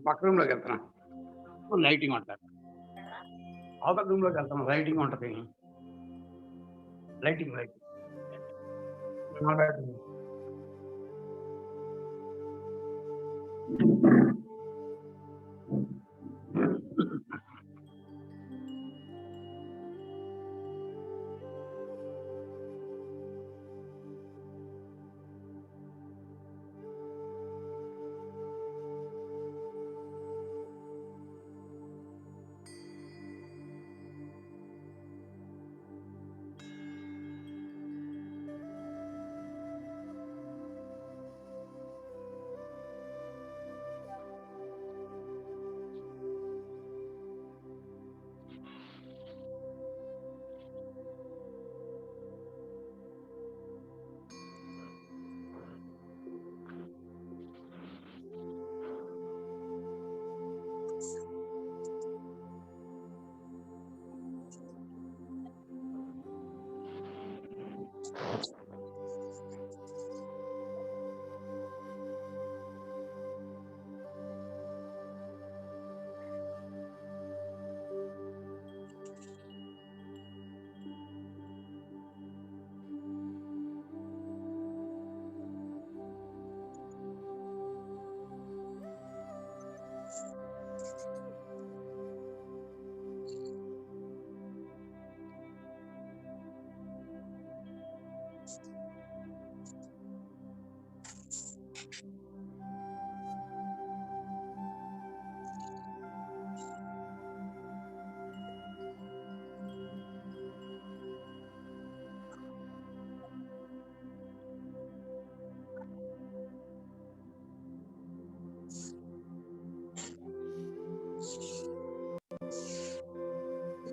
పక్క రూమ్లోకి వెళ్తున్నా, లైటింగ్ ఉంటుంది. అవతల రూమ్లోకి వెళ్తాను, లైటింగ్ ఉంటుంది. Lighting lighting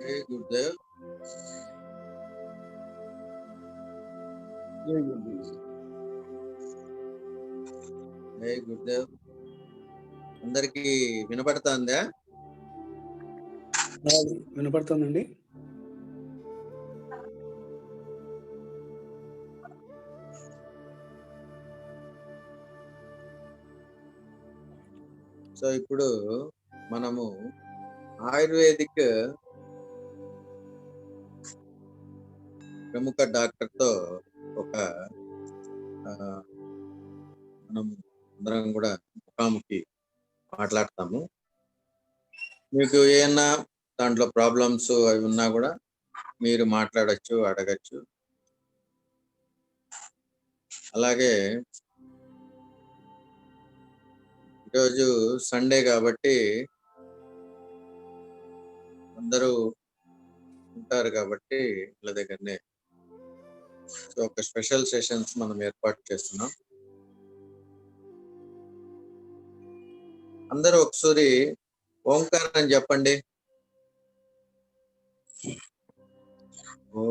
Hey, Gurudev. Hey, Gurudev. అందరికి వినపడుతుందా? వినపడుతుందండి. సో ఇప్పుడు మనము ఆయుర్వేదిక్ ప్రముఖ డాక్టర్తో ఒక మనం అందరం కూడా ముఖాముఖి మాట్లాడతాము. మీకు ఏమన్నా దాంట్లో ప్రాబ్లమ్స్ అవి ఉన్నా కూడా మీరు మాట్లాడచ్చు, అడగచ్చు. అలాగే ఈరోజు సండే కాబట్టి అందరూ ఉంటారు కాబట్టి వీళ్ళ దగ్గరనే సో ఒక స్పెషల్ సెషన్స్ మనం ఏర్పాటు చేస్తున్నాం. అందరూ ఒకసారి ఓంకారం అని చెప్పండి. ఓ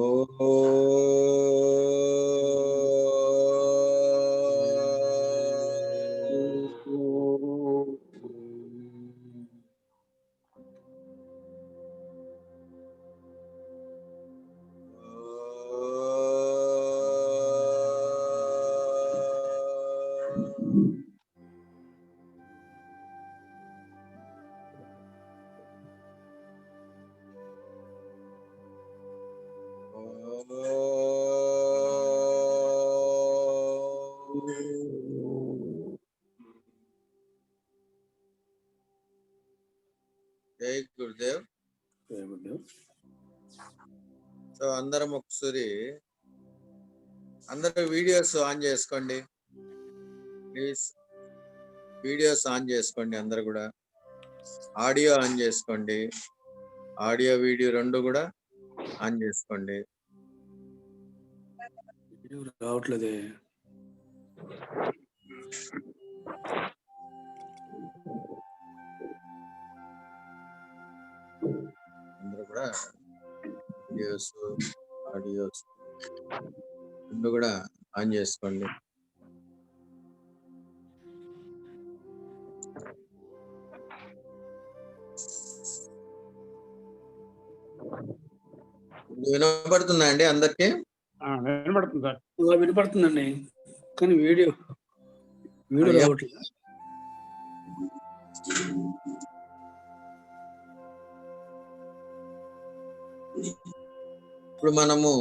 జై గురుదేవ్. సో అందరం ఒకసారి అందరూ వీడియోస్ ఆన్ చేసుకోండి ప్లీజ్. వీడియోస్ ఆన్ చేసుకోండి అందరు కూడా. ఆడియో ఆన్ చేసుకోండి. ఆడియో వీడియో రెండు కూడా ఆన్ చేసుకోండి. వీడియో రావట్లేదే. అందరూ కూడా వీడియోస్ ఆడియోస్ రెండు కూడా ఆన్ చేసుకోండి. వినపడుతుందా అండి అందరికి? వినపడుతుంది సార్. వినపడుతుందండి, కానీ వీడియో రావట్లేదు. ఇప్పుడు మనము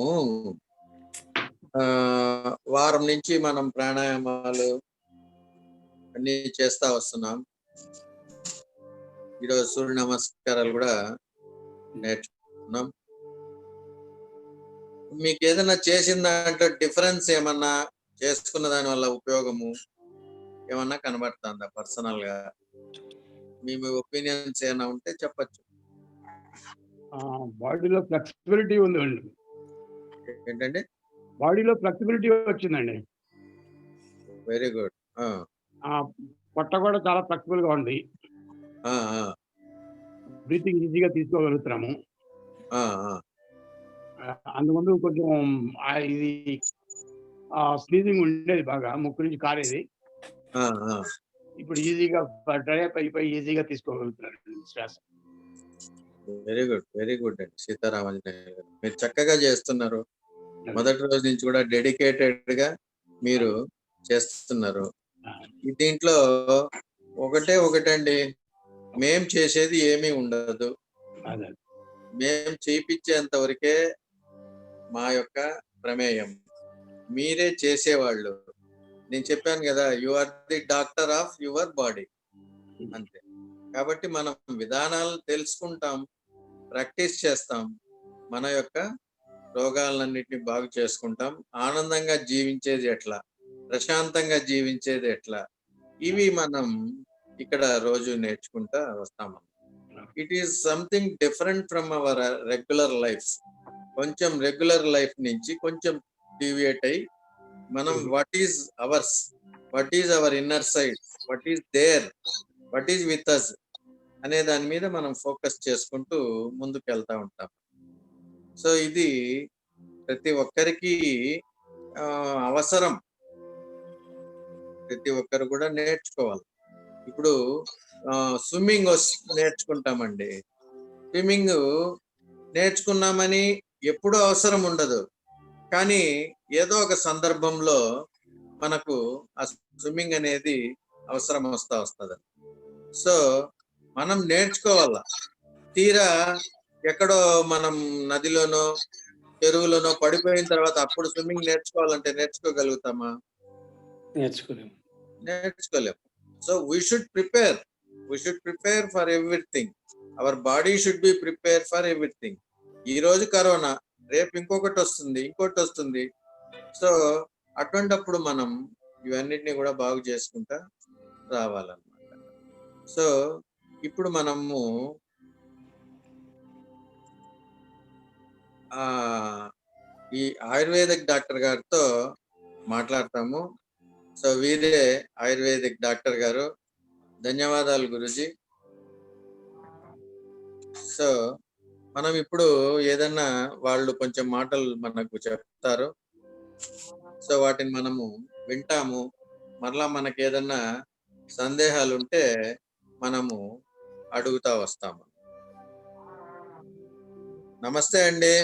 వారం నుంచి మనం ప్రాణాయామాలు అన్ని చేస్తా వస్తున్నాం. ఈరోజు సూర్య నమస్కారాలు కూడా నేర్చుకున్నాం. మీకు ఏదైనా చేసిన దాంట్లో డిఫరెన్స్ ఏమన్నా, చేసుకున్న దాని వల్ల ఉపయోగము ఏమన్నా కనబడుతుందా పర్సనల్ గా? మీ ఒపీనియన్స్ ఏమైనా ఉంటే చెప్పచ్చు. బాడీలో ఫ్లెక్సిబిలిటీ ఉందండి. ఏంటండి? బాడీలో ఫ్లెక్సిబిలిటీ వచ్చిందండి. Very good. పొట్ట కూడా చాలా ఫ్లెక్సిబుల్ గా ఉంది. బ్రీతింగ్ ఈజీగా తీసుకోగలుగుతున్నాము. అందుముందు కొంచెం ఇది స్నీజింగ్ ఉండేది, బాగా ముక్కు నుంచి కారేది. ఇప్పుడు ఈజీగా డ్రై అప్ అయిపోయి ఈజీగా తీసుకోగలుగుతున్నారు శ్వాస. వెరీ గుడ్, వెరీ గుడ్ అండి సీతారామాంజనేయ గారు. మీరు చక్కగా చేస్తున్నారు. మొదటి రోజు నుంచి కూడా డెడికేటెడ్ గా మీరు చేస్తున్నారు. దీంట్లో ఒకటండి, మేం చేసేది ఏమీ ఉండదు. మేం చేయించేంత వరకే మా యొక్క ప్రమేయం. మీరే చేసేవాళ్ళు. నేను చెప్పాను కదా, you are the doctor of your body, అంతే. కాబట్టి మనం విధానాలు తెలుసుకుంటాం, ప్రాక్టీస్ చేస్తాం, మన యొక్క రోగాలన్నింటినీ బాగు చేసుకుంటాం. ఆనందంగా జీవించేది ఎట్లా, ప్రశాంతంగా జీవించేది ఎట్లా, ఇవి మనం ఇక్కడ రోజు నేర్చుకుంటా వస్తాం. It is something different from our regular life. కొంచెం రెగ్యులర్ లైఫ్ నుంచి కొంచెం డీవియేట్ అయ్యి మనం what is ours, what is our inner side, what is there, what is with us అనే దాని మీద మనం ఫోకస్ చేసుకుంటూ ముందుకు వెళ్తా ఉంటాం. సో ఇది ప్రతి ఒక్కరికి అవసరం. ప్రతి ఒక్కరు కూడా నేర్చుకోవాలి. ఇప్పుడు స్విమ్మింగ్ నేర్చుకుంటామండి. స్విమ్మింగ్ నేర్చుకున్నామని ఎప్పుడూ అవసరం ఉండదు, కానీ ఏదో ఒక సందర్భంలో మనకు ఆ స్విమ్మింగ్ అనేది అవసరం వస్తుంది. సో మనం నేర్చుకోవాలా. తీరా ఎక్కడో మనం నదిలోనో చెరువులోనో పడిపోయిన తర్వాత అప్పుడు స్విమ్మింగ్ నేర్చుకోవాలంటే నేర్చుకోగలుగుతామా? నేర్చుకోలేము. So we should prepare for everything. Our body should be prepare for everything. ఈ రోజు కరోనా, రేపు ఇంకొకటి వస్తుంది. సో అటువంటిప్పుడు మనం ఇవన్నిటిని కూడా బాగు చేసుకుంటా రావాలన్నమాట. సో ఇప్పుడు మనము ఈ ఆయుర్వేదిక్ డాక్టర్ గారితో మాట్లాడతాము. సో వీరే ఆయుర్వేదిక్ డాక్టర్ గారు. ధన్యవాదాలు గురుజీ. సో మనం ఇప్పుడు ఏదన్నా వాళ్ళు కొంచెం మాటలు మనకు చెప్తారు. సో వాటిని మనము వింటాము. మరలా మనకి ఏదన్నా సందేహాలు ఉంటే మనము అడుగుతా వస్తాము. నమస్తే అండి.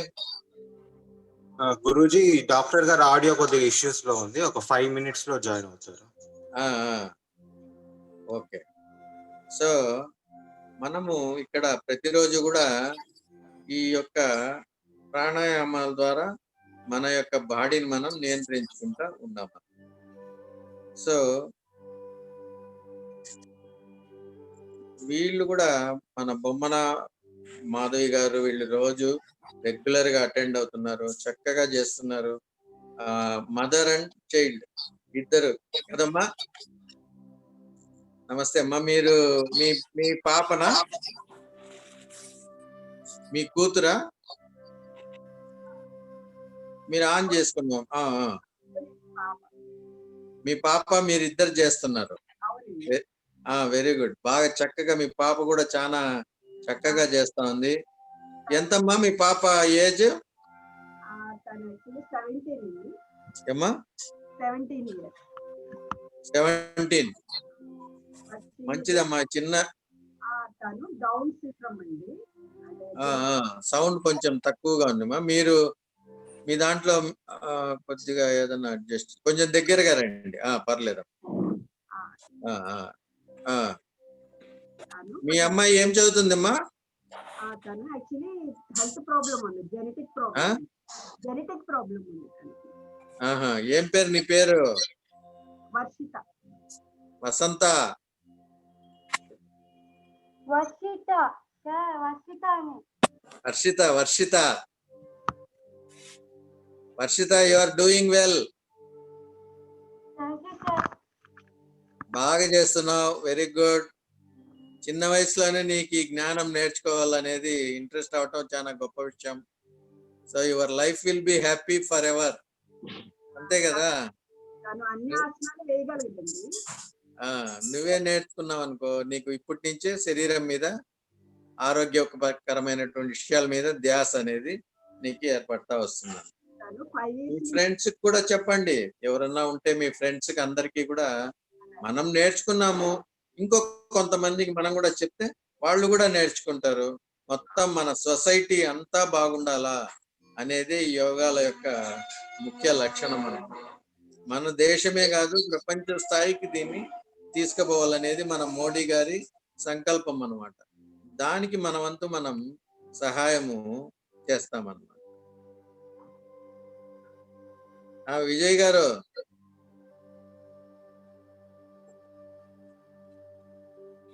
గురూజీ, డాక్టర్ గారు ఆడియో కొద్దిగా ఇష్యూస్ లో ఉంది, ఒక 5 minutes లో జాయిన్ అవుతారు. ఓకే. సో మనము ఇక్కడ ప్రతిరోజు కూడా ఈ యొక్క ప్రాణాయామాల ద్వారా మన యొక్క బాడీని మనం నియంత్రించుకుంటా ఉన్నాము. సో వీళ్ళు కూడా మన బొమ్మన మాధవి గారు, వీళ్ళు రోజు రెగ్యులర్ గా అటెండ్ అవుతున్నారు, చక్కగా చేస్తున్నారు. మదర్ అండ్ చైల్డ్ ఇద్దరు కదమ్మా. నమస్తే అమ్మా. మీరు మీ మీ పాపనా, మీ కూతురా? మీరు ఆన్ చేసుకున్నాం. మీ పాప మీరిద్దరు చేస్తున్నారు. Very good. బాగా చక్కగా మీ పాప కూడా చాలా చక్కగా చేస్తా ఉంది. ఎంతమ్మా మీ పాప ఏజ్? ఏమ్మా? 17. మంచిదమ్మా. చిన్న సౌండ్ కొంచెం తక్కువగా ఉందమ్మా. మీరు మీ దాంట్లో కొద్దిగా ఏదన్నా అడ్జస్ట్ కొంచెం దగ్గరగా రండి. పర్లేదు. మీ అమ్మాయి ఏం చదువుతుందమ్మా? తను యాక్చువల్లీ హెల్త్ ప్రాబ్లం ఉంది, జెనెటిక్ ప్రాబ్లం ఉంది. ఏం పేరు నీ పేరు? Varshitha. Vasantha. Varshitha you are doing well. బాగా చేస్తున్నావు. Very good. చిన్న వయసులోనే నీకు ఈ జ్ఞానం నేర్చుకోవాలనేది ఇంట్రెస్ట్ అవటం చాలా గొప్ప విషయం. So your life will be happy for ever. అంతే కదా? నువ్వే నేర్చుకున్నావు అనుకో, నీకు ఇప్పటి నుంచే శరీరం మీద ఆరోగ్యకరమైనటువంటి విషయాల మీద ధ్యాస అనేది నీకు ఏర్పడతా వస్తుంది. మీ ఫ్రెండ్స్ కూడా చెప్పండి. ఎవరన్నా ఉంటే మీ ఫ్రెండ్స్ కి అందరికీ కూడా మనం నేర్చుకున్నాము, ఇంకో కొంతమందికి మనం కూడా చెప్తే వాళ్ళు కూడా నేర్చుకుంటారు. మొత్తం మన సొసైటీ అంతా బాగుండాలా అనేది యోగాల యొక్క ముఖ్య లక్షణం. మన దేశమే కాదు, ప్రపంచ స్థాయికి దీన్ని తీసుకుపోవాలనేది మన మోడీ గారి సంకల్పం అన్నమాట. దానికి మన వంతు మనం సహాయము చేస్తామన్నమాట. విజయ్ గారు,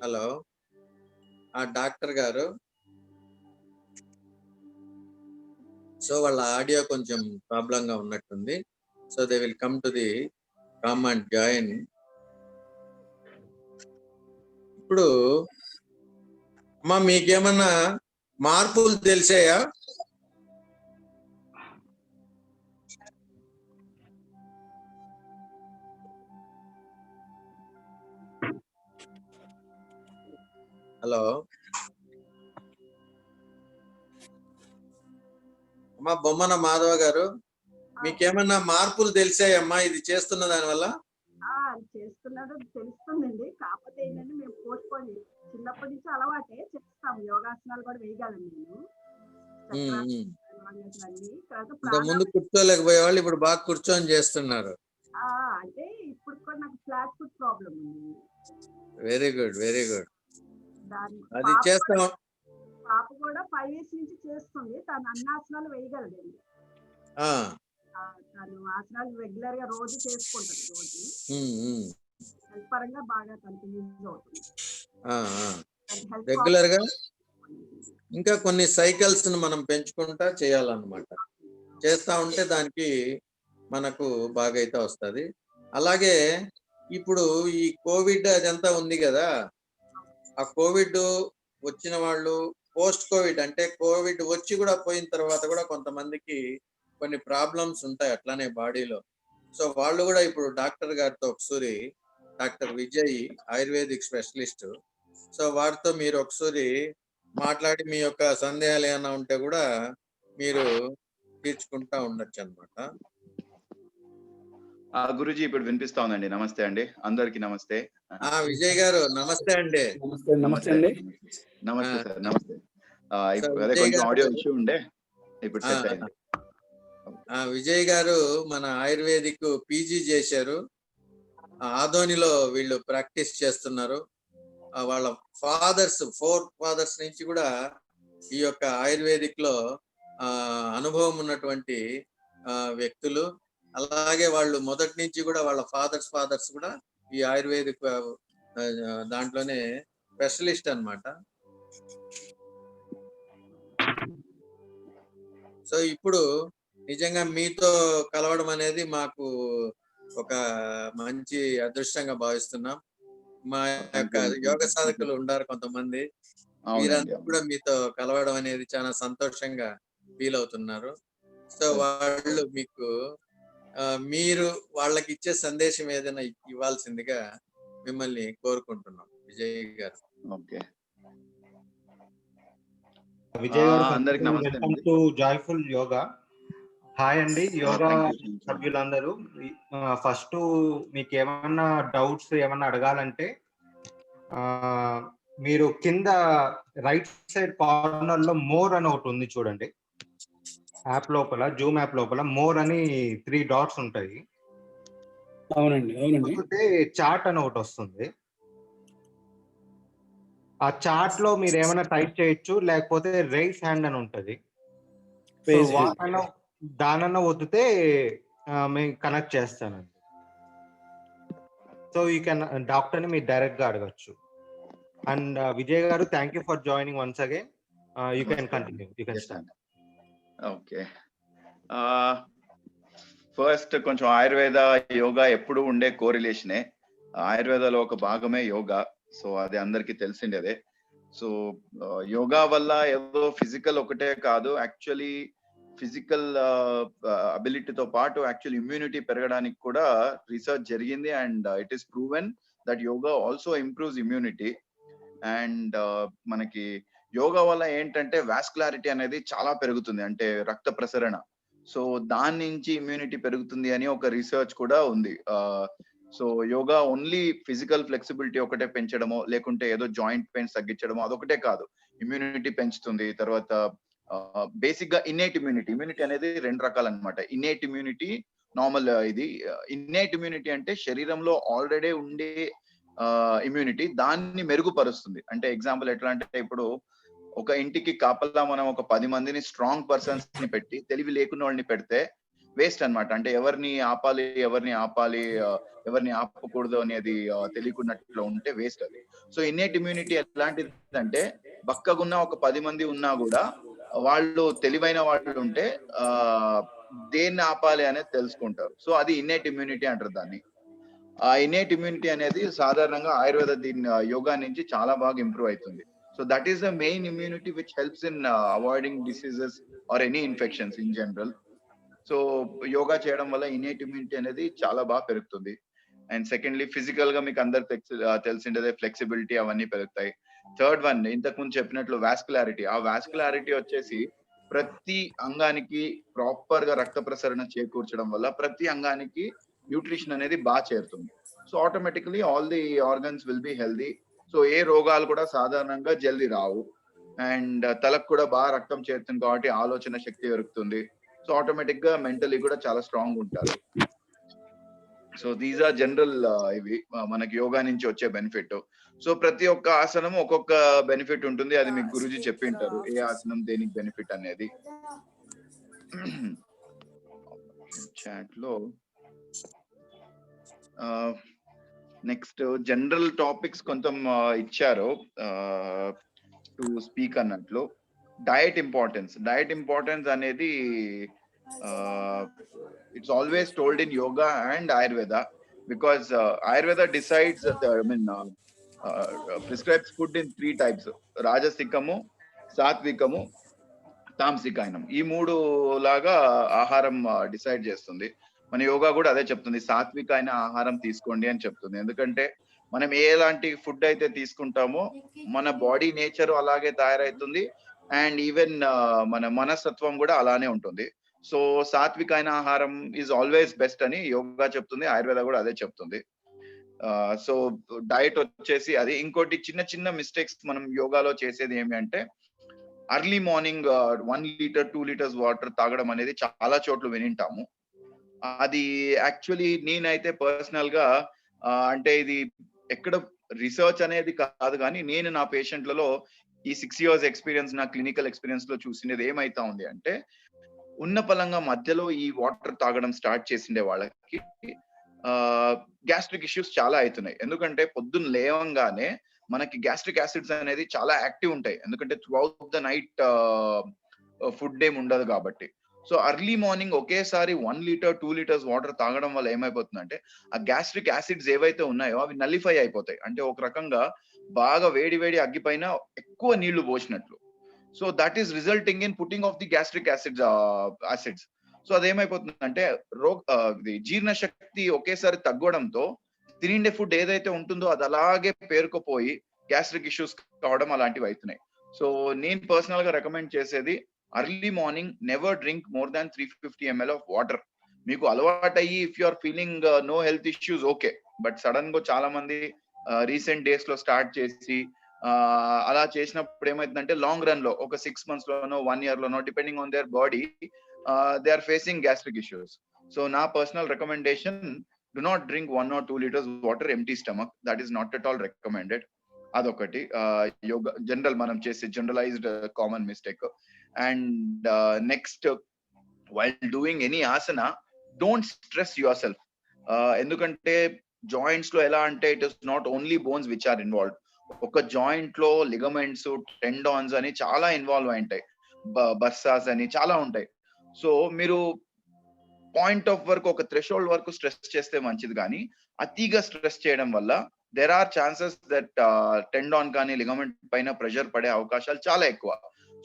హలో. డాక్టర్ గారు, సో వాళ్ళ ఆడియో కొంచెం ప్రాబ్లం గా ఉన్నట్టుంది. So they will come to the come and join. ఇప్పుడు అమ్మా మీకేమన్నా మార్పులు తెలిసాయా? హలో అమ్మా బొమ్మన మాధవ గారు, మీకేమన్నా మార్పులు తెలిసాయమ్మా ఇది చేస్తున్న దాని వల్ల? చేస్తున్నది తెలుస్తుందండి. కాకపోతే ఏంటంటే మేము పోస్ట్పోన్ చిన్నప్పటి నుంచి అలవాటే చేస్తాము. యోగాసనాలు కూడా వేయగలను నేను. ముందు కూర్చోలేకపోయేవాళ్ళు ఇప్పుడు బాగా కూర్చొని చేస్తున్నారు. అంటే ఇప్పుడు కూడా నాకు ఫ్లాట్ ఫుట్ ప్రాబ్లం ఉంది. Very good, very good. అది చేస్తాం. పాప కూడా 5 years నుంచి చేస్తుంది. తను అన్ని ఆసనాలు వేయగలదండి. తను ఆసనాలు రెగ్యులర్ గా రోజు చేసుకుంటుంది. రోజు హెల్త్ పరంగా బాగా తనకి యూజ్ అవుతుంది రెగ్యులర్ గా. ఇంకా కొన్ని సైకిల్స్ మనం పెంచుకుంటా చేయాలన్నమాట. చేస్తా ఉంటే దానికి మనకు బాగా అయితే వస్తుంది. అలాగే ఇప్పుడు ఈ కోవిడ్ అదంతా ఉంది కదా, ఆ కోవిడ్ వచ్చిన వాళ్ళు పోస్ట్ కోవిడ్ అంటే కోవిడ్ వచ్చి కూడా పోయిన తర్వాత కూడా కొంతమందికి కొన్ని ప్రాబ్లమ్స్ ఉంటాయి అట్లానే బాడీలో. సో వాళ్ళు కూడా ఇప్పుడు డాక్టర్ గారితో ఒకసారి, doctor Vijay ayurvedic specialist, so వారితో మీరు ఒకసారి మాట్లాడి మీ యొక్క సందేహాలు ఏమైనా ఉంటే కూడా మీరు తీర్చుకుంటా ఉండొచ్చు అనమాట. గురుజీ ఇప్పుడు వినిపిస్తా ఉందండి. నమస్తే అండి, అందరికి నమస్తే. విజయ్ గారు నమస్తే అండి. నమస్తే అండి. నమస్తే సార్, నమస్తే. అదే కొంచెం ఆడియో ఇష్యూ ఉండే, ఇప్పుడు సెట్ అయింది. విజయ్ గారు మన ఆయుర్వేదిక్ పీజీ చేశారు. ఆదోనిలో వీళ్ళు ప్రాక్టీస్ చేస్తున్నారు. వాళ్ళ ఫాదర్స్ 4 ఫాదర్స్ నుంచి కూడా ఈ యొక్క ఆయుర్వేదిక్ లో అనుభవం ఉన్నటువంటి వ్యక్తులు. అలాగే వాళ్ళు మొదటి నుంచి కూడా వాళ్ళ ఫాదర్స్ కూడా ఈ ఆయుర్వేదిక్ దాంట్లోనే స్పెషలిస్ట్ అన్నమాట. సో ఇప్పుడు నిజంగా మీతో కలవడం అనేది మాకు ఒక మంచి అదృష్టంగా భావిస్తున్నాం. మా యొక్క యోగ సాధకులు ఉన్నారు కొంతమంది. అవునండి, వీరందరూ అవును. కూడా మీతో కలవడం అనేది చాలా సంతోషంగా ఫీల్ అవుతున్నారు. సో వాళ్ళు మీకు మీరు వాళ్ళకి ఇచ్చే సందేశం ఏదైనా ఇవ్వాల్సిందిగా మిమ్మల్ని కోరుకుంటున్నాం విజయ్ గారు. ఓకే. విజయ్ గారు, అందరికి నమస్తే వెల్కమ్ అండి. To joyful yoga. హాయ్ అండి యోగా థ్యాంక్ యూ. సభ్యులందరూ. ఫస్ట్ మీకు ఏమన్నా డౌట్స్ ఏమన్నా అడగాలంటే మీరు కింద రైట్ సైడ్ కార్నర్ లో మోర్ అని ఒకటి ఉంది చూడండి. యాప్ లోపల, జూమ్ యాప్ లోపల మోర్ అని 3 డాట్స్ ఉంటాయి. అవునండి, అవునండి. కాకపోతే చాట్ అని ఒకటి వస్తుంది. ఆ చాట్ లో మీరు ఏమైనా టైప్ చేయొచ్చు, లేకపోతే రైస్ హ్యాండ్ అని ఉంటది. So Raise hand. దానన్నా వద్దితే మేము కనెక్ట్ చేస్తానండి. సో యూ కెన్ డాక్టర్ని మీరు డైరెక్ట్ గా అడగచ్చు. అండ్ విజయ్ గారు, thank you for joining once again. You can continue, you can start. Okay. First కొంచెం ఆయుర్వేద యోగా ఎప్పుడు ఉండే కోరిలేషనే. ఆయుర్వేదలో ఒక భాగమే యోగా. సో అది అందరికీ తెలిసిండేదే. సో యోగా వల్ల ఏదో ఫిజికల్ ఒకటే కాదు, యాక్చువల్లీ ఫిజికల్ అబిలిటీతో పాటు యాక్చువల్ ఇమ్యూనిటీ పెరగడానికి కూడా రీసెర్చ్ జరిగింది. And it is proven that yoga also improves immunity. And మనకి యోగా వల్ల ఏంటంటే వాస్కులారిటీ అనేది చాలా పెరుగుతుంది, అంటే రక్త ప్రసరణ. సో దాని నుంచి ఇమ్యూనిటీ పెరుగుతుంది అని ఒక రీసెర్చ్ కూడా ఉంది. So yoga only physical flexibility ఒకటే పెంచడమో, లేకుంటే ఏదో జాయింట్ పెయిన్స్ తగ్గించడమో అదొకటే కాదు, ఇమ్యూనిటీ పెంచుతుంది. తర్వాత బేసిక్ గా ఇన్నేట్ ఇమ్యూనిటీ అనేది 2 రకాలు అనమాట. Innate immunity, normal. ఇది ఇన్నేట్ ఇమ్యూనిటీ అంటే శరీరంలో ఆల్రెడీ ఉండే ఇమ్యూనిటీ, దాన్ని మెరుగుపరుస్తుంది. అంటే ఎగ్జాంపుల్ ఎట్లా అంటే, ఇప్పుడు ఒక ఇంటికి కాపలా మనం ఒక 10 మందిని స్ట్రాంగ్ పర్సన్స్ ని పెట్టి తెలివి లేకున్న వాళ్ళని పెడితే వేస్ట్ అన్నమాట. అంటే ఎవరిని ఆపాలి, ఎవరిని ఆపకూడదు అనేది తెలియకున్నట్లు ఉంటే వేస్ట్ అది. సో ఇన్నేట్ ఇమ్యూనిటీ ఎలాంటిది అంటే, బక్కగున్న ఒక 10 మంది ఉన్నా కూడా వాళ్ళు తెలివైన వాళ్ళు ఉంటే దేన్ని ఆపాలి అనేది తెలుసుకుంటారు. సో అది ఇన్నేట్ ఇమ్యూనిటీ అంటారు దాన్ని. ఆ ఇన్నేట్ ఇమ్యూనిటీ అనేది సాధారణంగా ఆయుర్వేద యోగా నుంచి చాలా బాగా ఇంప్రూవ్ అవుతుంది. So that is the main immunity which helps in avoiding diseases or any infections in general. So yoga చేయడం వల్ల ఇన్నేట్ ఇమ్యూనిటీ అనేది చాలా బాగా పెరుగుతుంది. అండ్ సెకండ్లీ, ఫిజికల్ గా మీకు అందరికి తెలిసిండేదే, ఫ్లెక్సిబిలిటీ అవన్నీ పెరుగుతాయి. థర్డ్ వన్, ఇంతకు ముందు చెప్పినట్లు వాస్కులారిటీ. ఆ వాస్కులారిటీ వచ్చేసి ప్రతి అంగానికి ప్రాపర్ గా రక్త ప్రసరణ చేకూర్చడం వల్ల ప్రతి అంగానికి న్యూట్రిషన్ అనేది బాగా చేరుతుంది. So automatically all the organs will be healthy. So ఏ రోగాలు కూడా సాధారణంగా జల్దీ రావు. అండ్ తలకు కూడా బాగా రక్తం చేరుతుంది కాబట్టి ఆలోచన శక్తి పెరుగుతుంది. సో ఆటోమేటిక్ గా మెంటలీ కూడా చాలా స్ట్రాంగ్ ఉంటారు. సో దీస్ ఆర్ జనరల్ ఇవి మనకి యోగా నుంచి వచ్చే బెనిఫిట్. సో ప్రతి ఒక్క ఆసనం ఒక్కొక్క బెనిఫిట్ ఉంటుంది, అది మీకు గురూజీ చెప్పింటారు ఏ ఆసనం దేనికి బెనిఫిట్ అనేది. చాట్ లో నెక్స్ట్ జనరల్ టాపిక్స్ కొంచెం ఇచ్చారు టు స్పీక్ అన్నట్లు. డయట్ ఇంపార్టెన్స్ అనేది it's always told in yoga and ayurveda, because ayurveda decides prescribes food in 3 types: rajasikamu, సాత్వికము, తామసికాయనం. ఈ 3 లాగా ఆహారం డిసైడ్ చేస్తుంది. మన యోగా కూడా అదే చెప్తుంది, సాత్వికమైన ఆహారం తీసుకోండి అని చెప్తుంది. ఎందుకంటే మనం ఎలాంటి ఫుడ్ అయితే తీసుకుంటామో మన బాడీ నేచర్ అలాగే తయారవుతుంది, అండ్ ఈవెన్ మన మనస్తత్వం కూడా అలానే ఉంటుంది. సో సాత్వికమైన ఆహారం ఈజ్ ఆల్వేస్ బెస్ట్ అని యోగా చెప్తుంది, ఆయుర్వేద కూడా అదే చెప్తుంది. సో డయట్ వచ్చేసి అది. ఇంకోటి చిన్న మిస్టేక్స్ మనం యోగాలో చేసేది ఏమి అంటే, early morning 1 litre 2 litres water తాగడం అనేది చాలా చోట్ల వినింటాము. అది యాక్చువల్లీ నేనైతే పర్సనల్ గా అంటే ఇది ఎక్కడ రీసెర్చ్ అనేది కాదు, కానీ నేను నా పేషెంట్లలో ఈ 6 years ఎక్స్పీరియన్స్, నా క్లినికల్ ఎక్స్పీరియన్స్ లో చూసినది ఏమైతా ఉంది అంటే, ఉన్న పలంగా మధ్యలో ఈ వాటర్ తాగడం స్టార్ట్ చేసిండే వాళ్ళకి గ్యాస్ట్రిక్ ఇష్యూస్ చాలా అవుతున్నాయి. ఎందుకంటే పొద్దున్న లేవంగానే మనకి గ్యాస్ట్రిక్ యాసిడ్స్ అనేది చాలా యాక్టివ్ ఉంటాయి, ఎందుకంటే through out the night food ఏమి ఉండదు కాబట్టి. సో అర్లీ మార్నింగ్ ఒకేసారి 1 లీటర్ 2 లీటర్స్ వాటర్ తాగడం వల్ల ఏమైపోతుందంటే ఆ గ్యాస్ట్రిక్ యాసిడ్స్ ఏవైతే ఉన్నాయో అవి నలిఫై అయిపోతాయి. అంటే ఒక రకంగా బాగా వేడి వేడి అగ్గి పైన ఎక్కువ నీళ్లు పోసినట్లు. So that is resulting in putting off the gastric acids. So అదేమైపోతుందంటే జీర్ణ శక్తి ఒకేసారి తగ్గడంతో తినిండే ఫుడ్ ఏదైతే ఉంటుందో అది అలాగే పేరుకుపోయి గ్యాస్ట్రిక్ ఇష్యూస్ కావడం అలాంటివి అవుతున్నాయి. సో నేను పర్సనల్ గా రికమెండ్ చేసేది early morning never drink more than 350 ml of water. మీకు అలవాటు అయ్యి if you are feeling no health issues okay, but sudden గా చాలా మంది రీసెంట్ డేస్ లో స్టార్ట్ చేసి అలా చేసినప్పుడు ఏమైతుందంటే లాంగ్ రన్ లో ఒక 6 months లోనో 1 year లోనో depending on their body they are facing gastric issues. So నా personal recommendation, do not drink 1 or 2 liters water empty stomach. That is not at all recommended. అదొకటి యోగా జనరల్ మనం చేసే generalized common mistake. And next, while doing any asana don't stress yourself. ఎందుకంటే joints లో ఎలా అంటే it is not only bones which are involved. ఒక joint లో ligaments, tendons అని చాలా ఇన్వాల్వ్ అయి ఉంటాయి, బస్సాస్ అని చాలా ఉంటాయి. సో మీరు పాయింట్ ఆఫ్ వరకు ఒక థ్రెషోల్డ్ వరకు స్ట్రెస్ చేస్తే మంచిది, కానీ అతిగా స్ట్రెస్ చేయడం వల్ల there are chances that tendon కానీ లిగమెంట్ పైన ప్రెషర్ పడే అవకాశాలు చాలా ఎక్కువ.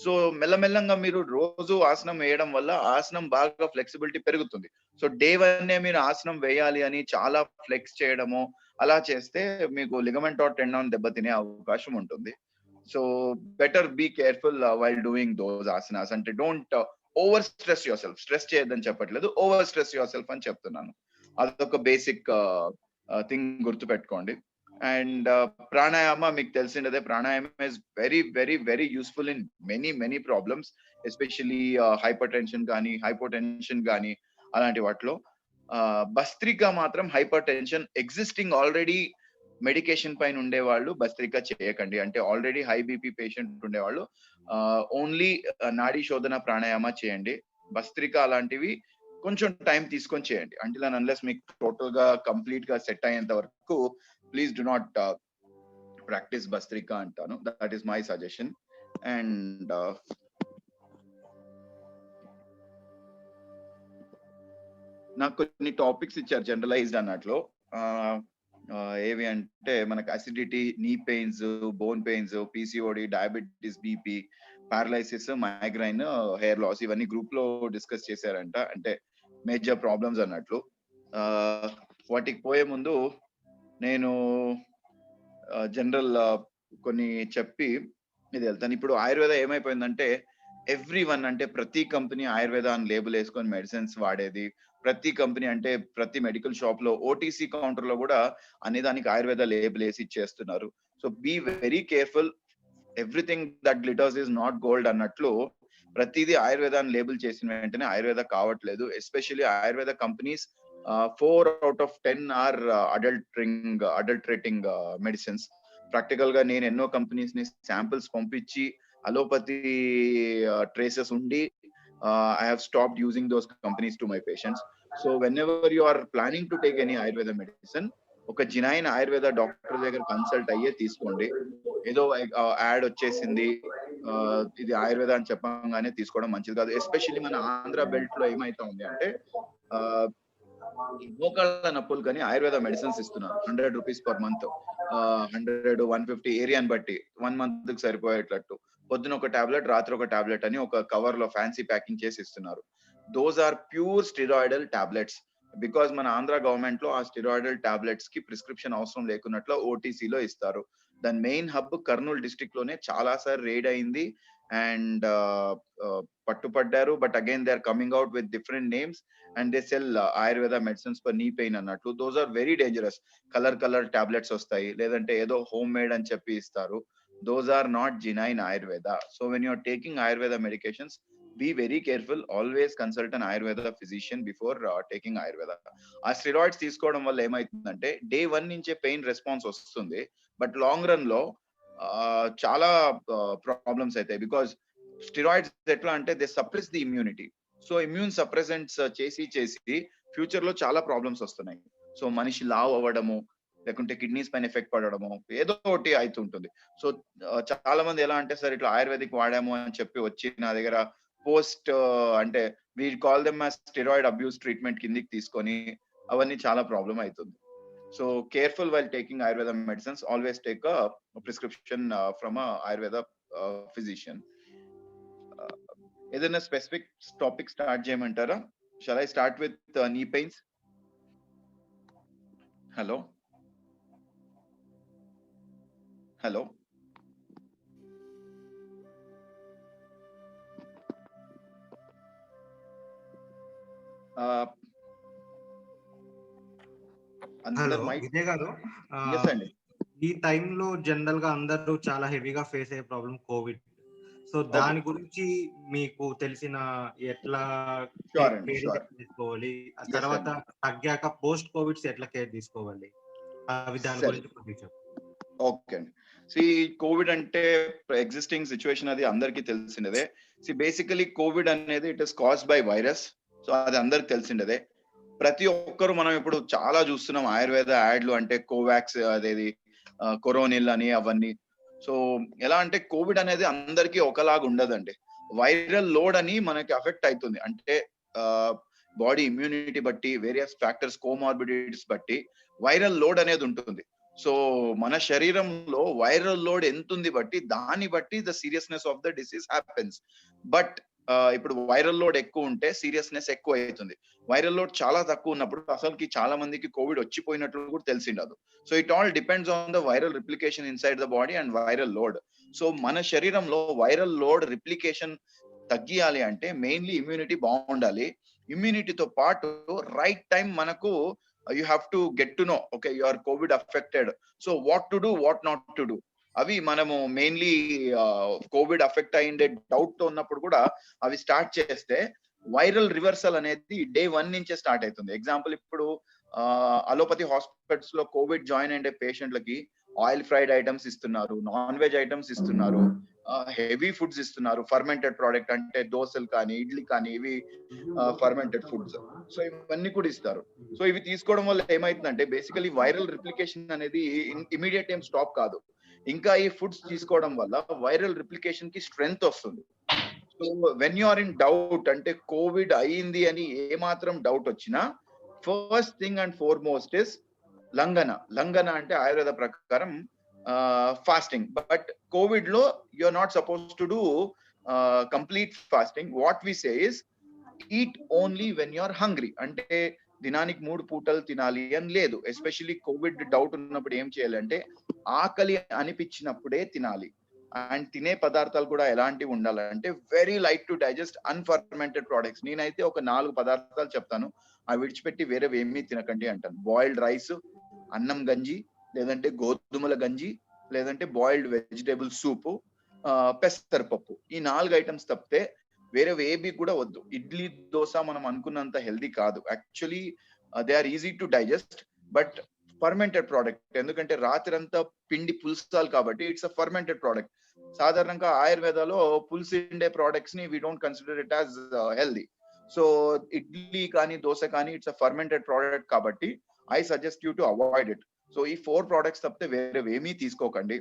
సో మెల్లమెల్లంగా మీరు రోజు ఆసనం వేయడం వల్ల ఆసనం బాగా ఫ్లెక్సిబిలిటీ పెరుగుతుంది. సో డే 1 మీరు ఆసనం వేయాలి అని చాలా ఫ్లెక్స్ చేయడము అలా చేస్తే మీకు లిగమెంట్ ఆర్ టెండాన్ దెబ్బతినే అవకాశం ఉంటుంది. So better be careful while doing those asanas. అంటే don't over stress yourself. Stress చేయొద్దని చెప్పట్లేదు, ఓవర్ స్ట్రెస్ యువర్ సెల్ఫ్ అని చెప్తున్నాను. అదొక బేసిక్ థింగ్ గుర్తుపెట్టుకోండి. అండ్ ప్రాణాయామ మీకు తెలిసిందే, pranayama is very very very useful in many problems, especially hypertension కానీ హైపోటెన్షన్ కానీ అలాంటి వాటిలో. భస్త్రిక మాత్రం hypertension existing already medication పైన ఉండేవాళ్ళు భస్త్రిక చేయకండి. అంటే ఆల్రెడీ హై బీపీ పేషెంట్ ఉండేవాళ్ళు ఓన్లీ నాడీ శోధన ప్రాణాయామ చేయండి. భస్త్రిక అలాంటివి కొంచెం టైం తీసుకొని చేయండి. అంటిల్ అండ్ అన్లెస్ మీకు టోటల్ గా కంప్లీట్ గా సెట్ అయ్యేంత వరకు please do not practice bhastrika అంటాను. That is my suggestion. And నాకు కొన్ని టాపిక్స్ ఇచ్చారు జనరలైజ్డ్ అన్నట్లు. ఏవి అంటే మనకు acidity, knee pains, bone pains, PCOD, diabetes, BP, paralysis, migraine, hair loss, ఇవన్నీ గ్రూప్ లో డిస్కస్ చేశారంట. అంటే మేజర్ ప్రాబ్లమ్స్ అన్నట్లు. వాటికి పోయే ముందు నేను జనరల్ కొన్ని చెప్పి ఇది వెళ్తాను. ఇప్పుడు ఆయుర్వేద ఏమైపోయిందంటే ఎవ్రీ వన్, అంటే ప్రతి కంపెనీ ఆయుర్వేద అని లేబుల్ వేసుకొని మెడిసిన్స్ వాడేది. ప్రతి కంపెనీ అంటే ప్రతి మెడికల్ షాప్ లో, ఓటీసీ కౌంటర్ లో కూడా అనేదానికి ఆయుర్వేద లేబుల్ వేసి ఇచ్చేస్తున్నారు. So be very careful. Everything that glitters is not gold అన్నట్లు ప్రతిదీ ఆయుర్వేద అని లేబుల్ చేసిన వెంటనే ఆయుర్వేద కావట్లేదు. Especially Ayurveda companies 4 out of 10 are adulterating medicines. Practical గా నేను ఎన్నో కంపెనీస్ ని శాంపిల్స్ పంపించి అలోపతి ట్రేసెస్ ఉండి I have stopped using those companies to my patients. So whenever you are planning to take any Ayurveda medicine, ఒక genuine Ayurveda doctor దగ్గర consult అయ్యే తీసుకోండి. ఏదో యాడ్ వచ్చేసింది ఇది ఆయుర్వేద అని చెప్పగానే తీసుకోవడం మంచిది కాదు. ఎస్పెషల్లీ మన ఆంధ్ర బెల్ట్ లో ఏమైతా ఉంది అంటే మోకాళ్ళ నొప్పులు కానీ ఆయుర్వేద మెడిసిన్స్ ఇస్తున్నారు. 100 rupees per month, 100, 150 ఏరియాని బట్టి 1 month కి సరిపోయేటట్టు. పొద్దున ఒక టాబ్లెట్, రాత్రి ఒక టాబ్లెట్ అని ఒక కవర్ లో ఫ్యాన్సీ ప్యాకింగ్ చేసి ఇస్తున్నారు. Those are pure steroidal tablets. Because మన ఆంధ్ర గవర్నమెంట్ లో ఆ స్టిరాయిడల్ టాబ్లెట్స్ కి ప్రిస్క్రిప్షన్ అవసరం లేకున్నట్లు ఓటీసీలో ఇస్తారు. దాని మెయిన్ హబ్ కర్నూలు డిస్ట్రిక్ట్ లోనే చాలా సార్లు రేడ్ అయింది అండ్ పట్టుపడ్డారు. But again they are coming out with different names and they sell Ayurveda medicines for knee pain అన్నట్లు. Those are very dangerous. Colour tablets వస్తాయి, లేదంటే ఏదో హోమ్ మేడ్ అని చెప్పి ఇస్తారు. Those are not genuine Ayurveda. So when you are taking Ayurveda medications, be very careful. Always consult an Ayurveda physician before taking Ayurveda. ఆ steroids తీసుకోవడం వల్ల ఏమైతుందంటే డే 1 నుంచే పెయిన్ రెస్పాన్స్ వస్తుంది, బట్ లాంగ్ రన్ లో చాలా ప్రాబ్లమ్స్ అవుతాయి. Because steroids ఎట్లా అంటే they suppress the immunity. So immune suppressants చేసి ఫ్యూచర్ లో చాలా ప్రాబ్లమ్స్ వస్తున్నాయి. సో మనిషి లావ్ అవ్వడము, లేకుంటే కిడ్నీస్ పైన ఎఫెక్ట్ పడడము, ఏదో ఒకటి అవుతుంటుంది. సో చాలా మంది ఎలా అంటే సార్ ఇట్లా ఆయుర్వేదిక్ వాడాము అని చెప్పి వచ్చి నా దగ్గర పోస్ట్ అంటే we call them as steroid abuse treatment కిందికి తీసుకొని అవన్నీ చాలా ప్రాబ్లం అవుతుంది. So careful while taking Ayurveda medicines, always take a prescription from a Ayurveda physician. ఏదైనా స్పెసిఫిక్ టాపిక్ స్టార్ట్ చేయమంటారా? షల్ ఐ స్టార్ట్ విత్ నీ pains? Hello hello hello Vijay గారు, అండి. ఈ టైంలో జనరల్ గా అందరూ చాలా హెవీగా ఫేస్ అయ్యే ప్రాబ్లం కోవిడ్. సో దాని గురించి మీకు తెలిసిన ఎట్లా తీసుకోవాలి, ఆ తర్వాత తగ్గాక పోస్ట్ కోవిడ్స్ ఎట్లా కేర్ తీసుకోవాలి, అవి దాని గురించి కొంచెం. ఓకే అండి. సి కోవిడ్ అంటే ఎగ్జిస్టింగ్ సిచ్యువేషన్, అది అందరికీ తెలిసినదే. సి బేసికలీ కోవిడ్ అనేది it is caused by virus. So అది అందరికి తెలిసిండేదే. ప్రతి ఒక్కరు మనం ఇప్పుడు చాలా చూస్తున్నాం ఆయుర్వేద యాడ్లు, అంటే కోవాక్స్ అదేది కొరోనిల్ అని అవన్నీ. సో ఎలా అంటే కోవిడ్ అనేది అందరికీ ఒకలాగా ఉండదండి. వైరల్ లోడ్ అని మనకి అఫెక్ట్ అవుతుంది. అంటే బాడీ ఇమ్యూనిటీ బట్టి, వేరియస్ ఫ్యాక్టర్స్, కోమార్బిడిటీస్ బట్టి వైరల్ లోడ్ అనేది ఉంటుంది. సో మన శరీరంలో వైరల్ లోడ్ ఎంత ఉంది బట్టి, దాన్ని బట్టి the seriousness of the disease happens. But ఇప్పుడు వైరల్ లోడ్ ఎక్కువ ఉంటే సీరియస్నెస్ ఎక్కువ అవుతుంది. వైరల్ లోడ్ చాలా తక్కువ ఉన్నప్పుడు అసలుకి చాలా మందికి కోవిడ్ వచ్చిపోయినట్లు కూడా తెలిసిండదు. So it all depends on the viral replication inside the body and viral load. So మన శరీరంలో వైరల్ లోడ్ రిప్లికేషన్ తగ్గియాలి అంటే మెయిన్లీ ఇమ్యూనిటీ బాగుండాలి. ఇమ్యూనిటీతో పాటు రైట్ టైం మనకు you have to get to know, okay you are covid affected, so what to do, what not to do. అవి మనము mainly covid affect అయ్యిండే డౌట్ తో ఉన్నప్పుడు కూడా అవి స్టార్ట్ చేస్తే వైరల్ రివర్సల్ అనేది డే 1 నుంచే స్టార్ట్ అవుతుంది. ఎగ్జాంపుల్ ఇప్పుడు అలోపతి హాస్పిటల్స్ లో కోవిడ్ జాయిన్ అయ్యే పేషెంట్లకి ఆయిల్ ఫ్రైడ్ ఐటమ్స్ ఇస్తున్నారు, నాన్ వెజ్ ఐటమ్స్ ఇస్తున్నారు, హెవీ ఫుడ్స్ ఇస్తున్నారు, ఫర్మెంటెడ్ ప్రోడక్ట్ అంటే దోశలు కానీ ఇడ్లీ కానీ ఇవి ఫర్మెంటెడ్ ఫుడ్స్. సో ఇవన్నీ కూడా ఇస్తారు. సో ఇవి తీసుకోవడం వల్ల ఏమైతుందంటే బేసికలీ వైరల్ రిప్లికేషన్ అనేది ఇమీడియట్ ఏం స్టాప్ కాదు. ఇంకా ఈ ఫుడ్స్ తీసుకోవడం వల్ల వైరల్ రిప్లికేషన్ కి స్ట్రెంగ్త్ వస్తుంది. So when you are in doubt, అంటే కోవిడ్ అయ్యింది అని ఏమాత్రం డౌట్ వచ్చినా first thing and foremost is langhana. Langhana అంటే ఆయుర్వేద ప్రకారం ఫాస్టింగ్. బట్ కోవిడ్ లో you are not suppose to do complete fasting. What we say is eat only when you are hungry. అంటే దినానికి 3 పూటలు తినాలి అని లేదు. ఎస్పెషల్లీ కోవిడ్ డౌట్ ఉన్నప్పుడు ఏం చేయాలంటే ఆకలి అనిపించినప్పుడే తినాలి. అండ్ తినే పదార్థాలు కూడా ఎలాంటివి ఉండాలంటే very light to digest unfermented products. నేనైతే ఒక 4 పదార్థాలు చెప్తాను, అవి విడిచిపెట్టి వేరే ఏమీ తినకండి అంటాను. బాయిల్డ్ రైస్, అన్నం గంజి, లేదంటే గోధుమల గంజి, లేదంటే బాయిల్డ్ వెజిటేబుల్ సూపు, పెసరపప్పు. ఈ 4 ఐటమ్స్ తప్పితే వేరే ఏబీ కూడా వద్దు. ఇడ్లీ దోశ మనం అనుకున్నంత హెల్దీ కాదు. Actually they are easy to digest but fermented product. ఎందుకంటే రాత్రంతా పిండి పులుస్తాలు కాబట్టి ఇట్స్ అ ఫర్మెంటెడ్ ప్రోడక్ట్. సాధారణంగా ఆయుర్వేదాలో పులిసిండే ప్రోడక్ట్స్ ని we don't consider it as healthy. So idli కానీ దోశ కానీ ఇట్స్ అ ఫర్మెంటెడ్ ప్రోడక్ట్ కాబట్టి I suggest you to avoid it. So ఈ 4 ప్రోడక్ట్స్ తప్పితే వేరే ఏమీ తీసుకోకండి.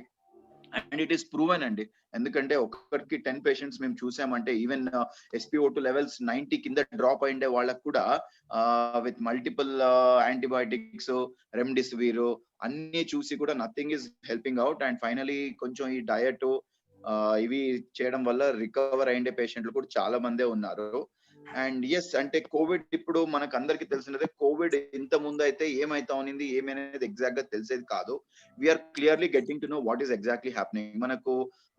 అండ్ ఇట్ ఈస్ ప్రూవెన్ అండి. ఎందుకంటే ఒక్కరికి 10 పేషెంట్స్ మేము చూసామంటే ఈవెన్ SpO2 లెవెల్స్ 90 కింద డ్రాప్ అయిండే వాళ్ళకు కూడా విత్ మల్టిపుల్ యాంటీబయాటిక్స్, రెమ్డెసివిర్ అన్ని చూసి కూడా nothing is helping out. And finally కొంచెం ఈ డయట్ ఇవి చేయడం వల్ల రికవర్ అయ్యే పేషెంట్లు కూడా చాలా మందే ఉన్నారు. అండ్ ఎస్, అంటే కోవిడ్ ఇప్పుడు మనకు అందరికి తెలిసినదే. కోవిడ్ ఇంత ముందు అయితే ఏమైతా ఉన్నింది ఏమనేది ఎగ్జాక్ట్ గా తెలిసేది కాదు. We are clearly getting to know what is exactly happening. మనకు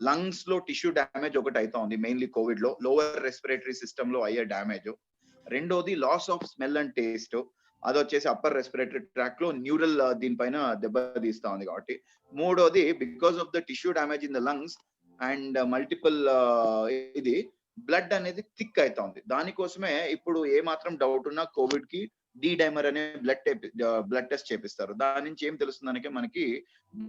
లంగ్స్ లో టిష్యూ డ్యామేజ్ ఒకటి అవుతా ఉంది మెయిన్లీ కోవిడ్ లో, లోవర్ రెస్పిరేటరీ సిస్టమ్ లో అయ్యే డ్యామేజ్. రెండోది loss of smell and taste, అది వచ్చేసి అప్పర్ రెస్పిరేటరీ ట్రాక్ లో న్యూరల్ దీనిపైన దెబ్బతీస్తా ఉంది కాబట్టి. మూడోది because of the tissue damage in the lungs and multiple ఇది బ్లడ్ అనేది థిక్ అవుతా ఉంది. దానికోసమే ఇప్పుడు ఏ మాత్రం డౌట్ ఉన్నా కోవిడ్ కి డి డైమర్ అనే బ్లడ్ టెస్ట్ చేపిస్తారు. దాని నుంచి ఏం తెలుస్తుందనకే మనకి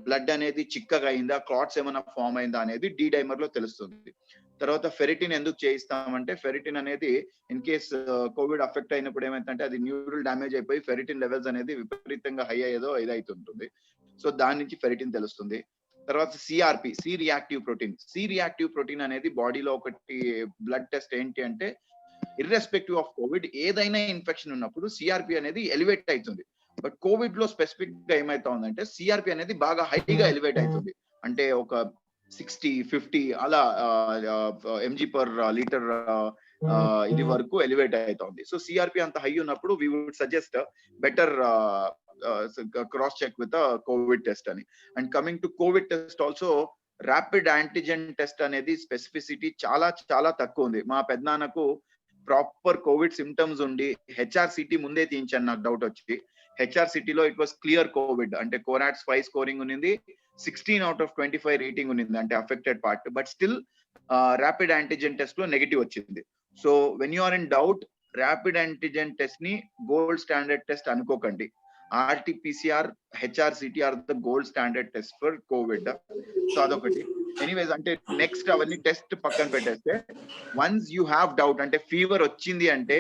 బ్లడ్ అనేది చిక్కగా అయిందా, క్లాట్స్ ఏమైనా ఫామ్ అయిందా అనేది డి డైమర్ లో తెలుస్తుంది. తర్వాత ఫెరిటిన్ ఎందుకు చేయిస్తామంటే ఫెరిటిన్ అనేది ఇన్ కేస్ కోవిడ్ అఫెక్ట్ అయినప్పుడు ఏమైందంటే అది న్యూరల్ డ్యామేజ్ అయిపోయి ఫెరిటిన్ లెవెల్స్ అనేది విపరీతంగా హై అయ్యేదో ఇదైతుంటుంది. సో దాని నుంచి ఫెరిటిన్ తెలుస్తుంది. తర్వాత CRP, C reactive protein. C reactive protein అనేది బాడీలో ఒకటి బ్లడ్ టెస్ట్ ఏంటి అంటే ఇర్రెస్పెక్టివ్ ఆఫ్ కోవిడ్ ఏదైనా ఇన్ఫెక్షన్ ఉన్నప్పుడు సిఆర్పి అనేది ఎలివేట్ అవుతుంది. బట్ కోవిడ్ లో స్పెసిఫిక్ గా ఏమైతా ఉందంటే సిఆర్పి అనేది బాగా హైగా ఎలివేట్ అవుతుంది. అంటే ఒక 60-50 అలా ఎంజీ పర్ లీటర్ ఇది వరకు ఎలివేట్ అవుతుంది. సో సిఆర్పి అంత హై ఉన్నప్పుడు we would suggest better cross check with Covid test అని. And coming to Covid test also rapid antigen test అనేది స్పెసిఫిసిటీ చాలా చాలా తక్కువ ఉంది. మా పెద్దనాన్నకు ప్రాపర్ కోవిడ్ సిమ్టమ్స్ ఉండి హెచ్ఆర్సిటీ ముందే తీయించాను నాకు డౌట్ వచ్చి. హెచ్ఆర్సిటీలో ఇట్ వాస్ క్లియర్ కోవిడ్, అంటే కోరాట్స్ 5 స్కోరింగ్ ఉన్నింది, 16/25 రేటింగ్ ఉన్నింది అంటే affected part. But still rapid antigen test లో నెగిటివ్ వచ్చింది. So when you are in doubt rapid antigen test ని గోల్డ్ స్టాండర్డ్ టెస్ట్ అనుకోకండి. RT-PCR, HRCT are the gold standard test for covid. So అదొకటి. Anyways అంటే next అవన్నీ test పక్కన పెట్టేస్తే once you have doubt అంటే ఫీవర్ వచ్చింది అంటే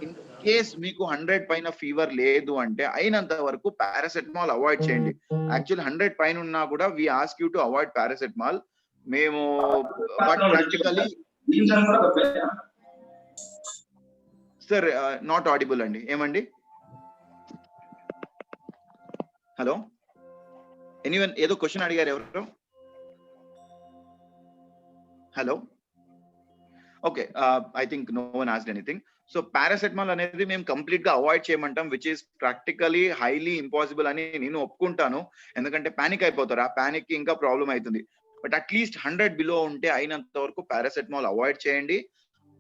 ఇన్ కేస్ మీకు 100 పైన ఫీవర్ లేదు అంటే అయినంత వరకు పారాసెటమాల్ అవాయిడ్ చేయండి. యాక్చువల్లీ 100 పైన ఉన్నా కూడా we ask you to avoid paracetamol. మేము ప్రాక్టికలీ సార్ నాట్ ఆడిబుల్ అండి. ఏమండి? హలో, ఎనీవన్ ఏదో క్వశ్చన్ అడిగారు ఎవరు? Hello, okay, I think no one asked anything. So paracetamol అనేది మేము కంప్లీట్ గా అవాయిడ్ చేయమంటాం, which is practically highly impossible అని నేను ఒప్పుకుంటాను. ఎందుకంటే పానిక్ అయిపోతారు, ఆ పానిక్ కి ఇంకా ప్రాబ్లం అవుతుంది. బట్ అట్లీస్ట్ 100 బిలో ఉంటే అయినంత వరకు పారాసెటమాల్ అవాయిడ్ చేయండి.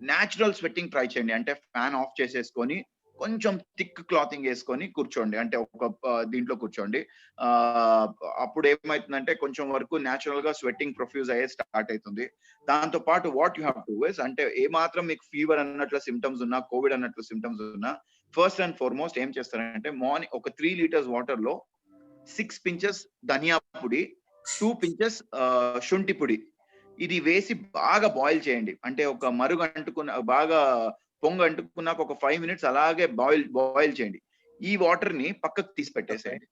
న్యాచురల్ స్వెట్టింగ్ ట్రై చేయండి, అంటే ఫ్యాన్ ఆఫ్ చేసేసుకొని కొంచెం థిక్ క్లాతింగ్ వేసుకొని కూర్చోండి, అంటే ఒక దీంట్లో కూర్చోండి. అప్పుడు ఏమైతుందంటే కొంచెం వరకు న్యాచురల్ గా స్వెట్టింగ్ ప్రొఫ్యూజ్ అయ్యే స్టార్ట్ అవుతుంది. దాంతో పాటు what you have to is, అంటే ఏ మాత్రం మీకు ఫీవర్ అన్నట్లు సిమ్టమ్స్ ఉన్నా, కోవిడ్ అన్నట్లు సిమ్టమ్స్ ఉన్నా, ఫస్ట్ అండ్ ఫార్మోస్ట్ ఏం చేస్తారంటే మార్నింగ్ ఒక 3 లీటర్స్ వాటర్ లో 6 pinches ధనియా పొడి, 2 pinches శుంఠి పొడి ఇది వేసి బాగా బాయిల్ చేయండి. అంటే ఒక మరుగు అంటుకున్న బాగా పొంగ అంటుకున్నాక ఒక 5 minutes అలాగే బాయిల్ చేయండి. ఈ వాటర్ ని పక్కకు తీసి పెట్టేసేయండి.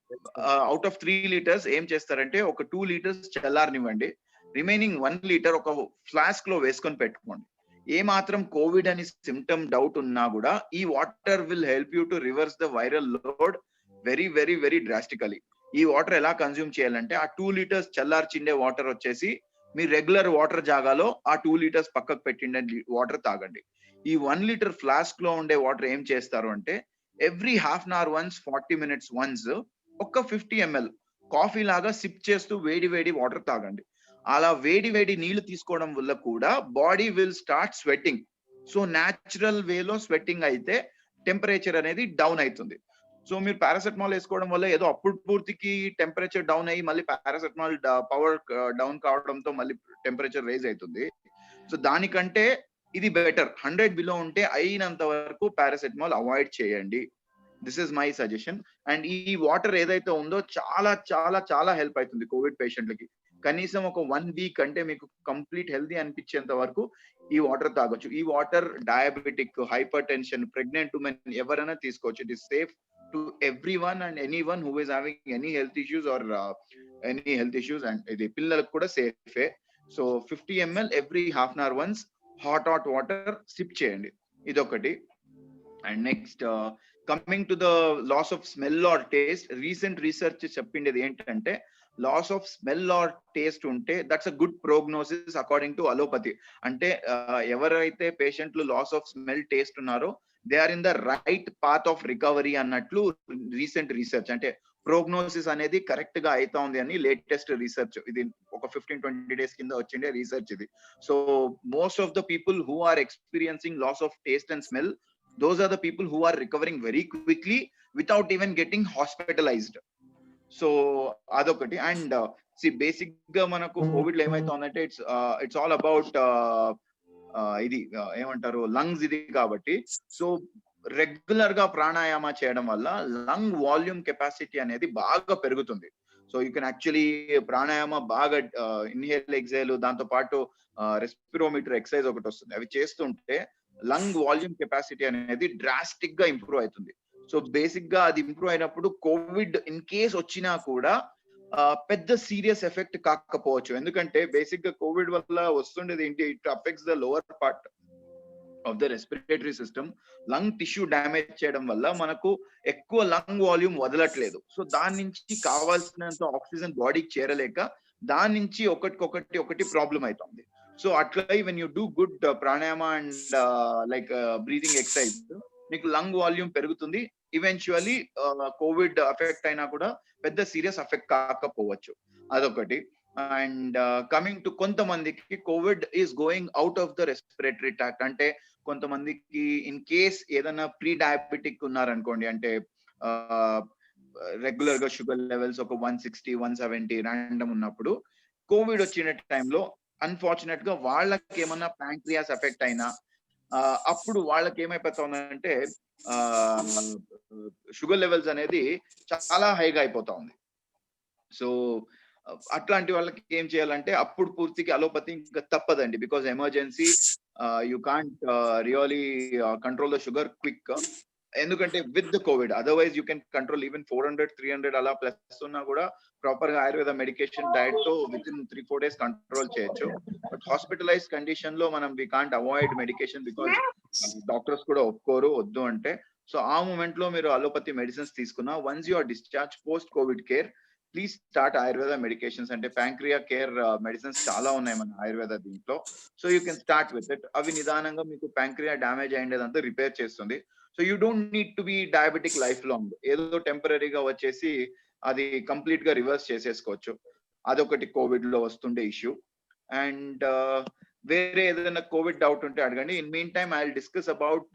అవుట్ ఆఫ్ 3 liters ఏం చేస్తారంటే ఒక 2 liters చల్లారనివ్వండి. రిమైనింగ్ 1 liter ఒక ఫ్లాస్క్ లో వేసుకొని పెట్టుకోండి. ఏ మాత్రం కోవిడ్ అని సిమ్టమ్ డౌట్ ఉన్నా కూడా ఈ water will help you to reverse the viral load very very very drastically. ఈ వాటర్ ఎలా కన్జ్యూమ్ చేయాలంటే ఆ 2 liters చల్లార్చిండే వాటర్ వచ్చేసి మీ రెగ్యులర్ వాటర్ జాగాలో ఆ 2 liters పక్కకు పెట్టిండే వాటర్ తాగండి. ఈ 1 liter ఫ్లాస్క్ లో ఉండే వాటర్ ఏం చేస్తారు అంటే every half an hour once, 40 minutes once ఒక 50 ml కాఫీ లాగా సిప్ చేస్తూ వేడి వేడి వాటర్ తాగండి. అలా వేడి వేడి నీళ్లు తీసుకోవడం వల్ల కూడా body will start sweating. So natural వేలో స్వెట్టింగ్ అయితే టెంపరేచర్ అనేది డౌన్ అవుతుంది. సో మీరు పారాసెటమాల్ వేసుకోవడం వల్ల ఏదో అప్పుడు పూర్తికి టెంపరేచర్ డౌన్ అయ్యి మళ్ళీ పారాసెటమాల్ పవర్ డౌన్ కావడంతో మళ్ళీ టెంపరేచర్ రైజ్ అవుతుంది. సో దానికంటే ఇది బెటర్. 100 బిలో ఉంటే అయినంత వరకు పారాసెటమాల్ అవాయిడ్ చేయండి. This is my suggestion. And ఈ వాటర్ ఏదైతే ఉందో చాలా చాలా చాలా హెల్ప్ అవుతుంది కోవిడ్ పేషెంట్లకి. కనీసం ఒక 1 week అంటే మీకు కంప్లీట్ హెల్దీ అనిపించేంత వరకు ఈ వాటర్ తాగొచ్చు. ఈ water diabetic, hypertension, pregnant women ఎవరైనా తీసుకోవచ్చు. It is safe to everyone and anyone who is having any health issues or any health issues. And ఇది పిల్లలకు కూడా సేఫే. So 50 ml every half an hour once hot water sip చేయండి. ఇదొకటి. And next coming to the loss of smell or taste, recent research చెప్పిండేది ఏంటంటే loss of smell or taste ఉంటే that's a good prognosis according to allopathy. అంటే ఎవరైతే పేషెంట్లు loss of smell taste ఉన్నారో they are in the right path of recovery అన్నట్లు recent research. అంటే prognosis అనేది కరెక్ట్ గా అవుతా ఉంది అని లేటెస్ట్ రీసెర్చ్. ఇది ఒక 15-20 days కింద వచ్చిండే రీసెర్చ్ ఇది. So most of the people who are experiencing loss of taste and smell, those are the people who are recovering very quickly without even getting hospitalized. So అదొకటి. And basic గా మనకు Covid లో ఏమైతుందంటే it's all about ఇది ఏమంటారు lungs ఇది కాబట్టి. So regular గా ప్రాణాయామ చేయడం వల్ల లంగ్ వాల్యూమ్ కెపాసిటీ అనేది బాగా పెరుగుతుంది. So you can actually pranayama బాగా ఇన్హేల్, ఎక్సేల్, దాంతో పాటు రెస్పిరోమీటర్ ఎక్సర్సైజ్ ఒకటి వస్తుంది. అవి చేస్తుంటే లంగ్ వాల్యూమ్ కెపాసిటీ అనేది డ్రాస్టిక్ గా ఇంప్రూవ్ అవుతుంది. సో బేసిక్ గా అది ఇంప్రూవ్ అయినప్పుడు కోవిడ్ ఇన్ కేస్ వచ్చినా కూడా పెద్ద సీరియస్ ఎఫెక్ట్ కాకపోవచ్చు. ఎందుకంటే బేసిక్ గా కోవిడ్ వల్ల వస్తుండేది ఏంటి, it affects the lower part of the respiratory system. Lung tissue damage చేయడం వల్ల మనకు ఎక్కువ లంగ్ వాల్యూమ్ వదలట్లేదు. సో దాని నుంచి కావాల్సినంత ఆక్సిజన్ బాడీకి చేరలేక దాని నుంచి ఒకటి ప్రాబ్లం అవుతుంది. సో అట్లా when you do good pranayama and like breathing exercise, మీకు లంగ్ వాల్యూమ్ పెరుగుతుంది. ఈవెన్చువల్లీ కోవిడ్ అఫెక్ట్ అయినా కూడా పెద్ద సీరియస్ అఫెక్ట్ కాకపోవచ్చు. అదొకటి. అండ్ కమింగ్ టు కొంతమందికి Covid is going out of the respiratory tract. అంటే కొంతమందికి ఇన్ కేస్ ఏదైనా ప్రీ డయాబెటిక్ ఉన్నారనుకోండి, అంటే రెగ్యులర్ గా షుగర్ లెవెల్స్ ఒక 160, 170 ర్యాండమ్ ఉన్నప్పుడు కోవిడ్ వచ్చిన టైంలో అన్ఫార్చునేట్ గా వాళ్ళకి ఏమన్నా ప్యాంక్రియాస్ ఎఫెక్ట్ అయినా అప్పుడు వాళ్ళకి ఏమైపోతుందంటే షుగర్ లెవెల్స్ అనేది చాలా హైగా అయిపోతా ఉంది. సో అట్లాంటి వాళ్ళకి ఏం చేయాలంటే అప్పుడు పూర్తిగా అలోపతి ఇంకా తప్పదండి. Because emergency, you can't really control the sugar quick. ఎందుకంటే with the Covid otherwise you can control even 400, 300 అలా ప్లస్ ఉన్నా కూడా ప్రాపర్ గా ఆయుర్వేద మెడికేషన్ డైట్ తో విత్ ఇన్ 3-4 days కంట్రోల్ చేయొచ్చు. బట్ హాస్పిటలైజ్ కండిషన్ లో మనం we can't avoid medication because doctors కూడా ఒప్పుకోరు వద్దు అంటే. సో ఆ మూమెంట్ లో మీరు అలోపతి మెడిసిన్స్ తీసుకున్నా, once you are discharge post Covid care, please start Ayurveda medications. అంటే ప్యాంక్రియా కేర్ మెడిసిన్స్ చాలా ఉన్నాయి మన ఆయుర్వేద దీంట్లో. So you can start with it. అవి నిదానంగా మీకు ప్యాంక్రియా డ్యామేజ్ అయ్యేదంతా రిపేర్ చేస్తుంది. So you don't need to be diabetic life long. ఏదో టెంపరీగా వచ్చేసి అది కంప్లీట్ గా రివర్స్ చేసేసుకోవచ్చు. అదొకటి కోవిడ్ లో వస్తుండే ఇష్యూ. అండ్ వేరే ఏదైనా కోవిడ్ డౌట్ ఉంటే అడగండి. In mean time I will discuss about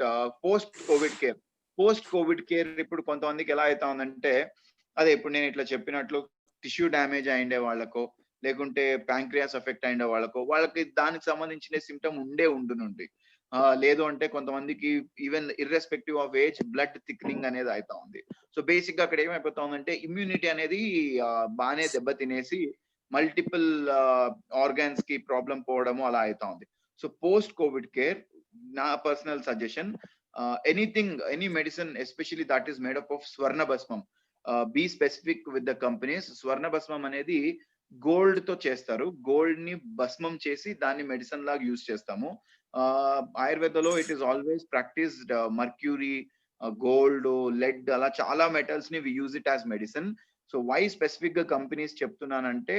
post Covid care. Post Covid care ఇప్పుడు కొంతమందికి ఎలా అవుతా ఉందంటే, అదే ఇప్పుడు నేను ఇట్లా చెప్పినట్లు టిష్యూ డ్యామేజ్ అయిండే వాళ్ళకో లేకుంటే ప్యాంక్రియాస్ ఎఫెక్ట్ అయిన వాళ్ళకి దానికి సంబంధించిన సిమ్టమ్ ఉండునుండి. లేదు అంటే కొంతమందికి even irrespective of age blood thickening అనేది అవుతా ఉంది. సో బేసిక్ గా అక్కడ ఏమైపోతా ఉందంటే ఇమ్యూనిటీ అనేది బాగానే దెబ్బతినేసి మల్టిపుల్ ఆర్గాన్స్ కి ప్రాబ్లం పోవడము అలా అవుతా ఉంది. సో పోస్ట్ కోవిడ్ కేర్ నా personal suggestion, any medicine especially that is made up of swarna bhasmam. Be specific with the companies. స్వర్ణ భస్మం అనేది గోల్డ్ తో చేస్తారు. గోల్డ్ ని భస్మం చేసి దాన్ని మెడిసిన్ లాగా యూజ్ చేస్తాము. ఆయుర్వేదలో it is always practised mercury, gold, lead అలా చాలా మెటల్స్ ని we use it as medicine. So why specific గా కంపెనీస్ చెప్తున్నానంటే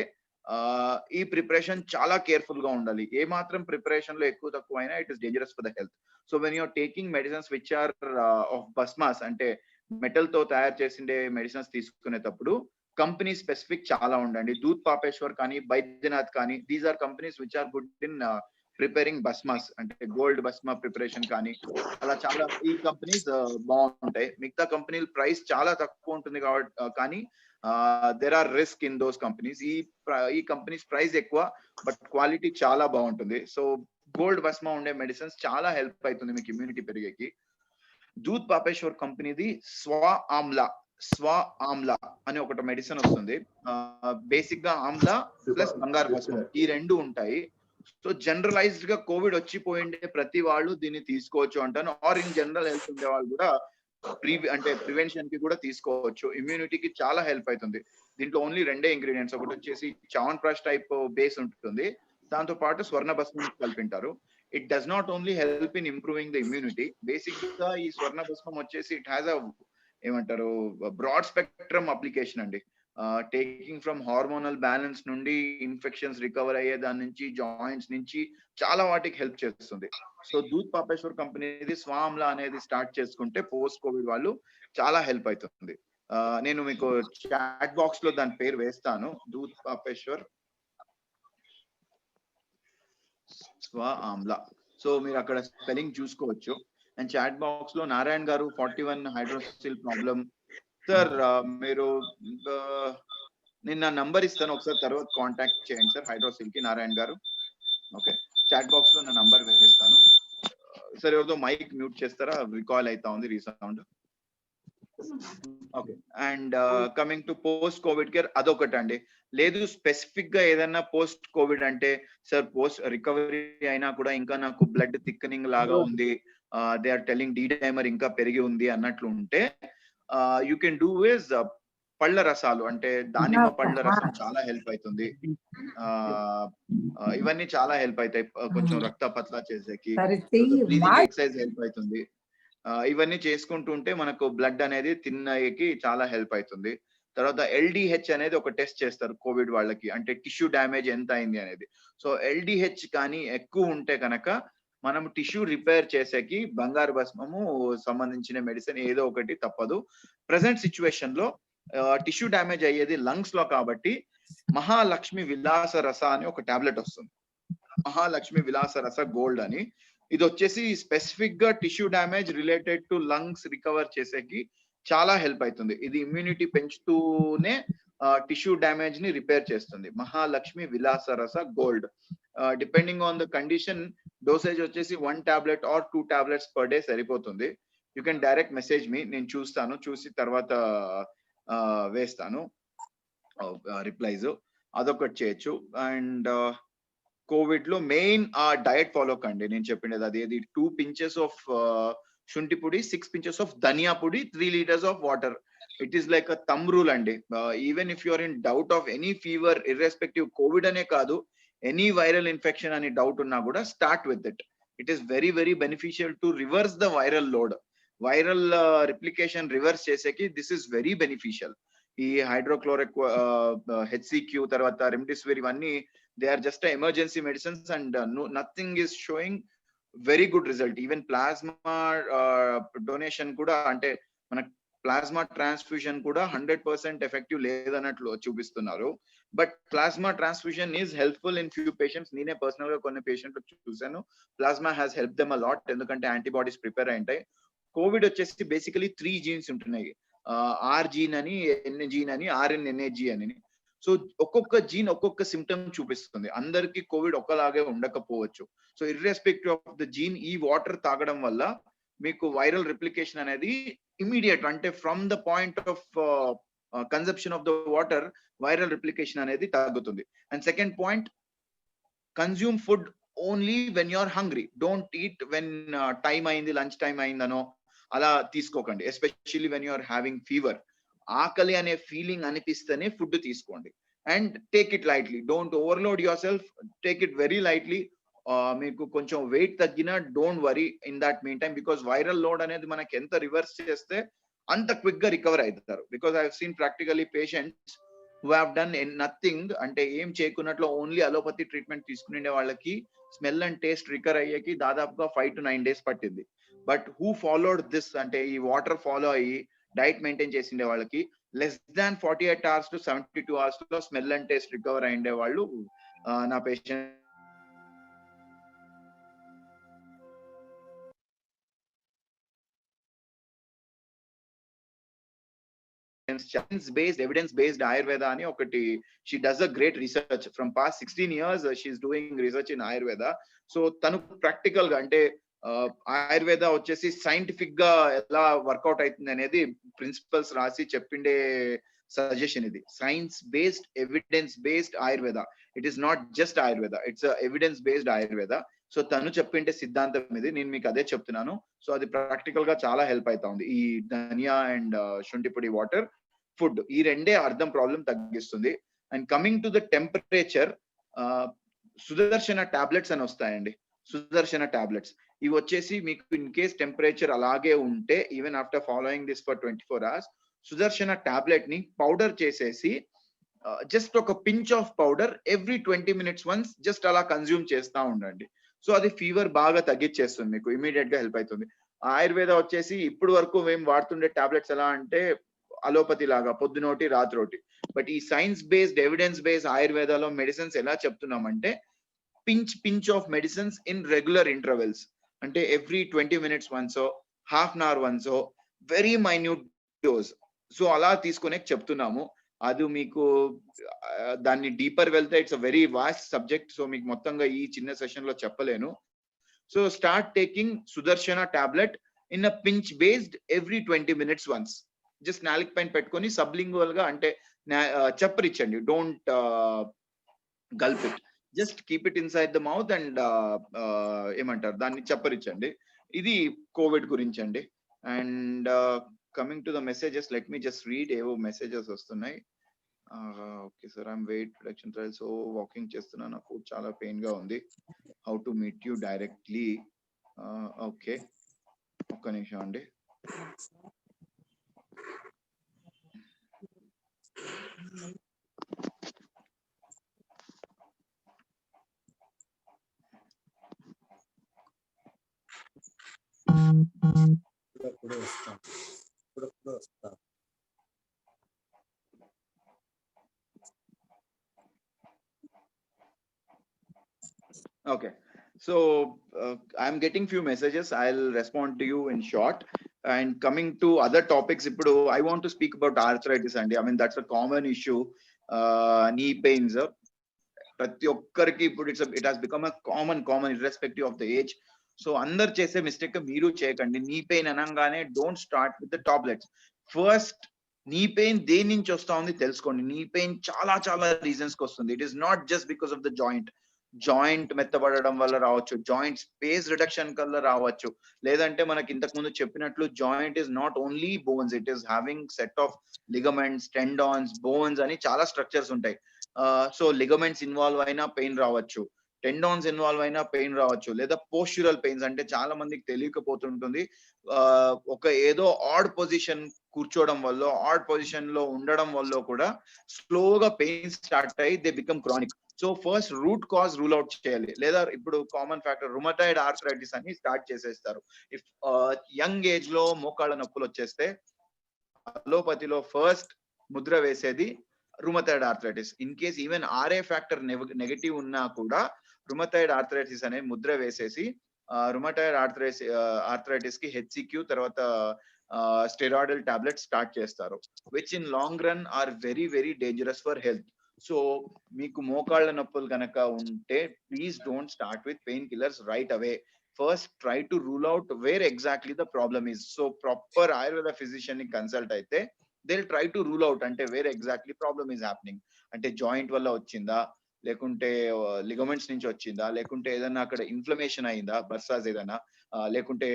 ఈ ప్రిపరేషన్ చాలా కేర్ఫుల్ గా ఉండాలి. ఏ మాత్రం ప్రిపరేషన్ లో ఎక్కువ తక్కువ అయినా it is dangerous for the health. So when you're taking medicines which are of bhasmas, అంటే మెటల్ తో తయారు చేసిండే మెడిసిన్స్ తీసుకునేటప్పుడు కంపెనీ స్పెసిఫిక్ చాలా ఉండండి. దూత్ పాపేశ్వర్ కానీ బైద్యనాథ్ కానీ, these are companies which are good in preparing bhasmas, అంటే గోల్డ్ భస్మా ప్రిపరేషన్ కానీ అలా చాలా ఈ కంపెనీస్ బాగుంటాయి. మిగతా కంపెనీల ప్రైస్ చాలా తక్కువ ఉంటుంది కాబట్టి కానీ there are risk in those companies. ఈ కంపెనీస్ ప్రైస్ ఎక్కువ బట్ క్వాలిటీ చాలా బాగుంటుంది. సో గోల్డ్ భస్మా ఉండే మెడిసిన్స్ చాలా హెల్ప్ అవుతుంది మీకు ఇమ్యూనిటీ పెరిగేకి. దూత్ పాపేశ్వర్ కంపెనీది స్వ ఆమ్లా అని ఒకటి మెడిసిన్ వస్తుంది. బేసిక్ గా ఆమ్లా ప్లస్ బంగారు భస్మం ఈ రెండు ఉంటాయి. సో జనరలైజ్డ్ గా కోవిడ్ వచ్చిపోయిండే ప్రతి వాళ్ళు దీన్ని తీసుకోవచ్చు అంటాను. ఆర్ ఇన్ జనరల్ హెల్త్ ఉండే వాళ్ళు కూడా అంటే ప్రివెన్షన్ కి కూడా తీసుకోవచ్చు. ఇమ్యూనిటీకి చాలా హెల్ప్ అవుతుంది. దీంట్లో ఓన్లీ 2 ఇంగ్రీడియంట్స్, ఒకటి వచ్చేసి చావన్ ప్రాష్ టైప్ బేస్ ఉంటుంది, దాంతో పాటు స్వర్ణ భస్మం కలిపింటారు. It does not only help in improving the immunity. Basic గా ఈ స్వర్ణ భస్మం వచ్చేసి ఇట్ హ్యాస్ అ ఏమంటారు బ్రాడ్ స్పెక్ట్రమ్ అప్లికేషన్ అండి. టేకింగ్ ఫ్రమ్ హార్మోనల్ బ్యాలెన్స్ నుండి ఇన్ఫెక్షన్స్ రికవర్ అయ్యే దాని నుంచి జాయింట్స్ నుంచి చాలా వాటికి హెల్ప్ చేస్తుంది. సో దూత్ పాపేశ్వర్ కంపెనీది స్వామ్లా అనేది స్టార్ట్ చేసుకుంటే పోస్ట్ కోవిడ్ వాళ్ళు చాలా హెల్ప్ అవుతుంది. నేను మీకు చాట్ బాక్స్ లో దాని పేరు వేస్తాను, దూత్ పాపేశ్వర్ స్వ ఆమ్లా. సో మీరు అక్కడ స్పెల్లింగ్ చూసుకోవచ్చు. అండ్ చాట్ బాక్స్ లో నారాయణ గారు 41 హైడ్రోసిల్ ప్రాబ్లం సార్, మీరు నేను నా నంబర్ ఇస్తాను, ఒకసారి తర్వాత కాంటాక్ట్ చేయండి సార్ హైడ్రోసిల్ కి నారాయణ గారు. ఓకే, చాట్ బాక్స్ లో నా నంబర్ వేస్తాను సార్. ఎవరితో మైక్ మ్యూట్ చేస్తారా, రికాల్ అవుతా ఉంది resound. Okay, and coming to post Covid care అదొకటి అండి. లేదు స్పెసిఫిక్ గా ఏదైనా పోస్ట్ కోవిడ్ అంటే సార్ పోస్ట్ రికవరీ అయినా కూడా ఇంకా నాకు బ్లడ్ థిక్నింగ్ లాగా ఉంది, they are telling D dimer ఇంకా పెరిగి ఉంది అన్నట్లు ఉంటే, you can do is పళ్ళ రసాలు అంటే దానిమ్మ పళ్ళ రసం చాలా హెల్ప్ అవుతుంది. ఇవన్నీ చాలా హెల్ప్ అవుతాయి. కొంచెం రక్త పతలా చేసేకి ఎక్సర్సైజ్ హెల్ప్ అవుతుంది. ఇవన్నీ చేసుకుంటుంటే మనకు బ్లడ్ అనేది తిన్నకి చాలా హెల్ప్ అవుతుంది. తర్వాత LDH అనేది ఒక టెస్ట్ చేస్తారు కోవిడ్ వాళ్ళకి, అంటే టిష్యూ డ్యామేజ్ ఎంత అయింది అనేది. సో LDH కానీ ఎక్కువ ఉంటే కనుక మనం టిష్యూ రిపేర్ చేసేకి బంగారు భస్మము సంబంధించిన మెడిసిన్ ఏదో ఒకటి తప్పదు. ప్రెసెంట్ సిచ్యువేషన్ లో టిష్యూ డ్యామేజ్ అయ్యేది లంగ్స్ లో కాబట్టి మహాలక్ష్మి విలాస రస అని ఒక టాబ్లెట్ వస్తుంది. మహాలక్ష్మి విలాస రస గోల్డ్ అని. ఇది వచ్చేసి స్పెసిఫిక్ గా tissue damage related to lungs recover చేసేకి చాలా హెల్ప్ అవుతుంది. ఇది ఇమ్యూనిటీ పెంచుతూనే టిష్యూ డ్యామేజ్ ని రిపేర్ చేస్తుంది. Mahalakshmi Vilasa Rasa gold. Depending on the condition dosage వచ్చేసి 1 tablet or 2 tablets per day సరిపోతుంది. You can direct message me, నేను చూస్తాను, చూసి తర్వాత వేస్తాను రిప్లైస్. అదొకటి చేయొచ్చు. అండ్ కోవిడ్ లో మెయిన్ డయట్ ఫాలో కండి. నేను చెప్పిండేది అది 2 pinches ఆఫ్ శుంఠి పొడి, 6 pinches ఆఫ్ ధనియా పొడి, 3 liters of water. It is like a thumb rule అండి. Even if you're in doubt of any fever, irrespective Covid అనే కాదు, ఎనీ వైరల్ ఇన్ఫెక్షన్ అని డౌట్ ఉన్నా కూడా start with it. It is very very beneficial to reverse the viral load. Viral replication reverse చేసేకి this is very beneficial. ఈ hydrochloric HCQ తర్వాత remdesivir ఇవన్నీ they are just emergency medicines and nothing is showing very good result. Even plasma donation కూడా, అంటే మన plasma transfusion కూడా 100% effective లేదన్నట్లు చూపిస్తున్నారు. But plasma transfusion is helpful in few patients. నేనే పర్సనల్ గా కొన్ని పేషెంట్లు చూసాను. Plasma has help them a lot, ఎందుకంటే యాంటీబాడీస్ ప్రిపేర్ అయింటాయి. కోవిడ్ వచ్చేసి బేసికలీ 3 జీన్స్ ఉంటున్నాయి. R జీన్ అని, N జీన్ అని, RNNA అని. సో ఒక్కొక్క జీన్ ఒక్కొక్క సిమ్టమ్ చూపిస్తుంది. అందరికి కోవిడ్ ఒకలాగే ఉండకపోవచ్చు. So irrespective of the gene, ఈ వాటర్ తాగడం వల్ల మీకు వైరల్ రిప్లికేషన్ అనేది ఇమీడియట్, అంటే from the point of conception of the water viral replication అనేది తగ్గుతుంది. And second point, consume food only when you are hungry. Don't eat when time అయింది, lunch time అయిందనో అలా తీసుకోకండి. Especially when you are having fever. ఆకలి అనే feeling అనిపిస్తేనే food తీసుకోండి. And take it lightly, don't overload yourself, take it very lightly. మీకు కొంచెం వెయిట్ తగ్గినా don't worry in that mean time, because viral load అనేది మనకి ఎంత రివర్స్ చేస్తే అంత క్విక్ గా రికవర్ అవుతారు. Because I have scene practically patients who have done nothing, అంటే ఏం చేయకున్నట్లు ఓన్లీ అలోపతి ట్రీట్మెంట్ తీసుకునే వాళ్ళకి స్మెల్ అండ్ టేస్ట్ రికవర్ అయ్యేకి దాదాపుగా 5 to 9 days పట్టింది. బట్ హూ ఫాలోడ్ దిస్, అంటే ఈ వాటర్ ఫాలో అయ్యి డైట్ మెయింటైన్ చేసిండే వాళ్ళకి less than 48 hours to 72 hours లో స్మెల్ అండ్ టేస్ట్ రికవర్ అయ్యిండే వాళ్ళు నా patient. Based evidence based Ayurveda ani okati, she does a great research from past 16 years. She's doing research in Ayurveda. So tanu practical ga, ante Ayurveda వచ్చేసి scientific గా ఎలా work out అవుతుంది అనేది principles రాసి చెప్పిండే suggestion ఇది. Science based evidence based Ayurveda. It is not just Ayurveda, it's evidence based Ayurveda. So తను చెప్పిండే సిద్ధాంతం ఇది, నేను మీకు అదే చెప్తున్నాను. సో అది ప్రాక్టికల్ గా చాలా హెల్ప్ అవుతా ఉంది. ఈ ధనియా అండ్ శుంఠి పొడి వాటర్ ఫుడ్, ఈ రెండే అర్థం ప్రాబ్లం తగ్గిస్తుంది. And coming to the temperature, Sudarshana tablets అని వస్తాయండి. సుదర్శన టాబ్లెట్స్ ఇవి వచ్చేసి మీకు ఇన్ కేస్ టెంపరేచర్ అలాగే ఉంటే, even after following this for 24 hours, Sudarshana tablet ని పౌడర్ చేసేసి జస్ట్ ఒక pinch of powder every 20 minutes once just అలా కన్జ్యూమ్ చేస్తూ ఉండండి. సో అది ఫీవర్ బాగా తగ్గించేస్తుంది, మీకు ఇమీడియట్ గా హెల్ప్ అవుతుంది. ఆయుర్వేద వచ్చేసి ఇప్పుడు వరకు మేము వాడుతుండే టాబ్లెట్స్ ఎలా అంటే అలోపతి లాగా పొద్దునోటి రాత్రోటి. బట్ ఈ సైన్స్ బేస్డ్ ఎవిడెన్స్ బేస్డ్ ఆయుర్వేదాలో మెడిసిన్స్ ఎలా చెప్తున్నామంటే pinch of medicines in regular intervals, అంటే ఎవ్రీ 20 minutes వన్సో, హాఫ్ అన్ అవర్ వన్సో, వెరీ మైన్యూట్ డోస్. సో అలా తీసుకునే చెప్తున్నాము. అది మీకు దాన్ని డీపర్ వెళ్తే it's a very vast subject. So మీకు మొత్తంగా ఈ చిన్న సెషన్ లో చెప్పలేను. So start taking Sudarshana tablet in a pinch based every 20 minutes once. Just నాలిక్ పైన పెట్టుకొని సబ్లింగువల్ గా, అంటే చెప్పరిచ్చండి, don't gulp it, just keep it inside the mouth and ఏమంటారు దాన్ని చెప్పరిచ్చండి. ఇది కోవిడ్ గురించి అండి. And coming to the messages, let me just read ఏవో మెసేజెస్ వస్తున్నాయి. Okay sir, I'm weight reduction trial, so walking చేస్తున్నాను, నాకు చాలా పెయిన్ గా ఉంది, how to meet you directly. Okay, ఒక్క నిమిషం అండి. ఇప్పుడప్పుడు వస్తాం, ఇప్పుడప్పుడు వస్తాం. Okay, so I'm getting few messages. I'll respond to you in short. And coming to other topics, ippudu I want to speak about arthritis and I mean that's a common issue. Knee pains, prati okkariki ippudu it has become a common irrespective of the age. So andaru chese mistake meeru cheyakandi. Knee pain anangane don't start with the tablets. First, knee pain దేని నుంచి వస్తుంది తెలుసుకోండి. knee pain చాలా reasons కి వస్తుంది. It is not just because of the joint మెత్తబడడం వల్ల రావచ్చు, జాయింట్ స్పేస్ రిడక్షన్ వల్ల రావచ్చు, లేదంటే మనకి ఇంతకు ముందు చెప్పినట్లు joint is not only bones, it is having set of ligaments, tendons, bones అని చాలా స్ట్రక్చర్స్ ఉంటాయి. సో లిగమెంట్స్ ఇన్వాల్వ్ అయినా పెయిన్ రావచ్చు, టెండాన్స్ ఇన్వాల్వ్ అయినా పెయిన్ రావచ్చు, లేదా పోస్చురల్ పెయిన్స్ అంటే చాలా మందికి తెలియకపోతుంటుంది. ఒక ఏదో ఆడ్ పొజిషన్ కూర్చోవడం వల్ల, ఆడ్ పొజిషన్ లో ఉండడం వల్ల కూడా స్లోగా పెయిన్ స్టార్ట్ అయ్యి they become chronic. So first root cause rule out చేయాలి. లేదా ఇప్పుడు కామన్ ఫ్యాక్టర్ రుమటాయిడ్ ఆర్థరైటిస్ అని స్టార్ట్ చేసేస్తారు. ఇఫ్ యంగ్ ఏజ్ లో మోకాళ్ళ నొప్పులు వచ్చేస్తే అలోపతిలో ఫస్ట్ ముద్ర వేసేది rheumatoid arthritis. In case even RA factor negative ఉన్నా కూడా రుమటాయిడ్ ఆర్థరైటిస్ అనే ముద్ర వేసేసి రుమటాయిడ్ ఆర్థరైటిస్ కి హెచ్సిక్యూ తర్వాత స్టెరాయిడల్ టాబ్లెట్స్ స్టార్ట్ చేస్తారు, which in long run are very dangerous for health. So మీకు మోకాళ్ళ నొప్పులు కనుక ఉంటే please don't start with pain killers right away. First try to rule out where exactly the problem is. So proper Ayurveda physician ని consult అయితే they will try to rule out అంటే where exactly problem is happening. అంటే joint వల్ల వచ్చిందా, లేకుంటే ligaments నుంచి వచ్చిందా, లేకుంటే ఏదన్నా అక్కడ ఇన్ఫ్లమేషన్ అయిందా, బర్సాజ్ ఏదైనా, లేకుంటే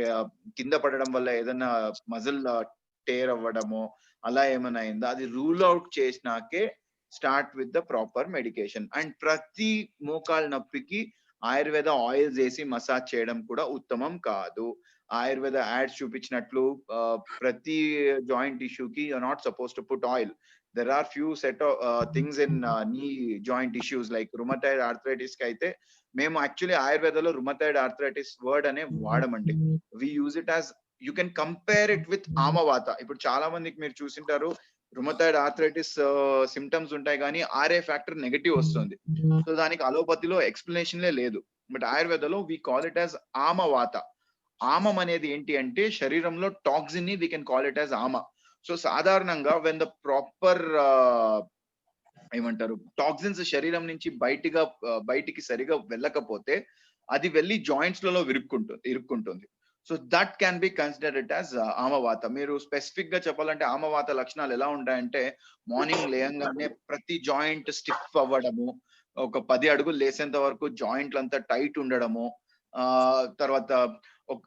కింద పడడం వల్ల ఏదన్నా మజిల్ టేర్ అవ్వడమో అలా ఏమైనా అయిందా, అది రూల్ అవుట్ చేసినాకే start with the proper medication. And ప్రతి మోకాళ్ళ నొప్పికి ఆయుర్వేద ఆయిల్స్ వేసి మసాజ్ చేయడం కూడా ఉత్తమం కాదు. ఆయుర్వేద యాడ్స్ చూపించినట్లు ప్రతి జాయింట్ ఇష్యూకి you are not suppose to put oil. There are few set of things in knee joint issues like rheumatoid arthritis ki aithe memo actually ayurveda lo rheumatoid arthritis word ane vaadamandi. We use it as, you can compare it with amavata. Ippudu chaala mandiki meer chusintaru rheumatoid arthritis symptoms untayi gaani RA factor negative vastundi. So daniki allopathy lo explanation le ledu, but ayurveda lo we call it as amavata. ఆమం అనేది ఏంటి అంటే శరీరంలో toxin ని we can call it as ఆమ. So సాధారణంగా when the proper ఏమంటారు toxins శరీరం నుంచి బయటికి సరిగా వెళ్ళకపోతే అది వెళ్ళి జాయింట్స్ లలో ఇరుక్కుంటుంది. So that can be considered as ఆమవాత. మీరు స్పెసిఫిక్ గా చెప్పాలంటే ఆమవాత లక్షణాలు ఎలా ఉంటాయంటే మార్నింగ్ లేయంగానే ప్రతి జాయింట్ స్టిఫ్ అవ్వడము, ఒక 10 అడుగులు లేసేంత వరకు జాయింట్లు అంతా టైట్ ఉండడము, తర్వాత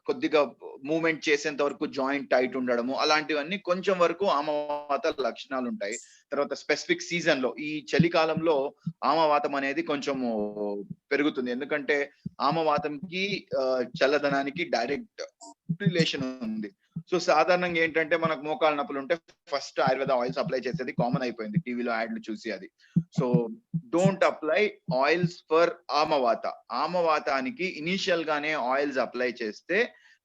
కొద్దిగా మూవ్మెంట్ చేసేంత వరకు జాయింట్ టైట్ ఉండడము, అలాంటివన్నీ కొంచెం వరకు ఆమవాత లక్షణాలు ఉంటాయి. తర్వాత స్పెసిఫిక్ సీజన్ లో ఈ చలికాలంలో ఆమవాతం అనేది కొంచెం పెరుగుతుంది, ఎందుకంటే ఆమవాతంకి చల్లదనానికి డైరెక్ట్ రిలేషన్ ఉంది. సో సాధారణంగా ఏంటంటే మనకు మోకాళ్ళ నొప్పులు ఉంటే ఫస్ట్ ఆయుర్వేద ఆయిల్స్ అప్లై చేసేది కామన్ అయిపోయింది టీవీలో యాడ్లు చూసి అది. So don't apply oils for ఆమవాత. ఆమవాతానికి ఇనీషియల్ గానే ఆయిల్స్ అప్లై చేస్తే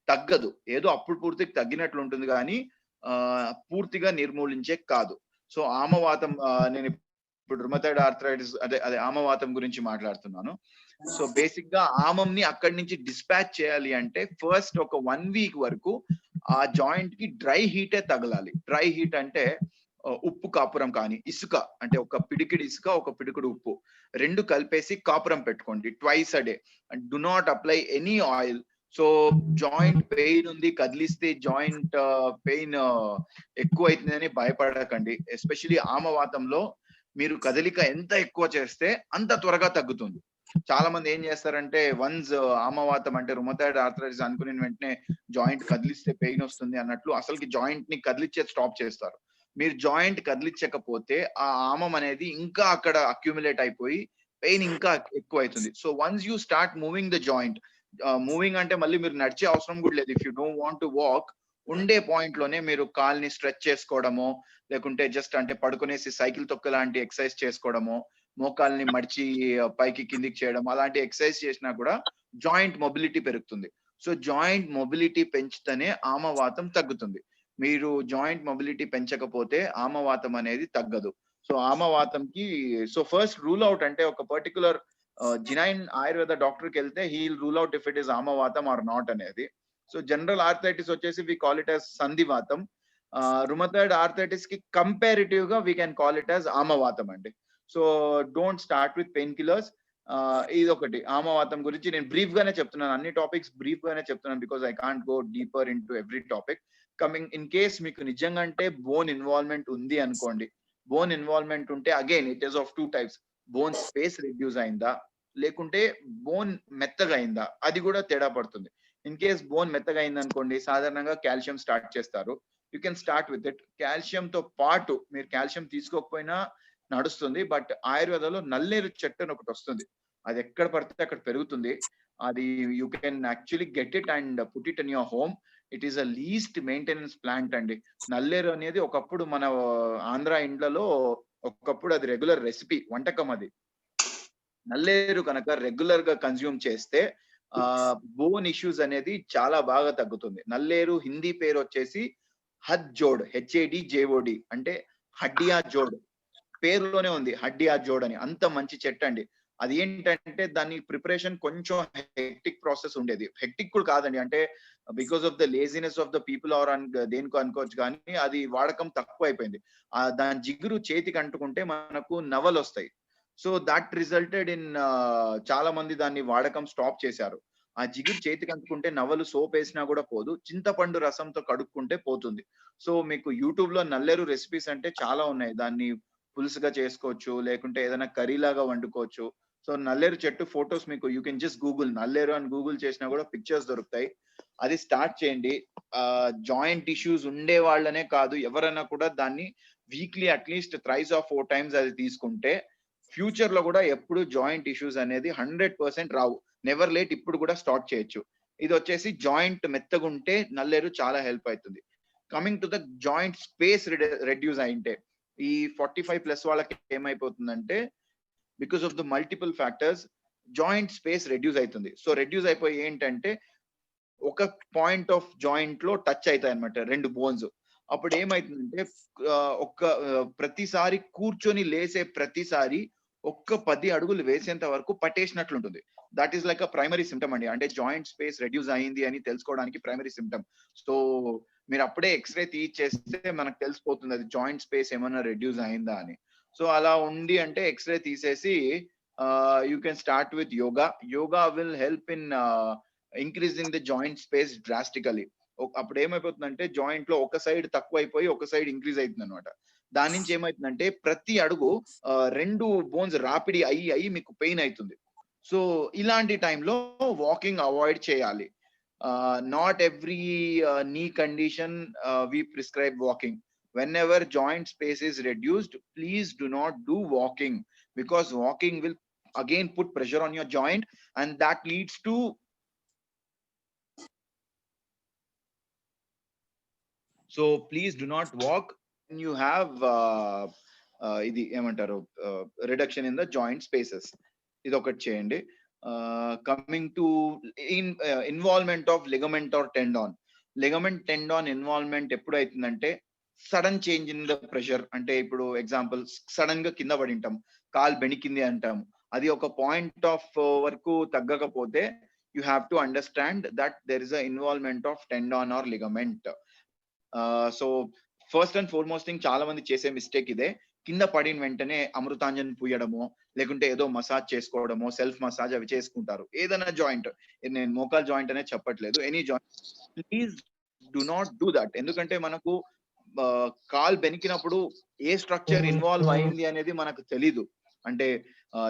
తగ్గదు, ఏదో అప్పుడు పూర్తిగా తగ్గినట్లు ఉంటుంది కానీ పూర్తిగా నిర్మూలించే కాదు. సో ఆమవాతం నేను ఇప్పుడు రుమటాయిడ్ ఆర్థరైటిస్ అదే ఆమవాతం గురించి మాట్లాడుతున్నాను. సో బేసిక్ గా ఆమంని అక్కడి నుంచి డిస్పాచ్ చేయాలి అంటే ఫస్ట్ ఒక 1 వీక్ వరకు ఆ జాయింట్ కి డ్రై హీటే తగలాలి. డ్రై హీట్ అంటే ఉప్పు కాపురం కానీ ఇసుక అంటే ఒక పిడికిడి ఇసుక ఒక పిడికిడి ఉప్పు 2 కలిపేసి కాపురం పెట్టుకోండి twice a day. And do not apply any oil. So joint pain ఉంది, కదిలిస్తే జాయింట్ పెయిన్ ఎక్కువ అవుతుందని భయపడకండి. ఎస్పెషలీ ఆమవాతంలో మీరు కదలిక ఎంత ఎక్కువ చేస్తే అంత త్వరగా తగ్గుతుంది. చాలా మంది ఏం చేస్తారంటే వన్స్ ఆమవాతం అంటే రుమటాయిడ్ ఆర్థరైటిస్ అనుకునే వెంటనే జాయింట్ కదిలిస్తే పెయిన్ వస్తుంది అన్నట్లు అసలుకి జాయింట్ ని కదిలిచ్చే స్టాప్ చేస్తారు. మీరు జాయింట్ కదిలించకపోతే ఆ ఆమం అనేది ఇంకా అక్కడ అక్యుములేట్ అయిపోయి పెయిన్ ఇంకా ఎక్కువ అవుతుంది. So once you start moving the joint, moving అంటే మళ్ళీ మీరు నడిచే అవసరం కూడా లేదు. If you don't want to walk, ఉండే పాయింట్ లోనే మీరు కాల్ని స్ట్రెచ్ చేసుకోవడమో, లేకుంటే జస్ట్ అంటే పడుకునేసి సైకిల్ తొక్క లాంటి ఎక్సర్సైజ్ చేసుకోవడమో, మోకాల్ని మడిచి పైకి కిందికి చేయడం, అలాంటి ఎక్సర్సైజ్ చేసినా కూడా జాయింట్ మొబిలిటీ పెరుగుతుంది. సో జాయింట్ మొబిలిటీ పెంచితేనే ఆమవాతం తగ్గుతుంది. మీరు జాయింట్ మొబిలిటీ పెంచకపోతే ఆమవాతం అనేది తగ్గదు. సో ఆమవాతంకి సో ఫస్ట్ రూల్ అవుట్ అంటే ఒక పర్టికులర్ జినైన్ ఆయుర్వేద డాక్టర్కి వెళ్తే he'll rule out if it is ఆమవాతం ఆర్ నాట్ అనేది. సో జనరల్ ఆర్థరైటిస్ వచ్చేసి వి కాల్ ఇట్ యాజ్ సంధివాతం. రుమటాయిడ్ ఆర్థరైటిస్ కి కంపారిటివ్ గా we can call it as ఆమవాతం అండి. So don't start with pain killers. ఇది ఒకటి ఆమవాతం గురించి నేను బ్రీఫ్ గానే చెప్తున్నాను, అన్ని టాపిక్స్ బ్రీఫ్ గానే చెప్తున్నాను because I can't go deeper in to every topic. Coming in case మీకు నిజంగా అంటే బోన్ ఇన్వాల్వ్మెంట్ ఉంది అనుకోండి, బోన్ ఇన్వాల్వ్మెంట్ ఉంటే again it is of 2 types. Bone space reduce అయిందా లేకుంటే బోన్ మెత్తగా అయిందా, అది కూడా తేడా పడుతుంది. ఇన్ కేస్ బోన్ మెత్తగా అయింది అనుకోండి, సాధారణంగా కాల్షియం స్టార్ట్ చేస్తారు. You can start with it. Calcium తో పాటు మీరు కాల్షియం తీసుకోకపోయినా నడుస్తుంది, బట్ ఆయుర్వేదంలో నల్లేరు చెట్టు అని ఒకటి వస్తుంది, అది ఎక్కడ పడితే అక్కడ పెరుగుతుంది. అది you can actually get it and put it in your home. It is a least maintenance plant అండి. నల్లేరు అనేది ఒకప్పుడు మన ఆంధ్ర ఇండ్లలో ఒకప్పుడు అది రెగ్యులర్ రెసిపీ, వంటకం. అది నల్లేరు కనుక రెగ్యులర్ గా కన్జ్యూమ్ చేస్తే బోన్ ఇష్యూస్ అనేది చాలా బాగా తగ్గుతుంది. నల్లేరు హిందీ పేరు వచ్చేసి హద్ జోడ్, HADJOD అంటే హడ్డియా జోడ్, పేరులోనే ఉంది హడ్డియా జోడ్ అని. అంత మంచి చెట్టు అండి. అది ఏంటంటే దాని ప్రిపరేషన్ కొంచెం హెక్టిక్ ప్రాసెస్ ఉండేది. హెక్టిక్ కూడా కాదండి, అంటే because of the laziness of the people are దేనికో అనుకోవచ్చు, కానీ అది వాడకం తక్కువ అయిపోయింది. దాని జిగురు చేతికి అంటుకుంటే మనకు నవలు వస్తాయి. సో దట్ రిజల్టెడ్ ఇన్ చాలా మంది దాన్ని వాడకం స్టాప్ చేశారు. ఆ జిగురు చేతికి అంటుకుంటే నవలు సోప్ వేసినా కూడా పోదు, చింతపండు రసంతో కడుక్కుంటే పోతుంది. సో మీకు యూట్యూబ్ లో నల్లేరు రెసిపీస్ అంటే చాలా ఉన్నాయి. దాన్ని పులుసుగా చేసుకోవచ్చు, లేకుంటే ఏదైనా కర్రీ లాగా వండుకోవచ్చు. సో నల్లేరు చెట్టు ఫొటోస్ మీకు యూ కెన్ జస్ట్ గూగుల్ నల్లేరు అని గూగుల్ చేసినా కూడా పిక్చర్స్ దొరుకుతాయి. అది స్టార్ట్ చేయండి. జాయింట్ ఇష్యూస్ ఉండే వాళ్ళనే కాదు, ఎవరైనా కూడా దాన్ని వీక్లీ అట్లీస్ట్ 3 or 4 times అది తీసుకుంటే ఫ్యూచర్ లో కూడా ఎప్పుడు జాయింట్ ఇష్యూస్ అనేది 100% రావు. నెవర్ లేట్, ఇప్పుడు కూడా స్టార్ట్ చేయొచ్చు. ఇది వచ్చేసి జాయింట్ మెత్తగుంటే నల్లేరు చాలా హెల్ప్ అవుతుంది. Coming to the joint space reduce అయింటే, ఈ 45+ వాళ్ళకి ఏమైపోతుందంటే because of the multiple factors joint space reduce అవుతుంది. సో రెడ్యూస్ అయిపోయి ఏంటంటే ఒక పాయింట్ ఆఫ్ జాయింట్ లో టచ్ అవుతాయి అనమాట 2 బోన్స్. అప్పుడు ఏమైతుందంటే ప్రతిసారి కూర్చొని లేసే ప్రతిసారి 10 అడుగులు వేసేంత వరకు పట్టేసినట్లుంటుంది. That is like a primary symptom అండి. అంటే జాయింట్ స్పేస్ రెడ్యూస్ అయింది అని తెలుసుకోవడానికి ప్రైమరీ సిమ్టమ్. సో మీరు అప్పుడే ఎక్స్రే తీసేస్తే మనకు తెలిసిపోతుంది అది జాయింట్ స్పేస్ ఏమైనా రెడ్యూస్ అయిందా అని. సో అలా ఉంది అంటే ఎక్స్రే తీసేసి you can start with yoga. Yoga will help in increasing the joint space drastically. అప్పుడు ఏమైపోతుందంటే జాయింట్ లో ఒక సైడ్ తక్కువ అయిపోయి ఒక సైడ్ ఇంక్రీజ్ అవుతుంది అనమాట. దాని నుంచి ఏమైతుందంటే ప్రతి అడుగు 2 బోన్స్ రాపిడి అయ్యి మీకు పెయిన్ అవుతుంది. సో ఇలాంటి టైంలో వాకింగ్ అవాయిడ్ చేయాలి. Not every knee condition we prescribe walking. Whenever joint space is reduced, please do not do walking, because walking will again put pressure on your joint and that leads to so please do not walk when you have ఇది ఏమంటారు reduction in the joint spaces. ఇది ఒకటి చేయండి. Coming to involvement of ligament or tendon. Ligament tendon involvement ఎప్పుడు అవుతుందంటే sudden change in the pressure. అంటే ఇప్పుడు example sudden గా కింద పడి ఉంటాం, కాలు బెణికింది అంటాం, అది ఒక పాయింట్ ఆఫ్ వరకు తగ్గకపోతే you have to understand that there is a involvement of tendon or ligament. So first and foremost thing చాలా మంది చేసే మిస్టేక్ ఇదే. కింద పడిన వెంటనే అమృతాంజన్ పూయడమో, లేకుంటే ఏదో మసాజ్ చేసుకోవడమో, సెల్ఫ్ మసాజ్ అవి చేసుకుంటారు. ఏదైనా జాయింట్, నేను మోకాల్ జాయింట్ అనే చెప్పట్లేదు, any joint, please do not do that. ఎందుకంటే మనకు కాల్ బెనికినప్పుడు ఏ స్ట్రక్చర్ ఇన్వాల్వ్ అయింది అనేది మనకు తెలీదు. అంటే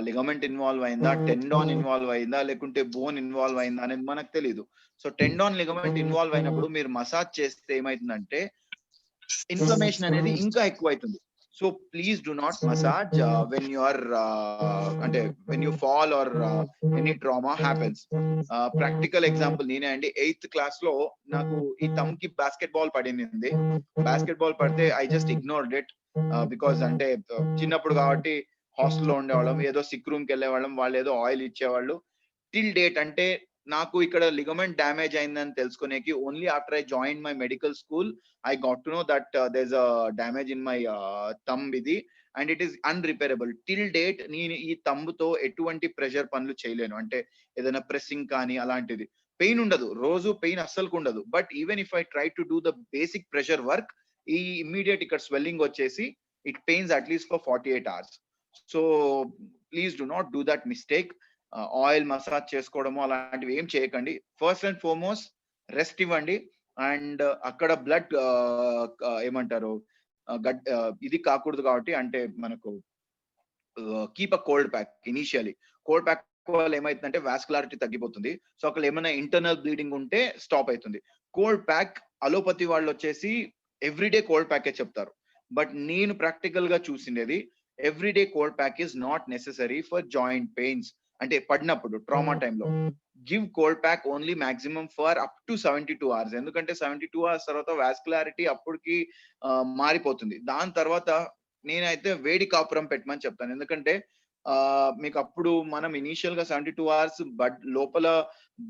లిగమెంట్ ఇన్వాల్వ్ అయిందా, టెండాన్ ఇన్వాల్వ్ అయిందా, లేకుంటే బోన్ ఇన్వాల్వ్ అయిందా అనేది మనకు తెలియదు. సో టెండాన్ లిగమెంట్ ఇన్వాల్వ్ అయినప్పుడు మీరు మసాజ్ చేస్తే ఏమైతుందంటే ఇన్ఫ్లమేషన్ అనేది ఇంకా ఎక్కువ అవుతుంది. So please do not massage when you are అంటే when you fall or any trauma happens. Practical example నేనే అండి. 8th క్లాస్ లో నాకు ఈ థమ్ కి బాస్కెట్ బాల్ పడింది. బాస్కెట్ బాల్ పడితే I just ignored it because అంటే చిన్నప్పుడు కాబట్టి హాస్టల్లో ఉండేవాళ్ళం, ఏదో సిక్ రూమ్ కి వెళ్ళేవాళ్ళం, వాళ్ళు ఏదో ఆయిల్ ఇచ్చేవాళ్ళు. టిల్ డేట్ అంటే నాకు ఇక్కడ లిగమెంట్ డ్యామేజ్ అయిందని తెలుసుకునేకి only after I join my medical school I got to know that there's a damage in my thumb ఇది, and it is unrepairable. Till date నేను ఈ థంబ్ తో ఎటువంటి ప్రెషర్ పనులు చేయలేను. అంటే ఏదైనా ప్రెస్సింగ్ కానీ అలాంటిది పెయిన్ ఉండదు, రోజు పెయిన్ అస్సలు ఉండదు. But even if I try to do the basic pressure work, ఈ ఇమ్మీడియట్ ఇక్కడ స్వెల్లింగ్ వచ్చేసి it pains at least for 48 hours. So please do not do that mistake. Oil massage చేసుకోవడము అలాంటివి ఏం చేయకండి. ఫస్ట్ అండ్ ఫార్మోస్ట్ రెస్ట్ ఇవ్వండి. And అక్కడ blood ఏమంటారు ఇది కాకూడదు కాబట్టి, అంటే మనకు keep a cold pack. Initially cold pack వల్ల ఏమైతుందంటే వాస్కులారిటీ తగ్గిపోతుంది. సో అక్కడ ఏమైనా ఇంటర్నల్ బ్లీడింగ్ ఉంటే స్టాప్ అవుతుంది. కోల్డ్ ప్యాక్ అలోపతి వాళ్ళు వచ్చేసి ఎవ్రీడే కోల్డ్ ప్యాకే చెప్తారు. బట్ నేను ప్రాక్టికల్ గా చూసిండేది everyday cold pack is not necessary for joint pains. అంటే పడినప్పుడు ట్రామా టైంలో give cold pack only maximum for up to 72 hours. ఎందుకంటే 72 hours తర్వాత వాస్కులారిటీ అప్పటికి మారిపోతుంది. దాని తర్వాత నేనైతే వేడి కాపురం పెట్టమని చెప్తాను. ఎందుకంటే మీకు అప్పుడు మనం ఇనీషియల్ గా 72 hours లోపల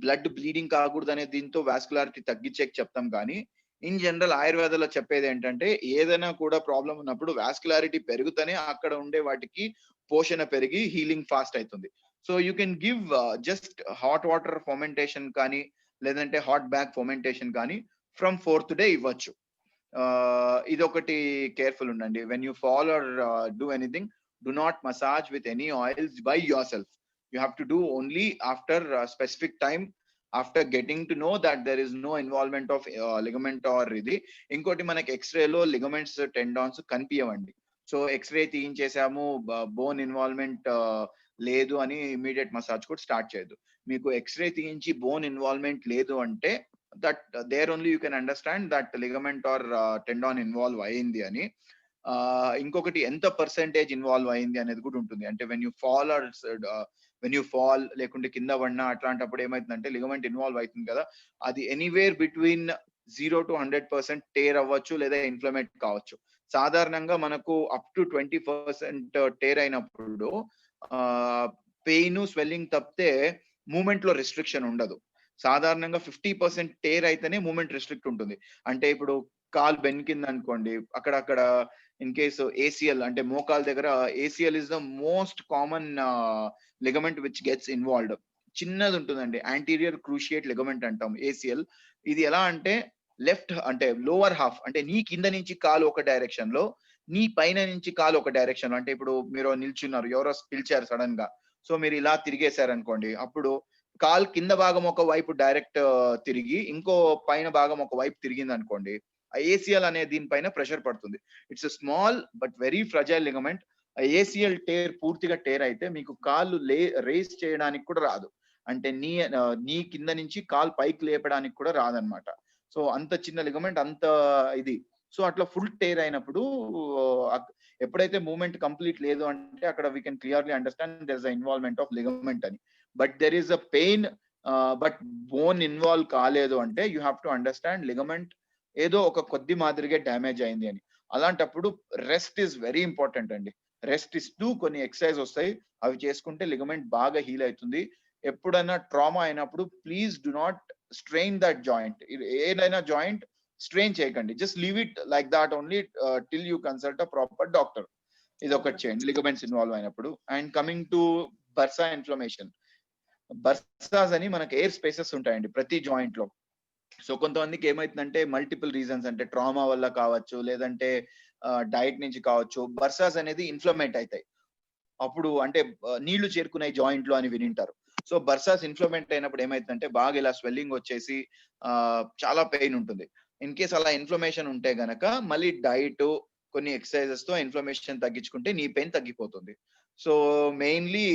బ్లడ్ బ్లీడింగ్ కాకూడదు అనే దీంతో వాస్కులారిటీ తగ్గించేకి చెప్తాం. కానీ ఇన్ జనరల్ ఆయుర్వేదంలో చెప్పేది ఏంటంటే ఏదైనా కూడా ప్రాబ్లం ఉన్నప్పుడు వాస్కులారిటీ పెరుగుతూనే అక్కడ ఉండే వాటికి పోషణ పెరిగి హీలింగ్ ఫాస్ట్ అవుతుంది. So you can give just hot water fermentation కానీ లేదంటే హాట్ బ్యాగ్ ఫర్మెంటేషన్ కానీ ఫ్రమ్ 4th day ఇవ్వచ్చు. ఇదొకటి కేర్ఫుల్ ఉండండి. When you fall or do anything, do not massage with any oils by yourself. You have to do only after a specific time, after getting to know that there is no involvement of ligament or ఇది. ఇంకోటి మనకి x-ray లో ligaments tendons కనిపించవండి. So x-ray తీయించేసాము, bone involvement లేదు అని immediate massage కూడా start చేయదు. మీకు ఎక్స్రే తీయించి బోన్ ఇన్వాల్వ్మెంట్ లేదు అంటే that there only you can understand that ligament or tendon involve అయింది అని. ఇంకొకటి ఎంత పర్సెంటేజ్ ఇన్వాల్వ్ అయింది అనేది కూడా ఉంటుంది. అంటే వెన్ యూ ఫాల్ లేకుంటే కింద పడినా అట్లాంటప్పుడు ఏమైతుందంటే లిగమెంట్ ఇన్వాల్వ్ అవుతుంది కదా, అది ఎనీవేర్ బిట్వీన్ 0 to 100% టేర్ అవ్వచ్చు లేదా ఇన్ఫ్లమేట్ కావచ్చు. సాధారణంగా మనకు అప్ టు 20% టేర్ అయినప్పుడు పెయిన్ స్వెల్లింగ్ తప్పితే మూమెంట్ లో రెస్ట్రిక్షన్ ఉండదు. సాధారణంగా 50% టేర్ అయితేనే మూమెంట్ రెస్ట్రిక్ట్ ఉంటుంది. అంటే ఇప్పుడు కాల్ బెన్ కింద అనుకోండి, అక్కడక్కడ ఇన్ కేసు ఏసిఎల్ అంటే మోకాల్ దగ్గర ACL is the most common ligament which gets involved. చిన్నది ఉంటుందండి, యాంటీరియర్ క్రూషియేట్ లిగమెంట్ అంటాం ఏసిఎల్. ఇది ఎలా అంటే లెఫ్ట్ అంటే లోవర్ హాఫ్, అంటే నీ కింద నుంచి కాలు ఒక డైరెక్షన్ లో, నీ పైన నుంచి కాలు ఒక డైరెక్షన్ లో. అంటే ఇప్పుడు మీరు నిల్చున్నారు, ఎవరో పిలిచారు సడన్ గా, సో మీరు ఇలా తిరిగేశారు అనుకోండి, అప్పుడు కాల్ కింద భాగం ఒక వైపు డైరెక్ట్ తిరిగి ఇంకో పైన భాగం ఒక వైపు తిరిగింది అనుకోండి, ఏసిఎల్ అనే దీనిపైన ప్రెషర్ పడుతుంది. It's small but very fragile ligament. ACL tear పూర్తిగా టేర్ అయితే మీకు కాళ్ళు రేస్ చేయడానికి కూడా రాదు. అంటే నీ కింద నుంచి కాల్ పైకి లేపడానికి కూడా రాదనమాట. సో అంత చిన్న లిగమెంట్, అంత ఇది. సో అట్లా ఫుల్ టేర్ అయినప్పుడు ఎప్పుడైతే మూవ్మెంట్ కంప్లీట్ లేదు అంటే అక్కడ we can clearly understand there is a involvement of ligament అని. But there is a pain but bone involve కాలేదు అంటే you have to understand ligament ఏదో ఒక కొద్ది మాదిరిగా డ్యామేజ్ అయింది అని. అలాంటప్పుడు రెస్ట్ ఈస్ వెరీ ఇంపార్టెంట్ అండి. రెస్ట్ ఇస్తూ కొన్ని ఎక్సర్సైజ్ వస్తాయి, అవి చేసుకుంటే లిగమెంట్ బాగా హీల్ అవుతుంది. ఎప్పుడైనా ట్రామా అయినప్పుడు please do not strain that joint. ఏదైనా జాయింట్ స్ట్రెయిన్ చేయకండి, just leave it like that only till you consult a proper doctor. ఇది ఒకటి చేయండి లిగమెంట్స్ ఇన్వాల్వ్ అయినప్పుడు. And coming to bursa inflammation, bursas అని మనకి ఎయిర్ స్పేసెస్ ఉంటాయండి ప్రతి జాయింట్ లో. సో కొంతమందికి ఏమైతుందంటే మల్టిపుల్ రీజన్స్, అంటే ట్రామా వల్ల కావచ్చు, లేదంటే డైట్ నుంచి కావచ్చు, బర్సాస్ అనేది ఇన్ఫ్లమేట్ అవుతాయి. అప్పుడు అంటే నీళ్లు చేరుకున్నాయి జాయింట్ లో అని వినింటారు. సో బర్సాస్ ఇన్ఫ్లమేట్ అయినప్పుడు ఏమైతుందంటే బాగా ఇలా స్వెల్లింగ్ వచ్చేసి చాలా పెయిన్ ఉంటుంది. ఇన్ కేస్ అలా ఇన్ఫ్లమేషన్ ఉంటే గనక మళ్ళీ డైట్, కొన్ని ఎక్సర్సైజెస్ తో ఇన్ఫ్లమేషన్ తగ్గించుకుంటే నీ పెయిన్ తగ్గిపోతుంది. సో మెయిన్లీ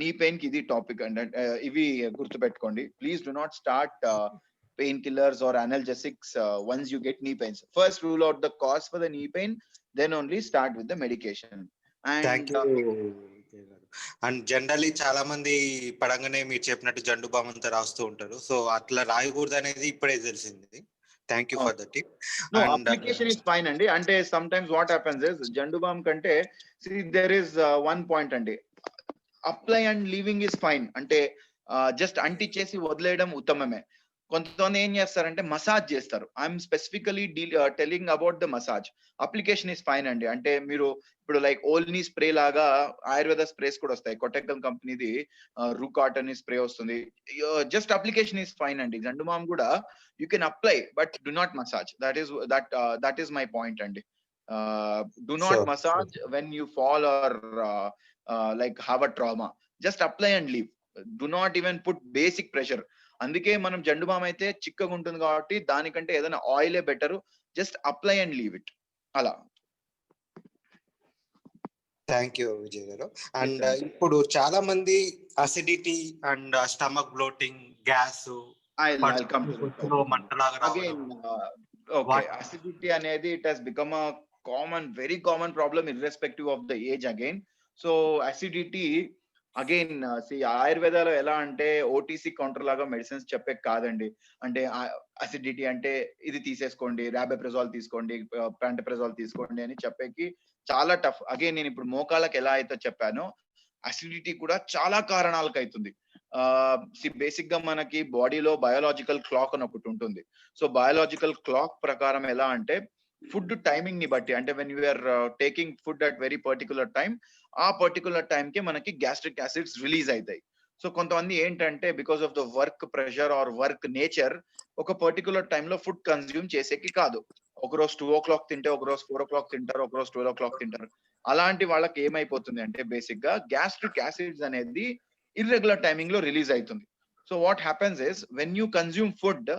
నీ పెయిన్ కి ఇది టాపిక్ అండి. ఇవి గుర్తుపెట్టుకోండి. Please do not start painkillers or analgesics once you get knee pains. First rule out the cause for the knee pain, then only start with the medication. And thank you. And generally చాలా మంది పడంగానే మీరు చెప్పినట్టు Zandu balm అంతా రాస్తూ ఉంటారు. So అట్లా రాయకూడదు అనేది ఇప్పుడే తెలిసింది. Thank you for the tip. no, application is fine andi. Ante sometimes what happens is jandu balm kante, see there is one point andi, apply and leaving is fine. Ante just anti chesi వదిలేయడం ఉత్తమమే. కొంతమంది ఏం చేస్తారంటే massage చేస్తారు. I'm specifically telling about the massage. Application is fine అండి. అంటే మీరు ఇప్పుడు like ఓల్నీ spray లాగా ఆయుర్వేద స్ప్రేస్ కూడా వస్తాయి. కొటెకల్ కంపెనీది రూకాట్ అని స్ప్రే వస్తుంది. జస్ట్ అప్లికేషన్ ఇస్ ఫైన్ అండి. జండు బామ్ కూడా you can apply but do not massage. That is my point అండి. Do not massage when you fall or like have a trauma. Just apply and leave. Do not even put basic pressure. అందుకే మనం Zandu balm అయితే చిక్కగా ఉంటుంది కాబట్టి దానికంటే ఏదైనా ఆయిలే better. Just apply and leave it అలా. Thank you Vijay garu. And ఇప్పుడు చాలా మంది acidity and stomach bloating, gas, acidity అనేది it has become a very common problem irrespective of the age again. So acidity again ఆయుర్వేదాలో ఎలా అంటే ఓటీసీ కౌంటర్ లాగా medicines చెప్పే కాదండి. అంటే అసిడిటీ అంటే ఇది తీసేసుకోండి, రాబెప్రజాల్ తీసుకోండి, ప్యాంటప్రజాల్ తీసుకోండి అని చెప్పేకి చాలా టఫ్. అగైన్ నేను ఇప్పుడు మోకాళ్ళకి ఎలా అయితే చెప్పానో అసిడిటీ కూడా చాలా కారణాలకు అవుతుంది. బేసిక్ గా మనకి బాడీలో బయోలాజికల్ క్లాక్ అని ఒకటి ఉంటుంది. సో బయోలాజికల్ క్లాక్ ప్రకారం ఎలా అంటే ఫుడ్ టైమింగ్ ని బట్టి, అంటే when you're taking food at very particular time, ఆ పర్టికులర్ టైం కి మనకి గ్యాస్ట్రిక్ యాసిడ్స్ రిలీజ్ అవుతాయి. సో కొంతమంది ఏంటంటే because of the work pressure or work nature ఒక పర్టికులర్ టైంలో ఫుడ్ కన్స్యూమ్ చేసేకి కాదు. ఒకరోజు 2 o'clock తింటే, ఒకరోజు 4 o'clock తింటారు, ఒకరోజు 12 o'clock తింటారు. అలాంటి వాళ్ళకి ఏమైపోతుంది అంటే బేసిక్ గా గ్యాస్ట్రిక్ యాసిడ్స్ అనేది ఇర్రెగ్యులర్ టైమింగ్ లో రిలీజ్ అవుతుంది. So what happens is when you consume food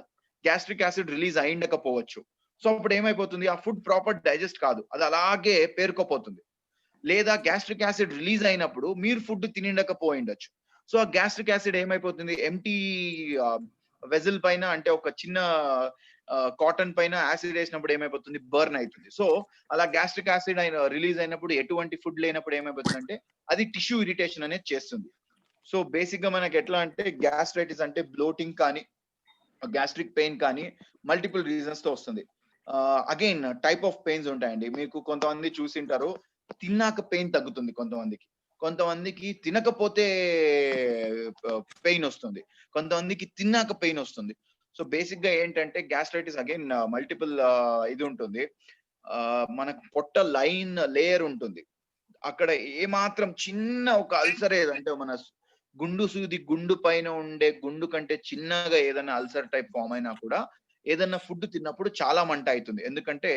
gastric acid release అయ్యిండకపోవచ్చు. సో అప్పుడు ఏమైపోతుంది, ఆ ఫుడ్ ప్రాపర్ డైజెస్ట్ కాదు, అది అలాగే పేరుకోపోతుంది. లేదా గ్యాస్ట్రిక్ యాసిడ్ రిలీజ్ అయినప్పుడు మీరు ఫుడ్ తినిండకపోయిండొచ్చు. సో ఆ గ్యాస్ట్రిక్ యాసిడ్ ఏమైపోతుంది, ఎంటీ వెజిల్ పైన, అంటే ఒక చిన్న కాటన్ పైన యాసిడ్ వేసినప్పుడు ఏమైపోతుంది, బర్న్ అవుతుంది. సో అలా గ్యాస్ట్రిక్ యాసిడ్ రిలీజ్ అయినప్పుడు ఎటువంటి ఫుడ్ లేనప్పుడు ఏమైపోతుంది అంటే అది టిష్యూ ఇరిటేషన్ అనేది చేస్తుంది. సో బేసిక్ గా మనకి ఎట్లా అంటే గ్యాస్ట్రైటిస్ అంటే బ్లోటింగ్ కానీ గ్యాస్ట్రిక్ పెయిన్ కానీ మల్టిపుల్ రీజన్స్ తో వస్తుంది. అగైన్ టైప్ ఆఫ్ పెయిన్స్ ఉంటాయండి. మీకు కొంతమంది చూసింటారు తిన్నాక పెయిన్ తగ్గుతుంది, కొంతమందికి తినకపోతే పెయిన్ వస్తుంది, కొంతమందికి తిన్నాక పెయిన్ వస్తుంది. సో బేసిక్ గా ఏంటంటే గ్యాస్ట్రైటిస్ అగైన్ మల్టిపుల్ ఇది ఉంటుంది. మనకు పొట్ట లైన్ లేయర్ ఉంటుంది, అక్కడ ఏ మాత్రం చిన్న ఒక అల్సర్ ఏదంటే మన గుండు సూది గుండు పైన ఉండే గుండు కంటే చిన్నగా ఏదైనా అల్సర్ టైప్ ఫామ్ అయినా కూడా ఏదైనా ఫుడ్ తిన్నప్పుడు చాలా మంట అవుతుంది. ఎందుకంటే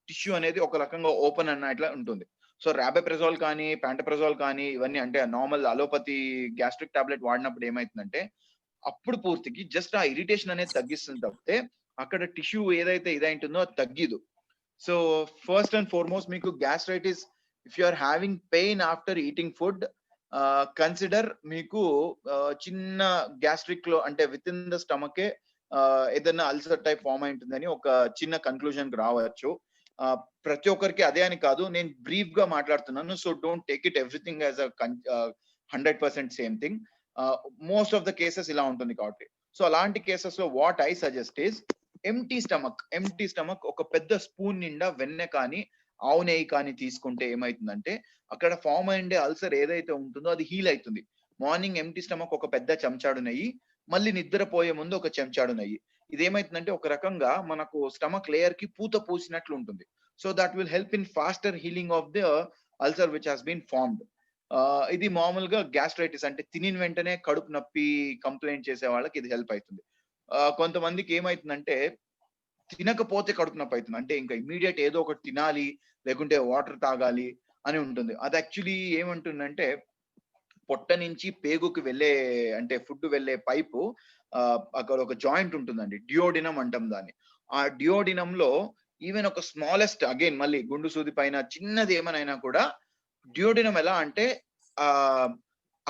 టిష్యూ అనేది ఒక రకంగా ఓపెన్ అన్న ఇట్లా ఉంటుంది. సో రాబెప్రజాల్ కానీ ప్యాంటప్రజాల్ కానీ ఇవన్నీ అంటే నార్మల్ అలోపతి గ్యాస్ట్రిక్ టాబ్లెట్ వాడినప్పుడు ఏమైతుందంటే అప్పుడు పూర్తికి జస్ట్ ఆ ఇరిటేషన్ అనేది తగ్గిస్తుంది తప్పితే అక్కడ టిష్యూ ఏదైతే ఇదైంటుందో అది తగ్గిదు. సో ఫస్ట్ అండ్ ఫార్మోస్ట్ మీకు gastritis if you are having pain after eating food consider మీకు చిన్న గ్యాస్ట్రిక్ లో అంటే విత్ ఇన్ ద స్టమకే ఏదైనా అల్సర్ టైప్ ఫామ్ అయి ఉంటుందని ఒక చిన్న కన్క్లూజన్ కి రావచ్చు. ప్రతి ఒక్కరికి అదే అని కాదు, నేను బ్రీఫ్ గా మాట్లాడుతున్నాను. So don't take it everything as a 100% same thing. Most of the cases ఇలా ఉంటుంది కాబట్టి. సో అలాంటి కేసెస్ లో what I suggest is empty stomach ఒక పెద్ద స్పూన్ నిండా వెన్నె కానీ ఆవు నెయ్యి కానీ తీసుకుంటే ఏమైతుందంటే అక్కడ ఫామ్ అయ్యే అల్సర్ ఏదైతే ఉంటుందో అది హీల్ అవుతుంది. మార్నింగ్ ఎంటీ స్టమక్ ఒక పెద్ద చెంచాడు నెయ్యి, మళ్ళీ నిద్రపోయే ముందు ఒక చెంచాడు నెయ్యి. ఇదేమైతుందంటే ఒక రకంగా మనకు స్టమక్ లేయర్ కి పూత పూసినట్లు ఉంటుంది. So that will help in faster healing of the ulcer which has been formed. ఇది మామూలుగా గ్యాస్ట్రైటిస్ అంటే తినిన వెంటనే కడుపు నొప్పి కంప్లైంట్ చేసే వాళ్ళకి ఇది హెల్ప్ అవుతుంది. కొంతమందికి ఏమైతుందంటే తినకపోతే కడుపు నొప్పి అవుతుంది, అంటే ఇంకా ఇమీడియట్ ఏదో ఒకటి తినాలి లేకుంటే వాటర్ తాగాలి అని ఉంటుంది. అది యాక్చువల్లీ ఏమంటుందంటే పొట్ట నుంచి పేగుకి వెళ్ళే అంటే ఫుడ్ వెళ్ళే పైపు అక్కడ ఒక జాయింట్ ఉంటుందండి, డియోడినం అంటాం దాన్ని. ఆ డియోడినం లో ఈవెన్ ఒక స్మాలెస్ట్ అగైన్ మళ్ళీ గుండు సూది పైన చిన్నది ఏమైనా కూడా డ్యూడినం ఎలా అంటే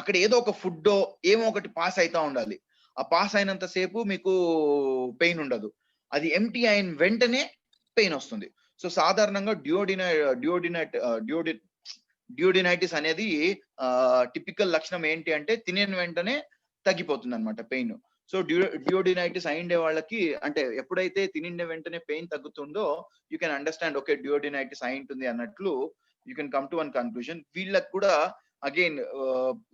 అక్కడ ఏదో ఒక ఫుడ్ ఏమో ఒకటి పాస్ అవుతా ఉండాలి. ఆ పాస్ అయినంత సేపు మీకు పెయిన్ ఉండదు. అది ఎంటీ అయిన వెంటనే పెయిన్ వస్తుంది. సో సాధారణంగా డ్యూడినైటిస్ అనేది టిపికల్ లక్షణం ఏంటి అంటే తినిన వెంటనే తగ్గిపోతుంది అనమాట పెయిన్. సో డ్యూడినైటిస్ అయిండే వాళ్ళకి అంటే ఎప్పుడైతే తినిండే వెంటనే పెయిన్ తగ్గుతుందో యూ కెన్ అండర్స్టాండ్ ఓకే డ్యూడినైటిస్ అయి ఉంటుంది అన్నట్లు you can come to one conclusion. వీళ్ళకి కూడా అగైన్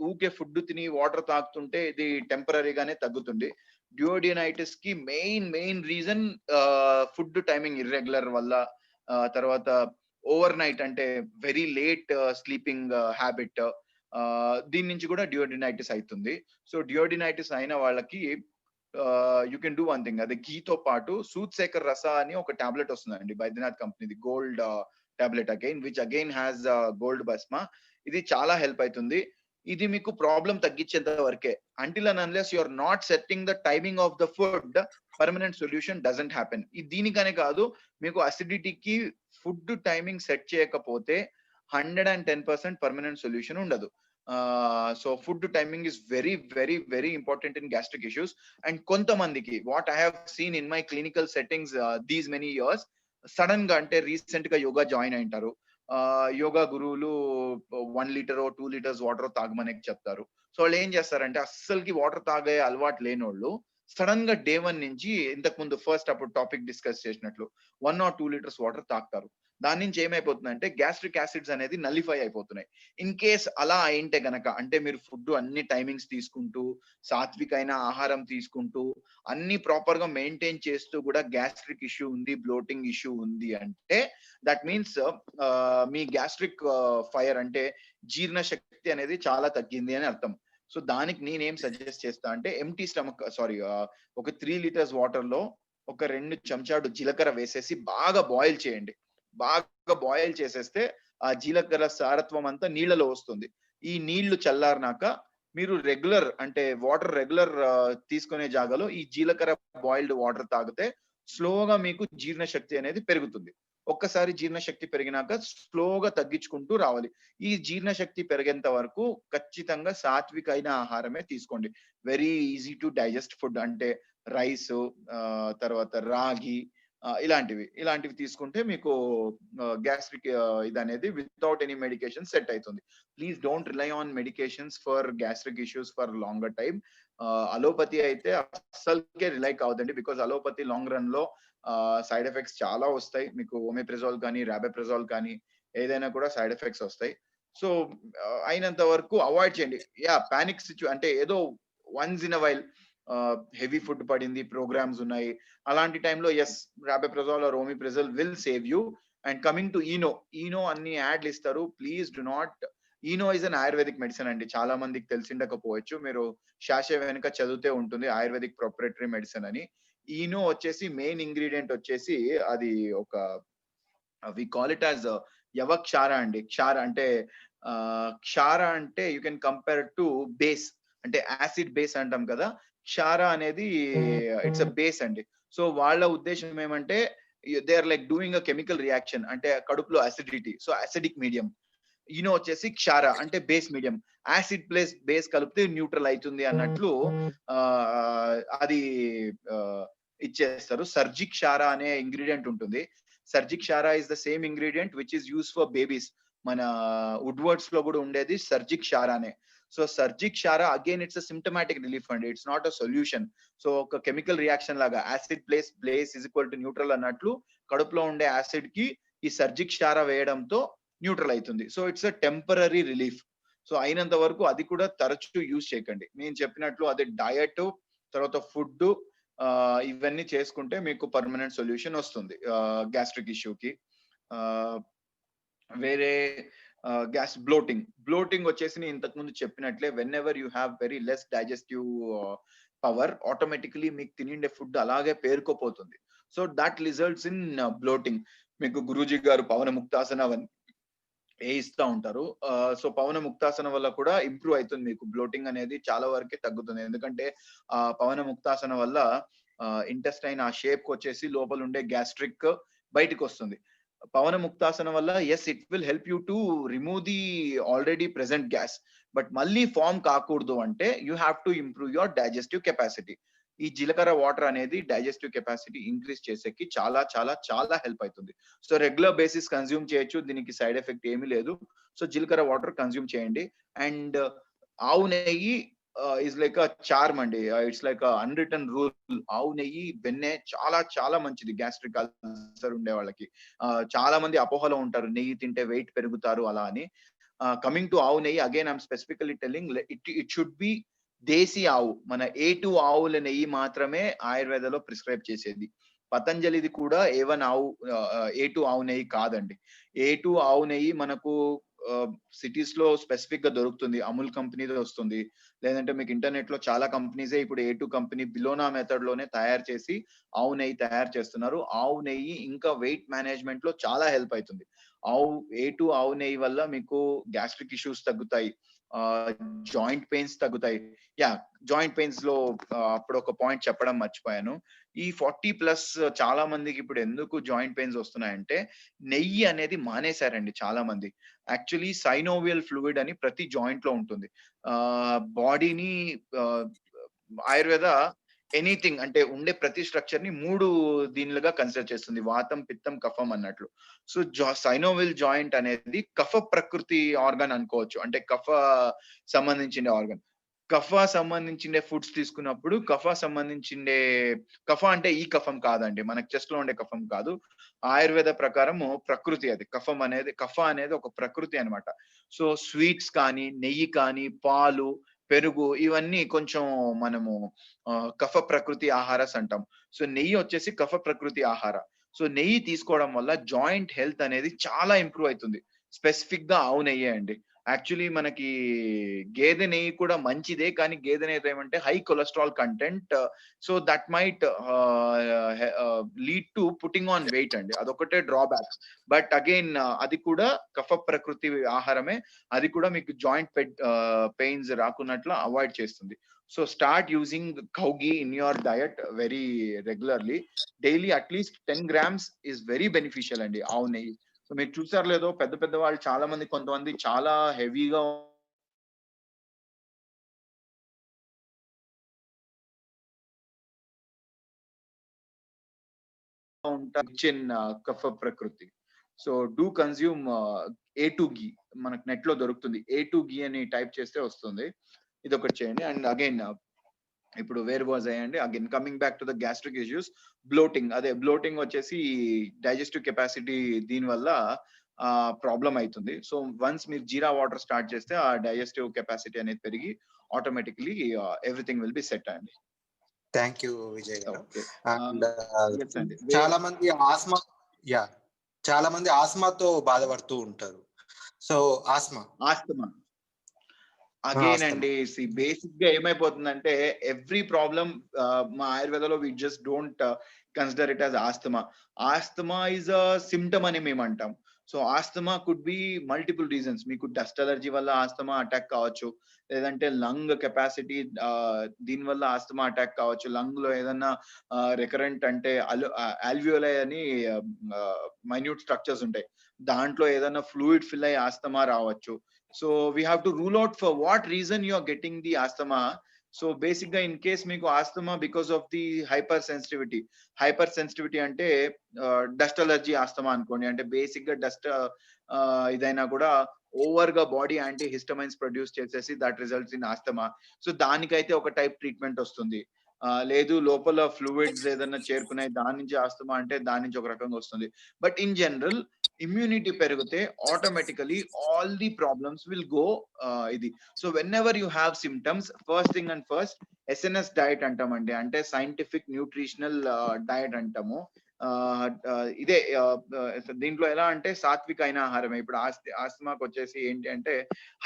ఊకే ఫుడ్ తిని వాటర్ తాగుతుంటే ఇది టెంపరీగానే తగ్గుతుంది. డ్యూడినైటిస్ కి main reason food timing irregular వల్ల, తర్వాత ఓవర్ నైట్ అంటే వెరీ లేట్ స్లీపింగ్ హ్యాబిట్, దీని నుంచి కూడా డ్యూడినైటిస్ అవుతుంది. సో డ్యూడినైటిస్ అయిన వాళ్ళకి you can do one thing, అదే ఘీతో పాటు సూత్సేకర్ రస అని ఒక టాబ్లెట్ వస్తుందండి బైద్యనాథ్ కంపెనీది, gold tablet again which again has gold భస్మ. ఇది చాలా హెల్ప్ అవుతుంది. ఇది మీకు ప్రాబ్లం తగ్గించేంత వరకే. Until and unless you are not setting the timing of the food permanent solution doesn't happen. ఇది దీనికనే కాదు, మీకు అసిడిటీకి ఫుడ్ టైమింగ్ సెట్ చేయకపోతే 110% పర్మనెంట్ సొల్యూషన్ ఉండదు. So food timing is very important in gastric issues. And కొంతమందికి what I have seen in my clinical settings these many years, sudden గా అంటే recent గా యోగా జాయిన్ అయింటారు, యోగా గురువులు 1 లీటర్ 2 లీటర్స్ వాటర్ తాగమని చెప్తారు. So వాళ్ళు ఏం చేస్తారంటే అస్సలకి వాటర్ తాగే అలవాటు లేనోళ్ళు సడన్ గా డే 1 నుంచి ఇంతకు ముందు ఫస్ట్ అప్పుడు టాపిక్ డిస్కస్ చేసినట్లు 1 or 2 లీటర్స్ వాటర్ తాగుతారు. దాని నుంచి ఏమైపోతుందంటే గ్యాస్ట్రిక్ యాసిడ్స్ అనేది నలిఫై అయిపోతున్నాయి. ఇన్ కేస్ అలా అయింటే గనక, అంటే మీరు ఫుడ్ అన్ని టైమింగ్స్ తీసుకుంటూ సాత్వికైన ఆహారం తీసుకుంటూ అన్ని ప్రాపర్ గా మెయింటైన్ చేస్తూ కూడా గ్యాస్ట్రిక్ ఇష్యూ ఉంది, బ్లోటింగ్ ఇష్యూ ఉంది అంటే that means me gastric fire అంటే జీర్ణ శక్తి అనేది చాలా తగ్గింది అని అర్థం. సో దానికి నేనేం సజెస్ట్ చేస్తా అంటే ఎంటీ స్టమక్ ఒక 3 లీటర్స్ వాటర్ లో ఒక 2 చెంచాడు జీలకర్ర వేసేసి బాగా బాయిల్ చేయండి. బాగా బాయిల్ చేసేస్తే ఆ జీలకర్ర సారత్వం అంతా నీళ్ళలో వస్తుంది. ఈ నీళ్లు చల్లారినాక మీరు రెగ్యులర్ అంటే వాటర్ రెగ్యులర్ తీసుకునే జాగాలో ఈ జీలకర్ర బాయిల్డ్ వాటర్ తాగితే స్లోగా మీకు జీర్ణ శక్తి అనేది పెరుగుతుంది. ఒక్కసారి జీర్ణ శక్తి పెరిగినాక స్లోగా తగ్గించుకుంటూ రావాలి. ఈ జీర్ణ శక్తి పెరిగేంత వరకు ఖచ్చితంగా సాత్వికైన ఆహారమే తీసుకోండి. Very easy to digest food అంటే రైస్, తర్వాత రాగి, ఇలాంటివి తీసుకుంటే మీకు గ్యాస్ట్రిక్ ఇది అనేది వితౌట్ ఎనీ మెడికేషన్ సెట్ అవుతుంది. Please don't rely on medications for gastric issues for longer time. Allopathy అయితే అస్సలకే రిలై కావద్దండి, బికాస్ అలోపతి లాంగ్ రన్ లో సైడ్ ఎఫెక్ట్స్ చాలా వస్తాయి. మీకు ఓమెప్రజోల్ కానీ రాబెప్రజోల్ కానీ ఏదైనా కూడా సైడ్ ఎఫెక్ట్స్ వస్తాయి. సో అయినంత వరకు అవాయిడ్ చేయండి. పానిక్ అంటే ఏదో once in a while heavy food పడింది, ప్రోగ్రామ్స్ ఉన్నాయి, అలాంటి టైంలో yes rabeprazole or omeprazole will save you. And coming to Eno అన్ని యాడ్లు ఇస్తారు. Please do not. Eno is an Ayurvedic medicine అండి. చాలా మందికి తెలిసిండకపోవచ్చు, మీరు శాషే వెనుక చదివితే ఉంటుంది ఆయుర్వేదిక్ ప్రొప్రైటరీ మెడిసిన్ అని. ఈనో వచ్చేసి మెయిన్ ఇంగ్రీడియంట్ వచ్చేసి అది ఒక వి కాల్ ఇట్ యాజ్ యవక్షార అండి. క్షార అంటే క్షార అంటే you can compare to base, అంటే యాసిడ్ బేస్ అంటాం కదా, క్షార అనేది ఇట్స్ అ బేస్ అండి. సో వాళ్ళ ఉద్దేశం ఏమంటే they are like doing a chemical reaction, అంటే కడుపులో acidity, so acidic medium. Eno వచ్చేసి క్షార అంటే base medium, acid plus base కలిపితే న్యూట్రల్ అవుతుంది అన్నట్లు అది ఇచ్చేస్తారు. సర్జిక్ క్షార అనే ఇంగ్రీడియంట్ ఉంటుంది. సర్జిక్ క్షార is the same ingredient which is use for babies. మన వుడ్వర్డ్స్ లో కూడా ఉండేది సర్జిక్ క్షారానే. So సర్జిక్ క్షార again it's a symptomatic relief అండి, it's not a solution. So ఒక కెమికల్ రియాక్షన్ లాగా acid plus base is equal to neutral అన్నట్లు కడుపులో ఉండే యాసిడ్ కి ఈ సర్జిక్ క్షార వేయడంతో న్యూట్రల్ అవుతుంది. So it's a temporary relief. So అయినంత వరకు అది కూడా తరచూ యూజ్ చేయకండి. నేను చెప్పినట్లు అదే డయట్, తర్వాత ఫుడ్, ఇవన్నీ చేసుకుంటే మీకు పర్మనెంట్ సొల్యూషన్ వస్తుంది గ్యాస్ట్రిక్ ఇష్యూకి. వేరే బ్లోటింగ్ వచ్చేసి నేను ఇంతకు ముందు చెప్పినట్లే, whenever you have very less digestive power, automatically మీకు తినిండే ఫుడ్ అలాగే పేరుకోపోతుంది. So that results in bloating. మీకు గురూజీ గారు పవన ముక్తాసన వేయిస్తూ ఉంటారు. సో పవన ముక్తాసన వల్ల కూడా ఇంప్రూవ్ అవుతుంది, మీకు బ్లోటింగ్ అనేది చాలా వరకే తగ్గుతుంది. ఎందుకంటే పవన ముక్తాసన వల్ల ఇంటెస్టైన్ ఆ షేప్ కి వచ్చేసి లోపల ఉండే బయటకు వస్తుంది. పవన ముక్తాసనం వల్ల yes it will help you to remove the already present gas, but మళ్ళీ ఫామ్ కాకూడదు అంటే you have to improve your digestive capacity. ఈ జీలకర్ర వాటర్ అనేది డైజెస్టివ్ కెపాసిటీ ఇంక్రీజ్ చేసేకి చాలా చాలా చాలా హెల్ప్ అవుతుంది. సో రెగ్యులర్ బేసిస్ కన్స్యూమ్ చేయొచ్చు, దీనికి సైడ్ ఎఫెక్ట్ ఏమీ లేదు. సో జీలకర్ర వాటర్ కన్స్యూమ్ చేయండి. అండ్ ఆవు నెయ్యి ఇస్ లైక్ అ చార్మ్ అండి, ఇట్స్ లైక్ అన్రిటన్ రూల్. ఆవు నెయ్యి వెన్నె చాలా చాలా మంచిది గ్యాస్ట్రిక్ అల్సర్ ఉండే వాళ్ళకి. చాలా మంది అపోహలో ఉంటారు నెయ్యి తింటే వెయిట్ పెరుగుతారు అలా అని. కమింగ్ టు ఆవు నెయ్యి, again I'm specifically telling it should be desi ఆవు. మన A2 ఆవుల నెయ్యి మాత్రమే ఆయుర్వేదలో ప్రిస్క్రైబ్ చేసేది. పతంజలిది కూడా A2 ఆవు నెయ్యి కాదండి. A2 ఆవు నెయ్యి మనకు సిటీస్ లో స్పెసిఫిక్ గా దొరుకుతుంది, అమూల్ కంపెనీది వస్తుంది. లేదంటే మీకు ఇంటర్నెట్ లో చాలా కంపెనీసే ఇప్పుడు A2 కంపెనీ బిలోనా మెథడ్ లోనే తయారు చేసి ఆవు నెయ్యి తయారు చేస్తున్నారు. ఆవు నెయ్యి ఇంకా వెయిట్ మేనేజ్మెంట్ లో చాలా హెల్ప్ అవుతుంది. A2 ఆవు నెయ్యి వల్ల మీకు గ్యాస్ట్రిక్ ఇష్యూస్ తగ్గుతాయి, జాయింట్ పెయిన్స్ తగ్గుతాయి. జాయింట్ పెయిన్స్ లో అప్పుడు ఒక పాయింట్ చెప్పడం మర్చిపోయాను. ఈ 40+ చాలా మందికి ఇప్పుడు ఎందుకు జాయింట్ పెయిన్స్ వస్తున్నాయంటే నెయ్యి అనేది మానేశారండి చాలా మంది. యాక్చువల్లీ సైనోవియల్ ఫ్లూయిడ్ అని ప్రతి జాయింట్ లో ఉంటుంది. బాడీని ఆయుర్వేద ఎనీథింగ్ అంటే ఉండే ప్రతి స్ట్రక్చర్ ని 3 దీనిలుగా కన్సిడర్ చేస్తుంది, వాతం, పిత్తం, కఫం అన్నట్లు. సో సైనోవిల్ జాయింట్ అనేది కఫ ప్రకృతి ఆర్గాన్ అనుకోవచ్చు, అంటే కఫ సంబంధించిన ఆర్గాన్. కఫ సంబంధించిన ఫుడ్స్ తీసుకున్నప్పుడు కఫ అంటే ఈ కఫం కాదండి, మనకి చెస్ట్ లో ఉండే కఫం కాదు. ఆయుర్వేద ప్రకారము ప్రకృతి అది. కఫ అనేది ఒక ప్రకృతి అన్నమాట. సో స్వీట్స్ కానీ, నెయ్యి కానీ, పాలు, పెరుగు ఇవన్నీ కొంచెం మనము కఫ ప్రకృతి ఆహారస్ అంటాం. సో నెయ్యి వచ్చేసి కఫ ప్రకృతి ఆహార. సో నెయ్యి తీసుకోవడం వల్ల జాయింట్ హెల్త్ అనేది చాలా ఇంప్రూవ్ అవుతుంది. స్పెసిఫిక్ గా ఆవు నెయ్యి అండి. యాక్చువల్లీ మనకి గేదె నెయ్యి కూడా మంచిదే, కానీ గేదె నెయ్యి ఏమంటే high cholesterol content. So that might lead to putting on weight అండి, అదొకటే డ్రాబ్యాక్. బట్ అగైన్ అది కూడా కఫ ప్రకృతి ఆహారమే, అది కూడా మీకు జాయింట్ పెయిన్స్ రాకున్నట్లు అవాయిడ్ చేస్తుంది. So start using cow ghee in your diet very regularly. Daily at least 10 grams is very beneficial అండి ఆవు నెయ్యి. సో మీరు చూసారు లేదో, పెద్ద పెద్ద వాళ్ళు చాలా మంది, కొంతమంది చాలా హెవీగా ఉంటారు కఫ ప్రకృతి. సో డూ కన్స్యూమ్ A2 ఘీ, మనకు నెట్ లో దొరుకుతుంది. A2 ఘీ అని టైప్ చేస్తే వస్తుంది. ఇది ఒకటి చేయండి. అండ్ అగైన్ ఇప్పుడు వేర్ వాజ్ అయ్యండి, again coming back to the gastric issues, bloating వచ్చేసి డైజెస్టివ్ కెపాసిటీ దీని వల్ల ప్రాబ్లం అవుతుంది. సో వన్స్ మీరు జీరా వాటర్ స్టార్ట్ చేస్తే ఆ డైజెస్టివ్ కెపాసిటీ అనేది పెరిగి automatically everything will be set అండి. Thank you Vijay garu. Yes అండి. చాలా మంది ఆస్మాతో బాధపడుతూ ఉంటారు. సో ఆస్మా అగైన్ అండి, బేసిక్ గా ఏమైపోతుందంటే ఎవ్రీ ప్రాబ్లం మా ఆయుర్వేదలో we just don't consider it as asthma. Asthma is a symptom అని మేము అంటాం. సో asthma could be multiple reasons. మీకు డస్ట్ అలర్జీ వల్ల ఆస్తమా అటాక్ కావచ్చు, లేదంటే లంగ్ కెపాసిటీ దీని వల్ల ఆస్తమా అటాక్ కావచ్చు. లంగ్ లో ఏదన్నా రికరెంట్ అంటే ఆల్వియోలై అని మైన్యూట్ స్ట్రక్చర్స్ ఉంటాయి, దాంట్లో ఏదైనా ఫ్లూయిడ్ ఫిల్ అయ్యి ఆస్తమా రావచ్చు. So we have to rule out for what reason you are getting the asthma. So basically in case మీకు asthma because of the hypersensitivity అంటే డస్ట్ అలర్జీ ఆస్తమా అనుకోండి. అంటే basic గా డస్ట్ ఇదైనా కూడా over గా బాడీ యాంటీ హిస్టమైన్స్ ప్రొడ్యూస్ చేసేసి that results in asthma. So దానికైతే ఒక టైప్ ట్రీట్మెంట్ వస్తుంది. లేదు లోపల ఫ్లూయిడ్స్ ఏదైనా చేరుకున్నాయి దాని నుంచి ఆస్తమా అంటే దాని నుంచి ఒక రకంగా వస్తుంది. But in general immunity perigute automatically all the problems will go idi. So whenever you have symptoms, first thing and first SNS diet antamandi, ante scientific nutritional diet antamu. ఇదే దీంట్లో ఎలా అంటే సాత్విక అయిన ఆహారమే. ఇప్పుడు ఆస్తమాకి వచ్చేసి ఏంటి అంటే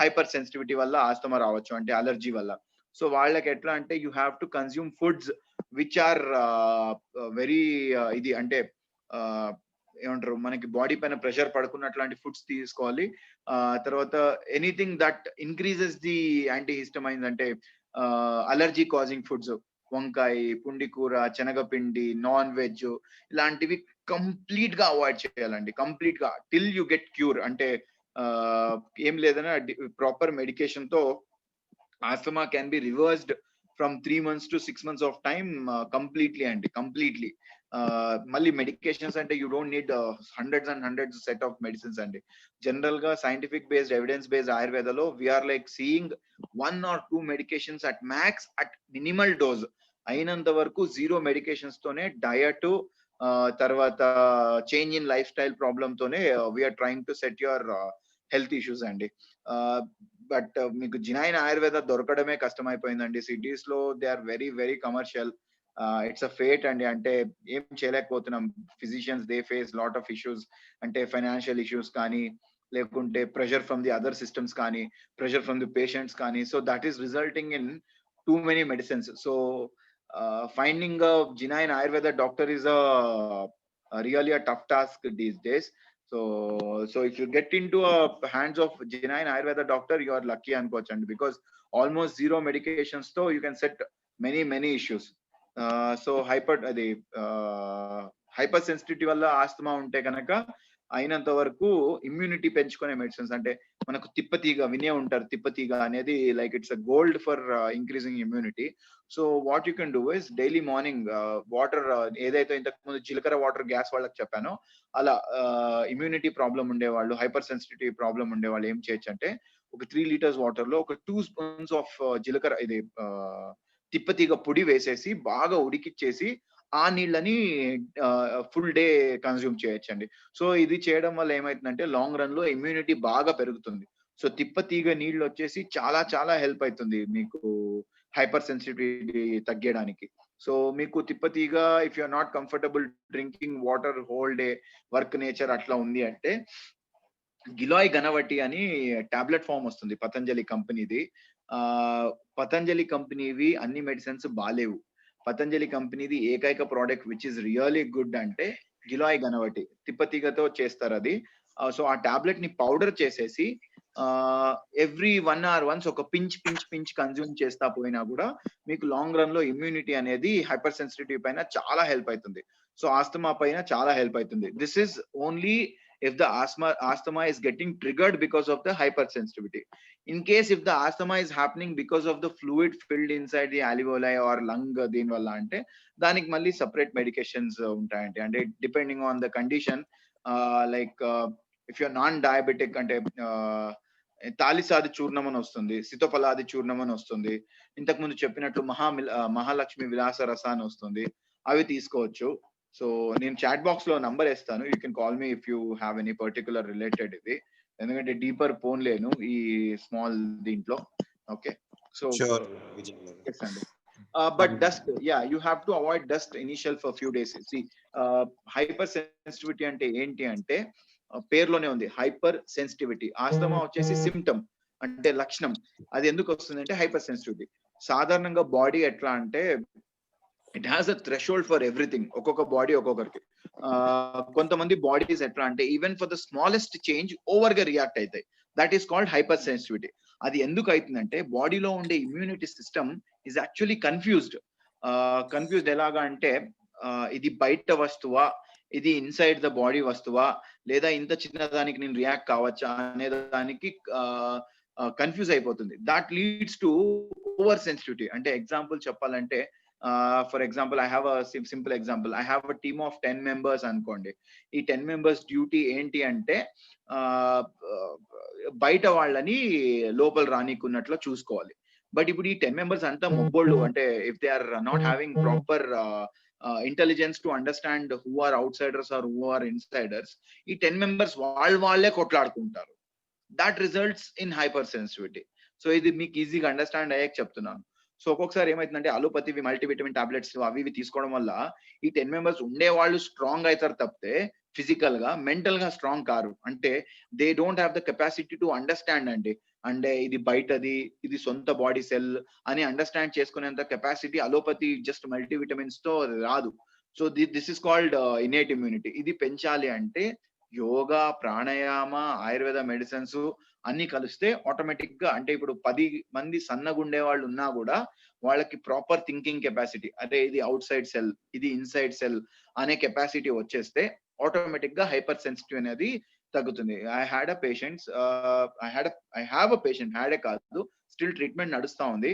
హైపర్ సెన్సిటివిటీ వల్ల ఆస్తమా రావచ్చు, అంటే అలర్జీ వల్ల. సో వాళ్ళకి ఎట్లా అంటే you have to consume foods which are very ఇది అంటే ఏమంటారు, మనకి బాడీ పైన ప్రెషర్ పడుకున్నట్లాంటి ఫుడ్స్ తీసుకోవాలి. తర్వాత anything that increases the anti histamines, అంటే అలర్జీ కాజింగ్ ఫుడ్స్, వంకాయ, పుండి కూర, శనగపిండి, నాన్ వెజ్ ఇలాంటివి కంప్లీట్ గా అవాయిడ్ చేయాలండి, కంప్లీట్ గా టిల్ యూ గెట్ క్యూర్. అంటే ఏం లేదన్నా ప్రాపర్ మెడికేషన్ తో asthma can be reversed from 3 months to 6 months of time completely అండి, కంప్లీట్లీ. మళ్ళీ మెడికేషన్స్ అంటే you don't need hundreds and hundreds set of medicines అండి. జనరల్ గా సైంటిఫిక్ బేస్డ్ ఎవిడెన్స్ బేస్డ్ ఆయుర్వేదలో we are like seeing 1 or 2 medications at max at minimal dose. అయినంత వరకు 0 medications తోనే diet తర్వాత change in lifestyle problem తోనే we are trying to set your health issues అండి. But మీకు జినైన్ ఆయుర్వేద దొరకడమే కష్టమైపోయిందండి. సిటీస్ లో they are very very commercial. It's a fate అండి. అంటే ఏం చేయలేకపోతున్నాం. Physicians they face lot of issues, అంటే ఫైనాన్షియల్ ఇష్యూస్ కానీ, లేకుంటే pressure from the other systems కానీ, ప్రెషర్ ఫ్రమ్ ది పేషెంట్స్ కానీ. So that is resulting in too many medicines. So finding a genuine Ayurveda doctor is really a tough task these days. So if you get into a hands of genuine Ayurveda doctor, you are lucky unfortunately, because almost 0 medications though you can set many issues. So hypersensitivity వల్ల asthma ఉంటే కనుక అయినంత వరకు immunity పెంచుకునే medicines, అంటే మనకు తిప్పతీగ వినే ఉంటారు. తిప్పతీగ అనేది like it's a gold for increasing immunity. So what you can do is daily morning water, ఏదైతే ఇంతకు ముందు జీలకర్ర వాటర్ గ్యాస్ వాళ్ళకి చెప్పానో అలా ఇమ్యూనిటీ ప్రాబ్లం ఉండేవాళ్ళు, హైపర్ సెన్సిటివిటీ ప్రాబ్లం ఉండేవాళ్ళు ఏం చేయొచ్చు అంటే ఒక 3 liters వాటర్ లో ఒక 2 spoons ఆఫ్ జీలకర్ర ఇది తిప్పతీగ పొడి వేసేసి బాగా ఉడికిచ్చేసి ఆ నీళ్ళని ఫుల్ డే కన్జ్యూమ్ చేయొచ్చండి. సో ఇది చేయడం వల్ల ఏమైతుందంటే లాంగ్ రన్ లో ఇమ్యూనిటీ బాగా పెరుగుతుంది. సో తిప్పతీగ నీళ్ళు వచ్చేసి చాలా చాలా హెల్ప్ అవుతుంది మీకు హైపర్ సెన్సిటివిటీ తగ్గడానికి. సో మీకు తిప్పతీగ if you are not comfortable drinking water whole day, work nature అట్లా ఉంది అంటే గిలాయ్ గణవటి అని టాబ్లెట్ ఫామ్ వస్తుంది పతంజలి కంపెనీది. పతంజలి కంపెనీవి అన్ని మెడిసిన్స్ బాలేవు. పతంజలి కంపెనీది ఏకైక product which is really good అంటే గిలాయ్ గణవటి, తిప్పతీగతో చేస్తారు అది. సో ఆ టాబ్లెట్ ని పౌడర్ చేసేసి ఎవ్రీ 1 hour వన్స్ ఒక పించ్ కన్జ్యూమ్ చేస్తా పోయినా కూడా మీకు లాంగ్ రన్ లో ఇమ్యూనిటీ అనేది హైపర్ సెన్సిటివిటీ పైన చాలా హెల్ప్ అవుతుంది. సో ఆస్తమా పైన చాలా హెల్ప్ అవుతుంది. This is only if the asthma is getting triggered because of the hypersensitivity. In case if the asthma is happening because of the fluid filled inside the alveoli or lung దీని వల్ల అంటే దానికి మళ్ళీ separate medications ఉంటాయండి. అంటే depending on the condition, like if you are non diabetic అంటే తాలిసాది చూర్ణం అని వస్తుంది, సితోపలాది చూర్ణం అని వస్తుంది, ఇంతకు ముందు చెప్పినట్లు మహాలక్ష్మి విలాస రస అని వస్తుంది, అవి తీసుకోవచ్చు. సో నేను చాట్ బాక్స్ లో నంబర్ ఇస్తాను, you can call me if you have any particular related ఇది, ఎందుకంటే డీపర్ పోన్ లేను ఈ స్మాల్ దీంట్లో. ఓకే, సో అండి. But dust, yeah, you have to avoid dust initial for few days. See, hypersensitivity అంటే ఏంటి అంటే పేరులోనే ఉంది, హైపర్ సెన్సిటివిటీ. ఆస్తమా వచ్చేసి సిమ్టమ్ అంటే లక్షణం. అది ఎందుకు వస్తుంది అంటే హైపర్ సెన్సిటివిటీ. సాధారణంగా బాడీ ఎట్లా అంటే it has a threshold for everything. ఒక్కొక్క బాడీ ఒక్కొక్కరికి. కొంతమంది బాడీస్ ఎట్లా అంటే even for the smallest change over గా రియాక్ట్ అవుతాయి. That is called hyper sensitivity. అది ఎందుకు అవుతుందంటే బాడీలో ఉండే immunity system is actually confused ఎలాగా అంటే ఇది బయట వస్తువా, ఇది ఇన్సైడ్ ద బాడీ వస్తువా, లేదా ఇంత చిన్నదానికి నేను రియాక్ట్ కావచ్చా అనే దానికి కన్ఫ్యూజ్ అయిపోతుంది. That leads to over sensitivity. అంటే ఎగ్జాంపుల్ చెప్పాలంటే for example I have a simple example. I have a team of 10 members అనుకోండి. ఈ 10 members డ్యూటీ ఏంటి అంటే బయట వాళ్ళని లోపల రానికున్నట్లు చూసుకోవాలి. బట్ ఇప్పుడు ఈ 10 members అంతా మొబ్బోళ్ళు, అంటే if they are not having proper intelligence to understand who are outsiders or who are insiders, ఈ 10 members వాళ్ళే కొట్లాడుకుంటారు. That results in hypersensitivity. So ఇది మీకు ఈజీగా అండర్స్టాండ్ అయ్యాక చెప్తున్నాను. సో ఒక్కొక్కసారి ఏమైతుందంటే అలోపతి మల్టీవిటమిన్ టాబ్లెట్స్ అవి ఇవి తీసుకోవడం వల్ల ఈ 10 members ఉండే వాళ్ళు స్ట్రాంగ్ అవుతారు తప్పితే ఫిజికల్ గా మెంటల్ గా స్ట్రాంగ్ కారు. అంటే they don't have the capacity to understand అండి. అంటే ఇది బయటది, ఇది సొంత బాడీ సెల్ అని అండర్స్టాండ్ చేసుకునేంత కెపాసిటీ అలోపతి జస్ట్ మల్టీవిటమిన్స్ తో రాదు. So this is called innate immunity. ఇది పెంచాలి అంటే యోగా, ప్రాణాయామ, ఆయుర్వేద మెడిసిన్స్ అన్ని కలిస్తే ఆటోమేటిక్ గా, అంటే ఇప్పుడు 10 మంది సన్నగుండే వాళ్ళు ఉన్నా కూడా వాళ్ళకి ప్రాపర్ థింకింగ్ కెపాసిటీ, అదే ఇది అవుట్ సైడ్ సెల్, ఇది ఇన్సైడ్ సెల్ అనే కెపాసిటీ వచ్చేస్తే ఆటోమేటిక్ గా హైపర్ సెన్సిటివ్ అనేది తగ్గుతుంది. ఐ హ్యావ్ అ పేషెంట్ హ్యాడే కాదు, స్టిల్ ట్రీట్మెంట్ నడుస్తా ఉంది.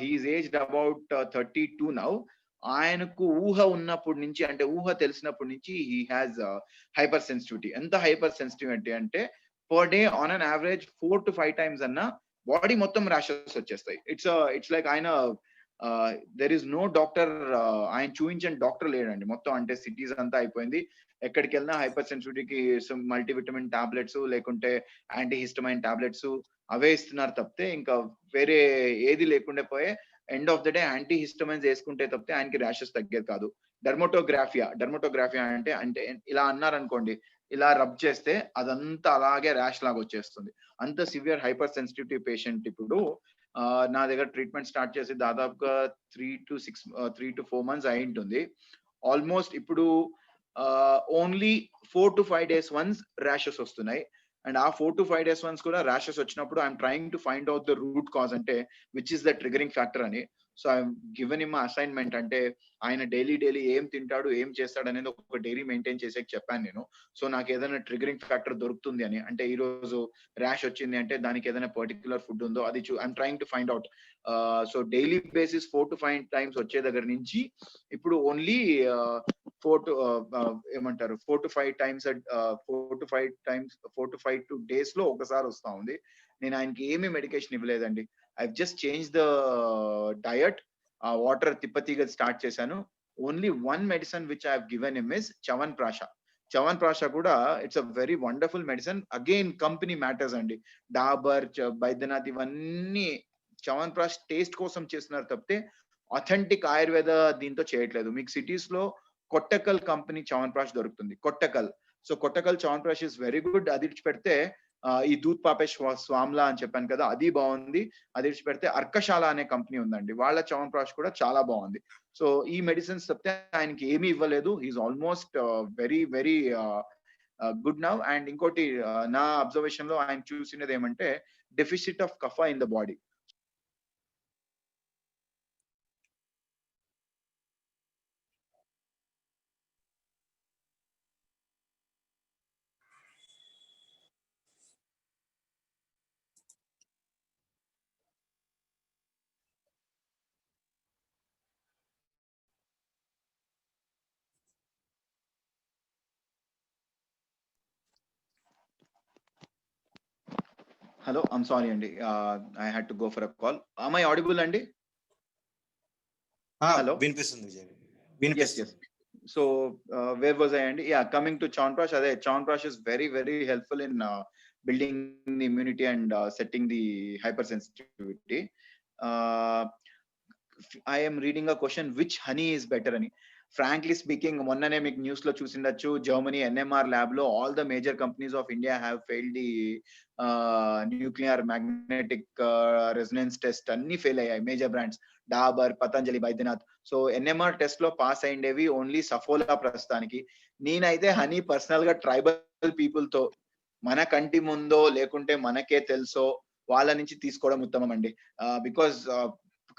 He's aged about 32 now. ఆయనకు ఊహ ఉన్నప్పటి నుంచి, అంటే ఊహ తెలిసినప్పటి నుంచి హీ హ్యాస్ హైపర్ సెన్సిటివిటీ. ఎంత హైపర్ సెన్సిటివిటీ అంటే per day on an average 4 to 5 times అన్న బాడీ మొత్తం ర్యాషెస్ వచ్చేస్తాయి. ఇట్స్ లైక్ ఆయన దెర్ ఇస్ నో డాక్టర్, ఆయన చూపించని డాక్టర్ లేడండి మొత్తం. అంటే సిటీస్ అంతా అయిపోయింది, ఎక్కడికి వెళ్ళినా హైపర్ సెన్సిటివిటీకి మల్టీవిటమిన్ టాబ్లెట్స్ లేకుంటే యాంటీ హిస్టమైన్ టాబ్లెట్స్ అవే ఇస్తున్నారు తప్పితే ఇంకా వేరే ఏది లేకుండా పోయే. End of the day anti histamines వేసుకుంటే తప్పితే ఆయనకి ర్యాషెస్ తగ్గేది కాదు. డర్మటోగ్రాఫియా అంటే ఇలా అన్నారనుకోండి, ఇలా రబ్ చేస్తే అదంతా అలాగే ర్యాష్ లాగా వచ్చేస్తుంది. అంత సివియర్ హైపర్ సెన్సిటివిటీ పేషెంట్ ఇప్పుడు నా దగ్గర ట్రీట్మెంట్ స్టార్ట్ చేసి దాదాపుగా 3 to 4 months అయి ఉంటుంది. ఆల్మోస్ట్ ఇప్పుడు only 4 to 5 days once rashes వస్తున్నాయి. అండ్ ఆ 4 to 5 days వన్స్ కూడా ర్యాషెస్ వచ్చినప్పుడు I'm trying to find out the root cause, అంటే which is the triggering factor అని. So I'm given him assignment, అంటే ఆయన డైలీ ఏం తింటాడు, ఏం చేస్తాడు అనేది ఒక డైరీ మెయింటైన్ చేసే చెప్పాను నేను. సో నాకు ఏదైనా ట్రిగరింగ్ ఫ్యాక్టర్ దొరుకుతుంది అని, అంటే ఈ రోజు ర్యాష్ వచ్చింది అంటే దానికి ఏదైనా పర్టికులర్ ఫుడ్ ఉందో అది I'm trying to find out. So daily basis 4 to 5 times వచ్చే దగ్గర నుంచి ఇప్పుడు ఓన్లీ 4 to 5 days లో ఒకసారి వస్తా ఉంది. నేను ఆయనకి ఏమీ మెడికేషన్ ఇవ్వలేదండి. I just change the diet, water తిప్పతీగ స్టార్ట్ చేశాను. Only one medicine which I have given him is chyawanprash కూడా it's a very wonderful medicine. Again company matters అండి. డాబర్, బైద్యనాథ్ ఇవన్నీ చవన్ప్రాష్ టేస్ట్ కోసం చేస్తున్నారు తప్పితే అథెంటిక్ ఆయుర్వేద దీంతో చేయట్లేదు. మీకు సిటీస్ లో కొట్టకల్ కంపెనీ చవన్ప్రాష్ దొరుకుతుంది, Kottakkal. So Kottakkal chyawanprash is very good. అది పెడితే ఈ దూద్ పాపే స్వామ్లా అని చెప్పాను కదా, అది బాగుంది. అది పెడితే అర్కశాల అనే కంపెనీ ఉందండి, వాళ్ళ చవన్ప్రాష్ కూడా చాలా బాగుంది. సో ఈ మెడిసిన్స్ తప్పితే ఆయనకి ఏమీ ఇవ్వలేదు. He's almost very very good now. And ఇంకోటి నా అబ్జర్వేషన్ లో ఆయన చూసినది ఏమంటే deficit of kapha in the body. Hello, I'm sorry, Andy. I had to go for a call. Am I audible, Andy? Hello. Yes. So where was I, Andy? Yeah, coming to Chyawanprash. Chyawanprash is very very helpful in building the immunity and setting the hypersensitivity. I am reading a question, which honey is better, ani. Frankly speaking, మొన్ననే మీకు news లో చూసిండొచ్చు, Germany NMR lab లో all the major companies of India have failed the nuclear magnetic resonance test. అన్ని fail అయ్యాయి major brands, Dabur, Patanjali, Baidyanath. So NMR test లో pass అయ్యేవి only Saffola ప్రస్తుతానికి. నేనైతే హనీ పర్సనల్ గా ట్రైబల్ పీపుల్ తో మన కంటి ముందో లేకుంటే మనకే తెలుసో వాళ్ళ నుంచి తీసుకోవడం ఉత్తమం అండి. Because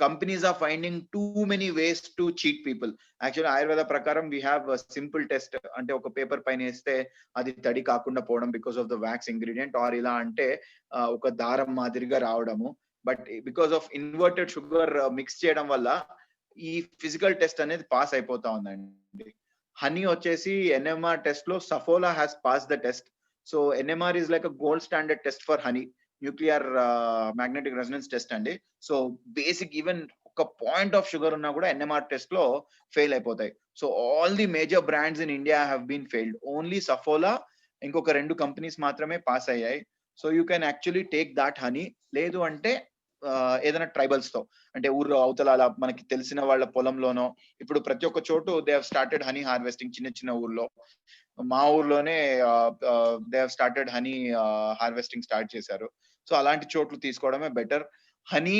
companies are finding too many ways to cheat people. Actually ayurveda prakaram we have a simple test, ante oka paper paina este adi tadi kaakunda podam because of the wax ingredient, or ila ante oka daram madiriga raavadamu. But because of inverted sugar mix cheyadam valla ee physical test anedi pass ayipotha undandi. Honey vachesi NMR test lo Saffola has passed the test. So NMR is like a gold standard test for honey, nuclear magnetic resonance test అండి. So basic even ఒక point of sugar ఉన్నా కూడా NMR test లో fail అయిపోతాయి. So all the major brands in India have been failed. Only Saffola ఇంకొక 2 companies మాత్రమే pass అయ్యాయి. So you can actually take that honey. లేదు అంటే ఏదైనా ట్రైబల్స్ తో, అంటే ఊర్లో అవతల మనకి తెలిసిన వాళ్ళ పొలంలోనో, ఇప్పుడు ప్రతి ఒక్క చోటు they have started honey harvesting. చిన్న చిన్న ఊర్లో, మా ఊర్లోనే they have started honey harvesting start చేశారు. సో అలాంటి చోట్లు తీసుకోవడమే బెటర్. హనీ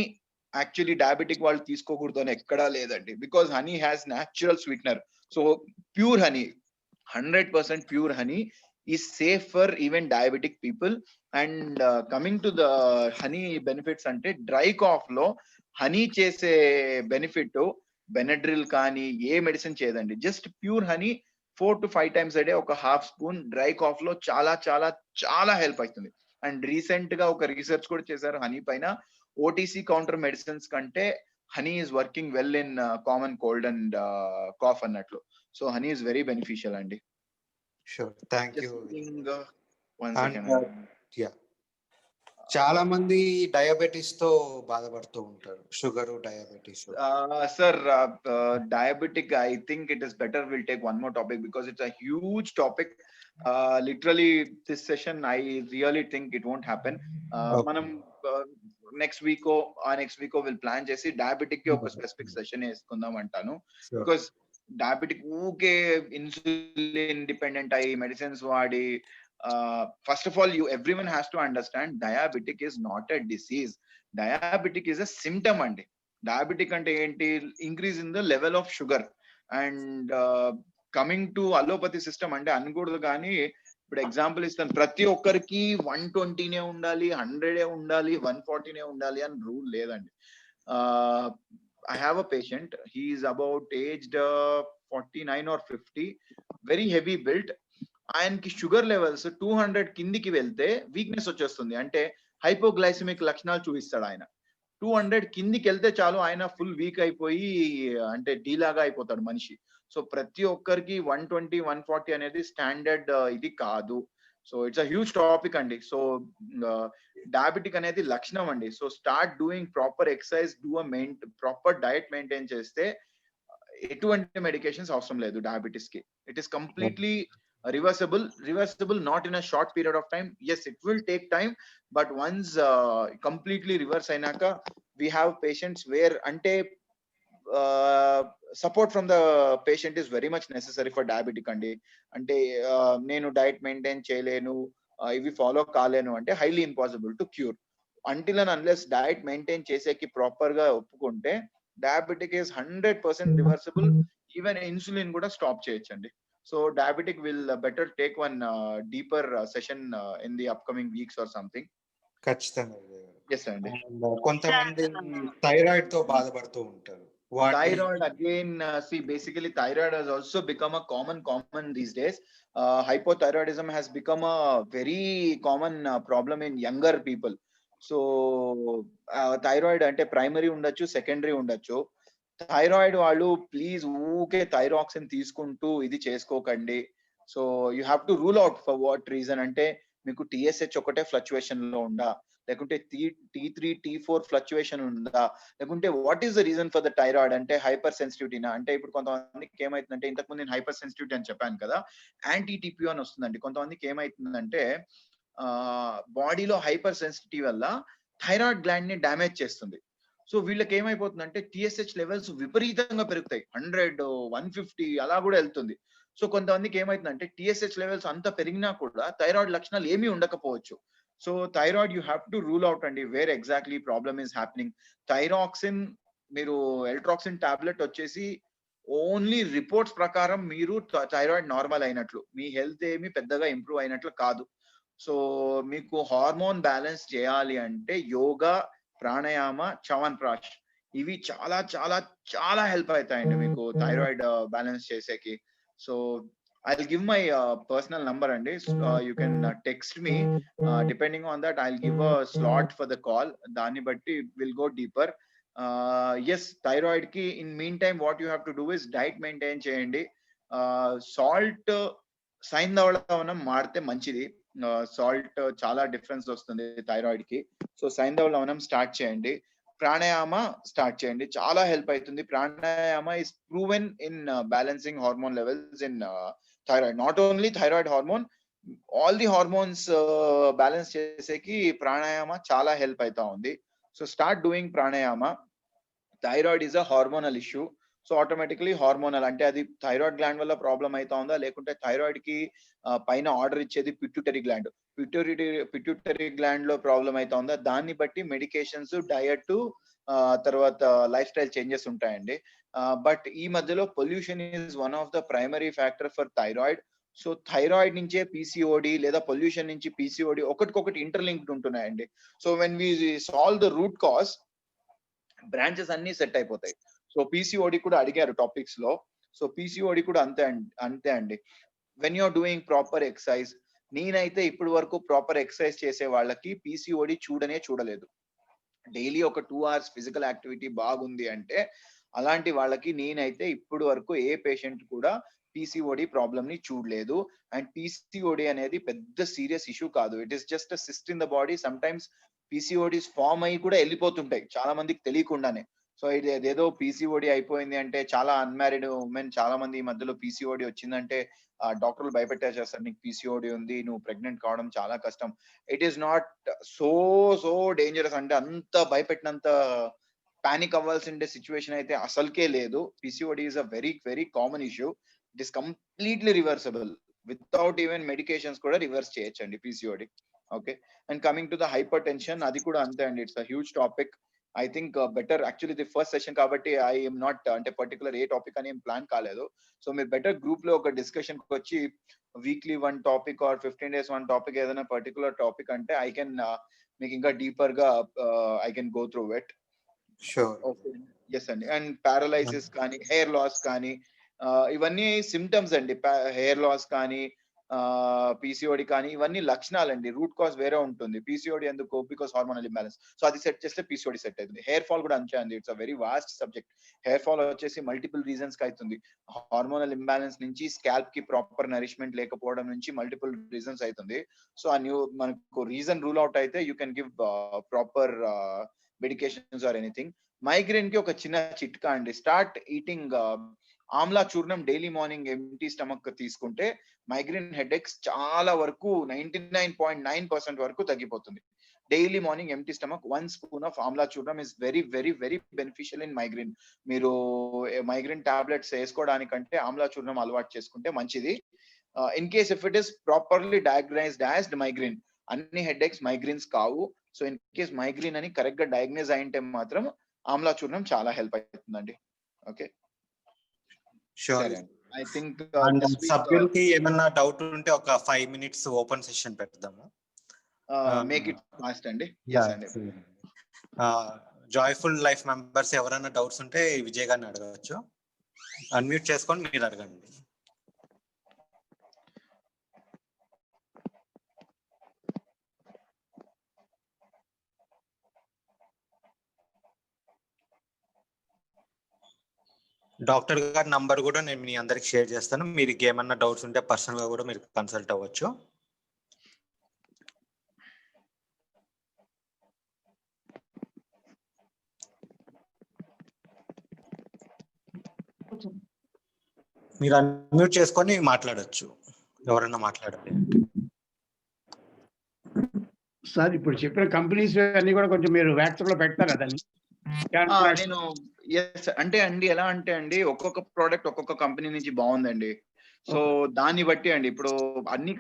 యాక్చువల్లీ డయాబెటిక్ వాళ్ళు తీసుకోకూడదు అని ఎక్కడా లేదండి, because honey has natural sweetener. So pure honey, 100% pure honey is safe for even diabetic people. And coming to the honey benefits ante dry cough lo honey chese benefit Benadryl కానీ ఏ medicine చేయదండి. Just pure honey 4 to 5 times a day ఒక half spoon dry cough లో చాలా చాలా చాలా help అవుతుంది. And recent గా ఒక రీసెర్చ్ కూడా చేశారు హనీ పైన. ఓటీసీ కౌంటర్ మెడిసిన్స్ కంటే honey is working well in common cold and cough అన్నట్లు. So honey is very beneficial అండి. Sure, thank you. One second. చాలా మంది డయాబెటీస్ తో బాధపడుతూ ఉంటారు, sugar, diabetes. Sir, diabetic, I think it is better we'll take one more topic because it's a huge topic. Literally this session I really think it won't happen. Manam next week will plan chesi diabetic ki oka specific session esukundam antanu. Because diabetic ooke insulin dependent ai medicines vaadi, first of all everyone has to understand diabetic is not a disease. Diabetic is a symptom andi. Diabetic ante enti increase in the level of sugar. And coming to allopathy system అంటే అనకూడదు కానీ ఇప్పుడు example ఇస్తాను, ప్రతి ఒక్కరికి 120 ఉండాలి, 100 ఉండాలి, 140 ఉండాలి అని రూల్ లేదండి. I have a patient, he is about aged 49 or 50, very heavy built. ఆయనకి షుగర్ లెవెల్స్ 200 కిందికి వెళ్తే వీక్నెస్ వచ్చేస్తుంది, అంటే హైపోగ్లైసిమిక్ లక్షణాలు చూపిస్తాడు ఆయన. 200 కిందికి వెళ్తే చాలు ఆయన ఫుల్ వీక్ అయిపోయి అంటే డీలాగా అయిపోతాడు మనిషి. సో ప్రతి ఒక్కరికి 120, 140 అనేది స్టాండర్డ్ ఇది కాదు. So it's a huge topic అండి. సో డయాబెటిక్ అనేది లక్షణం అండి. So start doing proper exercise, proper diet maintain చేస్తే ఎటువంటి మెడికేషన్స్ అవసరం లేదు డయాబెటిస్ కి. It is completely reversible not in a short period of time. Yes, it will take time, but once completely reverse ainaka we have patients where ante support from the patient is very much necessary for diabetic andi. Ante nenu diet maintain cheyalenu, ivi follow kalenu ante highly impossible to cure. Until and unless diet maintain cheseki proper ga oppukunte diabetic is 100% reversible. Even insulin kuda stop cheyachandi. So diabetic will better take one deeper session in the upcoming weeks or something. ఖచ్చితంగా. Yes అండి. కొంతమంది thyroid తో బాధపడుతూ ఉంటారు. Thyroid again, see basically thyroid has also become a common these days. Hypothyroidism has become a very common problem in younger people. So thyroid ante primary ఉండొచ్చు, secondary ఉండొచ్చు. Thyroid వాళ్ళు please ఊకే thyroxine తీసుకుంటూ ఇది చేసుకోకండి. So you have to rule out for what reason అంటే మీకు TSH ఒకటే ఫ్లక్చువేషన్ లో ఉందా, లేకుంటే T3, T4 ఫ్లక్చువేషన్ ఉందా, లేకుంటే what is the reason for the thyroid అంటే హైపర్ సెన్సిటివిటీనా. అంటే ఇప్పుడు కొంతమందికి ఏమైతుందంటే, ఇంతకుముందు నేను హైపర్ సెన్సిటివిటీ అని చెప్పాను కదా, యాంటీ TPO అని వస్తుందండి. కొంతమందికి ఏమైతుందంటే బాడీలో హైపర్ సెన్సిటివిటీ వల్ల థైరాయిడ్ గ్లాండ్ ని డ్యామేజ్ చేస్తుంది. సో వీళ్ళకి ఏమైపోతుందంటే TSH లెవెల్స్ విపరీతంగా పెరుగుతాయి, 100, 150 అలా కూడా వెళ్తుంది. సో కొంతమందికి ఏమైతుందంటే TSH లెవెల్స్ అంత పెరిగినా కూడా థైరాయిడ్ లక్షణాలు ఏమీ ఉండకపోవచ్చు. So thyroid you have to rule out అండి where exactly problem is happening. Thyroxine మీరు ఎల్ట్రాక్సిన్ టాబ్లెట్ వచ్చేసి ఓన్లీ రిపోర్ట్స్ ప్రకారం మీరు థైరాయిడ్ నార్మల్ అయినట్లు, మీ హెల్త్ ఏమి పెద్దగా ఇంప్రూవ్ అయినట్లు కాదు. సో మీకు హార్మోన్ బ్యాలెన్స్ చేయాలి అంటే యోగా, ప్రాణాయామ, చవన్ప్రాష్ ఇవి చాలా చాలా చాలా హెల్ప్ అవుతాయండి మీకు థైరాయిడ్ బ్యాలెన్స్ చేసేకి. So I'll give my personal number and you can text me. Depending on that, I'll give a slot for the call. Dani batti we'll go deeper. Yes, thyroid ki in meantime what you have to do is diet maintain cheyandi. Salt saindavalavanam maarte manchidi. Salt చాలా difference వస్తుంది thyroid కి. So సైంధవ start చేయండి, pranayama start చేయండి, చాలా help అవుతుంది. Pranayama is proven in balancing hormone levels in thyroid. Not only thyroid hormone, all the hormones balance చేసేకి ప్రాణాయామ చాలా హెల్ప్ అవుతా ఉంది. So start doing pranayama. Thyroid is a hormonal issue. So automatically hormonal అంటే అది థైరాయిడ్ గ్లాండ్ వల్ల problem అవుతా ఉందా, లేకుంటే థైరాయిడ్ కి పైన ఆర్డర్ ఇచ్చేది పిట్యూటరీ గ్లాండ్, పిట్యూటరీ గ్లాండ్ లో ప్రాబ్లం అవుతా ఉందా, దాన్ని బట్టి మెడికేషన్స్, డయట్, తర్వాత లైఫ్ స్టైల్ చేంజెస్ ఉంటాయండి. బట్ ఈ మధ్యలో pollution is one of the primary factor for thyroid. So thyroid నుంచే పీసీఓడి లేదా పొల్యూషన్ నుంచి పీసీఓడి ఒకటికొకటి ఇంటర్లింక్డ్ ఉంటున్నాయండి. So when we solve the root cause, branches అన్ని సెట్ అయిపోతాయి. సో పీసీఓడి కూడా అడిగారు టాపిక్స్ లో. సో పీసీఓడి కూడా అంతే అండి. When you're doing proper exercise, నేనైతే ఇప్పటి వరకు ప్రాపర్ ఎక్సర్సైజ్ చేసే వాళ్ళకి పీసీఓడి చూడలేదు. డైలీ ఒక 2 hours ఫిజికల్ యాక్టివిటీ బాగుంది అంటే అలాంటి వాళ్ళకి నేనైతే ఇప్పుడు వరకు ఏ పేషెంట్ కూడా పీసీఓడి ప్రాబ్లమ్ ని చూడలేదు. అండ్ పీసీఓడి అనేది పెద్ద సీరియస్ ఇష్యూ కాదు. It is just a cyst in the body. Sometimes PCODs form అయ్యి కూడా వెళ్ళిపోతుంటాయి చాలా మందికి తెలియకుండానే. సో ఇది ఏదో పీసీఓడి అయిపోయింది అంటే, చాలా అన్మ్యారీడ్ ఉమెన్ చాలా మంది ఈ మధ్యలో పీసీఓడి వచ్చిందంటే డాక్టర్లు భయపెట్టేసేస్తారు, నీకు పీసీఓడి ఉంది, నువ్వు ప్రెగ్నెంట్ కావడం చాలా కష్టం. It is not so dangerous. అంటే అంత భయపెట్టినంత పానిక్ అవ్వాల్సిన సిచ్యువేషన్ అయితే అసలుకే లేదు. PCOD is a very very common issue. It is completely reversible. Without even medications కూడా రివర్స్ చేయొచ్చండి PCOD. Okay. And coming to the hyper tension, అది కూడా అంతే అండి. It's a huge topic. I think better, actually ఇది first session కాబట్టి I'm not అంటే particular ఏ topic అని ఏం ప్లాన్ కాలేదు. సో మీరు బెటర్ గ్రూప్ లో ఒక డిస్కషన్ వచ్చి weekly 1 topic or 15 days 1 topic ఏదైనా పర్టికులర్ టాపిక్ అంటే ఐ కెన్ మీకు ఇంకా డీపర్ గా I can go through it. Okay. Yes అండి. అండ్ పారలైసిస్ కానీ, హెయిర్ లాస్ కానీ, ఇవన్నీ సిమ్టమ్స్ అండి. హెయిర్ లాస్ కానీ, పీసీఓడి కానీ, ఇవన్నీ లక్షణాలండి. రూట్ కాజ్ వేరే ఉంటుంది. పీసీఓడి ఎందుకు? Because hormonal imbalance. సో అది సెట్ చేస్తే పీసీఓడి సెట్ అవుతుంది. హెయిర్ ఫాల్ కూడా అంతే అండి. It's a very vast subject. Hair fall వచ్చేసి మల్టిపుల్ రీజన్స్ కి అవుతుంది. హార్మోనల్ ఇంబ్యాలెన్స్ నుంచి, స్కాల్ప్ కి ప్రాపర్ నరిష్మెంట్ లేకపోవడం నుంచి మల్టిపుల్ రీజన్స్ అవుతుంది. సో మనకు రీజన్ రూల్ అవుట్ అయితే you can give proper medications or anything. Migraine కి ఒక చిన్న చిట్కా అండి. స్టార్ట్ ఈటింగ్ ఆమ్లా చూర్ణం డైలీ మార్నింగ్ ఎంటీ స్టమక్ తీసుకుంటే మైగ్రేన్ హెడేక్స్ చాలా వరకు 99.9% వరకు తగ్గిపోతుంది. Daily morning empty stomach 1 spoon of amla churnam is very very very beneficial in migraine. మీరు మైగ్రేన్ టాబ్లెట్స్ వేసుకోవడానికంటే ఆమ్లా చూర్ణం అలవాటు చేసుకుంటే మంచిది. In case if it is properly diagnosed as migraine, అన్ని హెడేక్స్ మైగ్రేన్స్ కావు. సో ఇన్ కేస్ మైగ్రేన్ అని కరెక్ట్ గా డయాగ్నైజ్ అయింటే మాత్రం ఆమ్లా చూర్ణం చాలా హెల్ప్ అవుతుందండి. ఓకే. షూర్. ఐ థింక్ సభ్యులకి ఏమన్నా డౌట్ ఉంటే ఒక 5 minutes ఓపెన్ సెషన్ పెడదాము. మేక్ ఇట్ ఫాస్ట్ అండి. జాయ్ఫుల్ లైఫ్ మెంబర్స్ ఎవరైనా డౌట్స్ ఉంటే విజయ్ గారిని అడగవచ్చు. అన్మ్యూట్ చేసుకొని మీరు అడగండి. డాక్టర్ గారి నంబర్ కూడా నేను మీ అందరికి షేర్ చేస్తాను. మీరు ఏమన్నా డౌట్స్ ఉంటే పర్సనల్ గా కూడా మీరు కన్సల్ట్ అవ్వచ్చు. మీరు అన్మ్యూట్ చేసుకొని మాట్లాడొచ్చు, ఎవరైనా మాట్లాడాలి. సార్ ఇప్పుడు చెప్పిన కంపెనీస్ అన్ని కూడా కొంచెం మీరు వాట్సాప్ లో పెడతారా దాన్ని? నేను అంటే అండి ఎలా అంటే అండి, ఒక్కొక్క ప్రోడక్ట్ ఒక్కొక్క కంపెనీ నుంచి బాగుందండి. సో దాన్ని బట్టి అండి, ఇప్పుడు అన్ని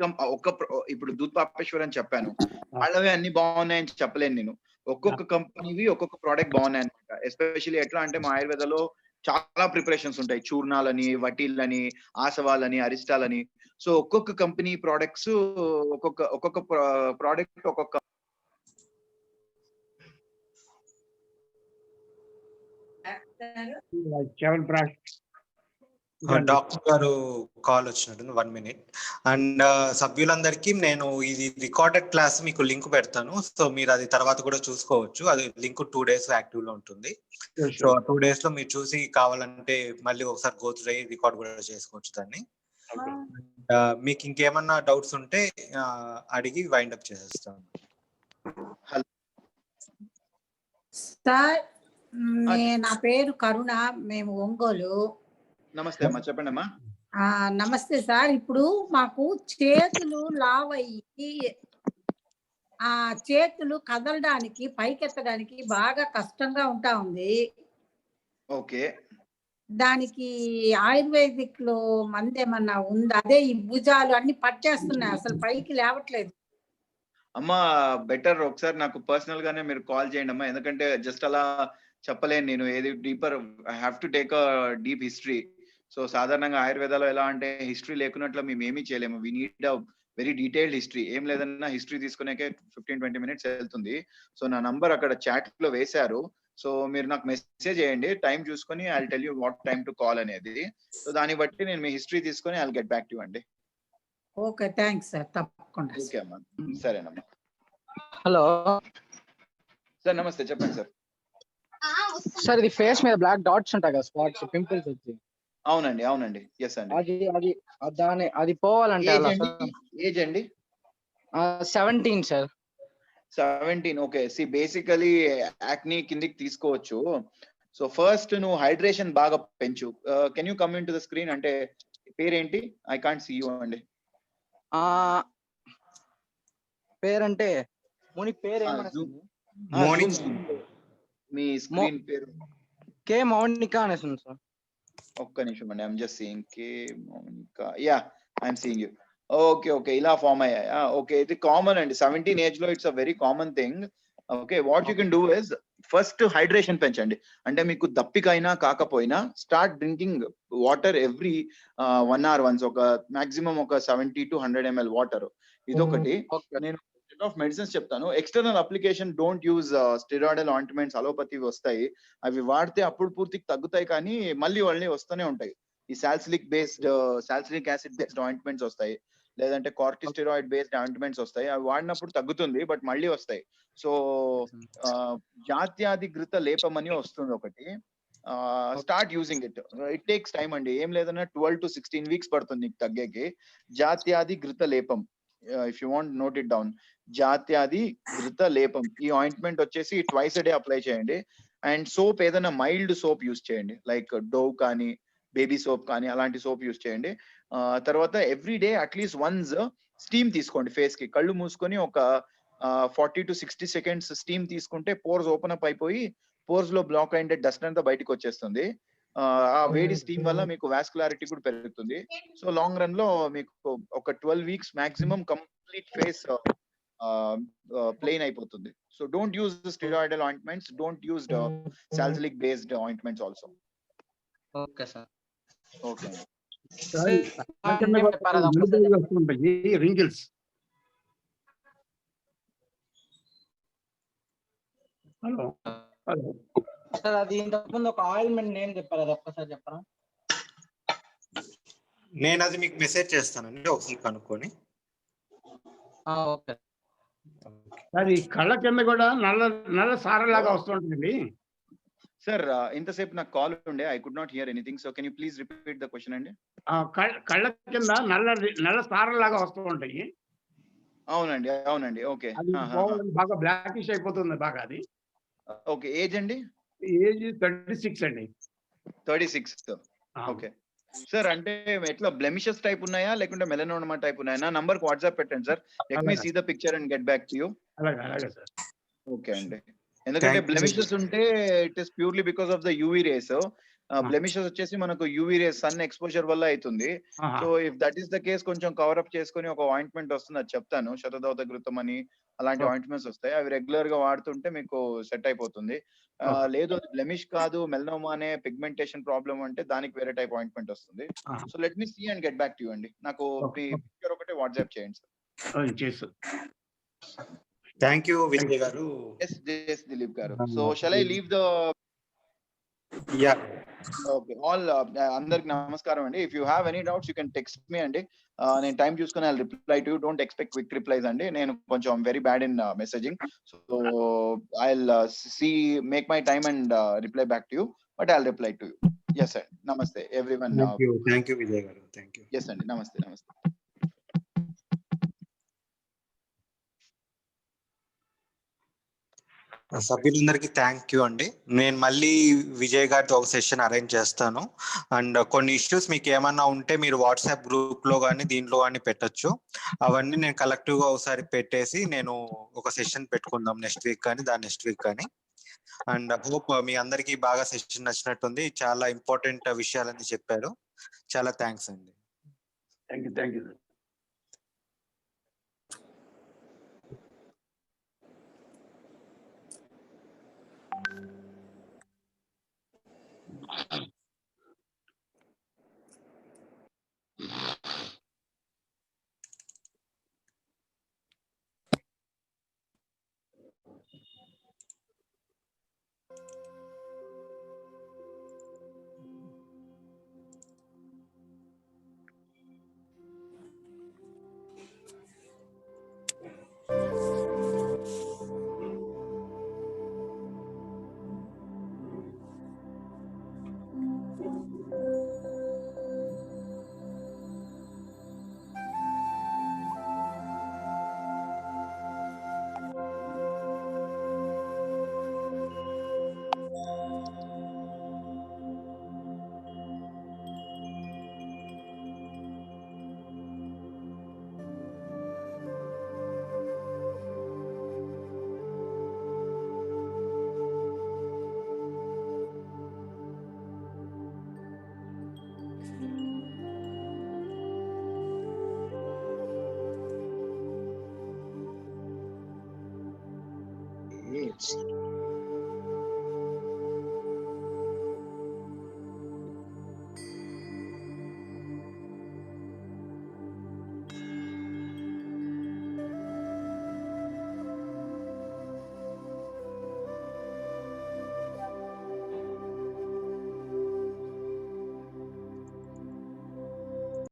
ఇప్పుడు దూద్ పాపేశ్వర్ అని చెప్పాను, వాళ్ళవి అన్ని బాగున్నాయని చెప్పలేను నేను. ఒక్కొక్క కంపెనీవి ఒక్కొక్క ప్రోడక్ట్ బాగున్నాయి అనమాట. ఎస్పెషల్లీ ఎట్లా అంటే మా ఆయుర్వేదలో చాలా ప్రిపరేషన్స్ ఉంటాయి. చూర్ణాలని, వటీలని, ఆసవాలని, అరిస్టాలని. సో ఒక్కొక్క కంపెనీ ప్రోడక్ట్స్ ఒక్కొక్క ప్రోడక్ట్ ఒక్కొక్క డాక్టర్ గారు కాల్ వచ్చినట్టు 1 minute. అండ్ సభ్యులందరికీ నేను ఇది రికార్డెడ్ క్లాస్ మీకు లింక్ పెడతాను. సో మీరు అది తర్వాత కూడా చూసుకోవచ్చు. అది లింక్ 2 days యాక్టివ్ లో ఉంటుంది. సో 2 days లో మీరు చూసి కావాలంటే మళ్ళీ ఒకసారి గో త్రూ అయ్యి రికార్డ్ కూడా చేసుకోవచ్చు దాన్ని. మీకు ఇంకేమన్నా డౌట్స్ ఉంటే అడిగి వైండ్ అప్ చేసేస్తాను. సార్ నా పేరు కరుణ, మేము ఒంగోలు. నమస్తే అమ్మా, చెప్పండి అమ్మా. నమస్తే సార్. ఇప్పుడు మాకు చేతులు లావయ్యి చేతులు కదలడానికి, పైకెత్తడానికి బాగా కష్టంగా ఉంటా ఉంది. ఓకే. దానికి ఆయుర్వేదిక్ లో మందు ఏమన్నా ఉందా? అదే ఈ భుజాలు అన్ని పట్టేస్తున్నాయి, అసలు పైకి లేవట్లేదు. అమ్మా బెటర్ ఒకసారి నాకు పర్సనల్ గానే మీరు కాల్ చేయండి అమ్మా. ఎందుకంటే జస్ట్ అలా చెప్పలేను నేను. ఏది deeper, I have to take a deep history. So సాధారణంగా ఆయుర్వేదాలో ఎలా అంటే హిస్టరీ లేకున్నట్లు మేము ఏమీ చేయలేము. We need a very detailed history. ఏం లేదన్నా హిస్టరీ తీసుకునేకే 15-20 మినిట్స్ వెళ్తుంది. సో నా నంబర్ అక్కడ చాట్ లో వేశారు. సో మీరు నాకు మెసేజ్ చేయండి, టైం చూసుకొని I tell you what time to call అనేది. సో దాన్ని బట్టి నేను మీ హిస్టరీ తీసుకొని I get back to you అండి. ఓకే, థ్యాంక్స్ సార్, తప్పకుండా. ఓకే అమ్మా, సరేనమ్మా. హలో సార్ నమస్తే, చెప్పండి సార్. సార్, ఇది ఫేస్ మీద బ్లాక్ డాట్స్ ఉంటాయి కదా, స్పాట్స్, పింపుల్స్ వచ్చి. అవునండి అవునండి, ఎస్ అండి. అది పోవాలంటే ఏజ్ అండి 17 sir. 17. Okay, see basically acne కిందికి తీసుకోవచ్చు. సో ఫస్ట్ నువ్వు హైడ్రేషన్ బాగా పెంచు. Can you come into the screen? అంటే పేరేంటి? ఐ కాంట్ సీ యూ అండి. పేరంటే ముని పేరు మీ స్క్రీన్ పేరు కే మౌనిక అనేసి ఉంది సార్. ఒక్క నిమిషం అండి, I'm just seeing K Mounika. Yeah, I'm seeing you. Okay okay, ఇలా ఫామ్ అయ్యాయా? ఓకే, ఇది కామన్ అండి, 17 ఏజ్ లో it's a very common thing. Okay, what you can do is first hydration పెంచండి. అంటే మీకు దప్పికైనా కాకపోయినా start drinking water every 1 hour once. ఒక మాక్సిమం ఒక 70 to 100 ml వాటర్. ఇదొకటి. నేను ఆఫ్ మెడిసిన్స్ చెప్తాను. External application don't use steroidal ointments, allopathy వస్తాయి, అవి వాడితే అప్పుడు పూర్తికి తగ్గుతాయి, కానీ మళ్ళీ వస్తూనే ఉంటాయి. ఈ సాల్సిలిక్ యాసిడ్ బేస్డ్ ఆయింట్మెంట్స్ వస్తాయి, లేదంటే కార్టిస్టెరాయిడ్ బేస్డ్ ఆయింట్మెంట్స్ వస్తాయి. అవి వాడినప్పుడు తగ్గుతుంది, బట్ మళ్ళీ వస్తాయి. సో జాత్యాధిఘృత లేపం అని వస్తుంది ఒకటి. Start using it. It takes time అండి, ఏం లేదన్నా 12 to 16 weeks పడుతుంది నీకు తగ్గేకి. జాత్యాధిఘృత లేపం, if you want note it down. జాత్యాధిఘృత లేపం, ఈ ఆయింట్మెంట్ వచ్చేసి ట్వైస్ a day అప్లై చేయండి. అండ్ సోప్ ఏదైనా మైల్డ్ సోప్ యూస్ చేయండి, లైక్ డోవ్ కానీ బేబీ సోప్ కానీ అలాంటి సోప్ యూస్ చేయండి. తర్వాత every day at least once steam తీసుకోండి ఫేస్ కి. కళ్ళు మూసుకొని ఒక 40 to 60 seconds స్టీమ్ తీసుకుంటే పోర్స్ ఓపెన్ అప్ అయిపోయి పోర్స్ లో బ్లాక్ అయిన డస్ట్ అంతా బయటకు వచ్చేస్తుంది. ఆ వేడి స్టీమ్ వల్ల మీకు వాస్కులారిటీ కూడా పెరుగుతుంది. సో లాంగ్ రన్ లో మీకు ఒక 12 weeks maximum complete face plain అయిపోతుంది. So don't use steroidal ointments, don't use salicylic based ointments also. Okay sir. Okay. Wrinkles. Hello hello sir, అది ఇంతకుముందు ఒక ఆయిల్మెంట్ నేమ్ చెప్పారు, అది ఒక్కసారి చెప్పరా? నేను అది మీకు మెసేజ్ చేస్తానండి, ఒకసారి కనుక్కొని. ఓకే. అది కళ్ళ కింద కూడా నల్ల సారలాగా వస్తుంటుంది సార్. ఇంతసేపు నాకు కాల్ ఉండే, I could not hear anything. So can you please repeat the question అండి? కళ్ళ కింద నల్ల సారలాగా వస్తూ ఉంటాయి. అవునండి అవునండి. ఓకే, బాగా బ్లాకిష్ అయిపోతుంది బాగా అది. ఓకే, ఏజ్ అండి? ఏజ్ 36 అండి. 36. ఓకే సార్, అంటే ఎట్లా బ్లెమిషెస్ టైప్ ఉన్నాయా లేకుంటే మెలనోమా టైప్ ఉన్నాయా? నా నంబర్ కి వాట్సాప్ పెట్టండి sir. Let me see the picture and get back to you. అలాగే సార్. ఓకే అండి. ఎందుకంటే బ్లెమిషెస్ ఉంటే it is purely because of the UV rays. Blemishes వచ్చేసి మనకు యూవీ రేస్ సన్ ఎక్స్పోజర్ వల్ల అవుతుంది. So if that is the case కొంచెం cover up చేసుకుని ఒక ఆయింట్మెంట్ వస్తుంది, అది చెప్తాను. శతదౌతఘృతం అని అలాంటి ఆయింట్మెంట్స్ వస్తాయి, అవి రెగ్యులర్ గా వాడుతుంటే మీకు సెట్ అయిపోతుంది. లేదు అది బ్లెమిష్ కాదు, మెలనోమా అనే పిగ్మెంటేషన్ ప్రాబ్లమ్ అంటే దానికి వేరే టైప్ ఆయింట్మెంట్ వస్తుంది. So let me see and get back to you అండి. నాకు పిక్చర్ ఒకటే వాట్సాప్ చేయండి sir. Thank you Vijay garu. Yes, Dilip గారు. So shall I leave the? Yeah. Okay, all అందరికి నమస్కారం అండి. If you have any doubts you can text me అండి. నేను టైం చూసుకుని I reply to you. Don't expect quick replies అండి, నేను కొంచెం very bad in messaging. So I make my time and reply back to you, but I reply to you. Yes అండి, నమస్తే everyone. Thank you Vijay గారు. Thank you. Yes అండి, నమస్తే నమస్తే. సభ్యులందరికీ థ్యాంక్ యూ అండి. నేను మళ్ళీ విజయ్ గారితో ఒక సెషన్ అరేంజ్ చేస్తాను. అండ్ కొన్ని ఇష్యూస్ మీకు ఏమన్నా ఉంటే మీరు వాట్సాప్ గ్రూప్ లో కానీ దీంట్లో కానీ పెట్టచ్చు. అవన్నీ నేను కలెక్టివ్ గా ఒకసారి పెట్టేసి నేను ఒక సెషన్ పెట్టుకుందాం నెక్స్ట్ వీక్ కానీ నెక్స్ట్ వీక్ కానీ. అండ్ హోప్ మీ అందరికీ బాగా సెషన్ నచ్చినట్టుంది. చాలా ఇంపార్టెంట్ విషయాలన్నీ చెప్పారు. చాలా థ్యాంక్స్ అండి. Thank you. మచ్.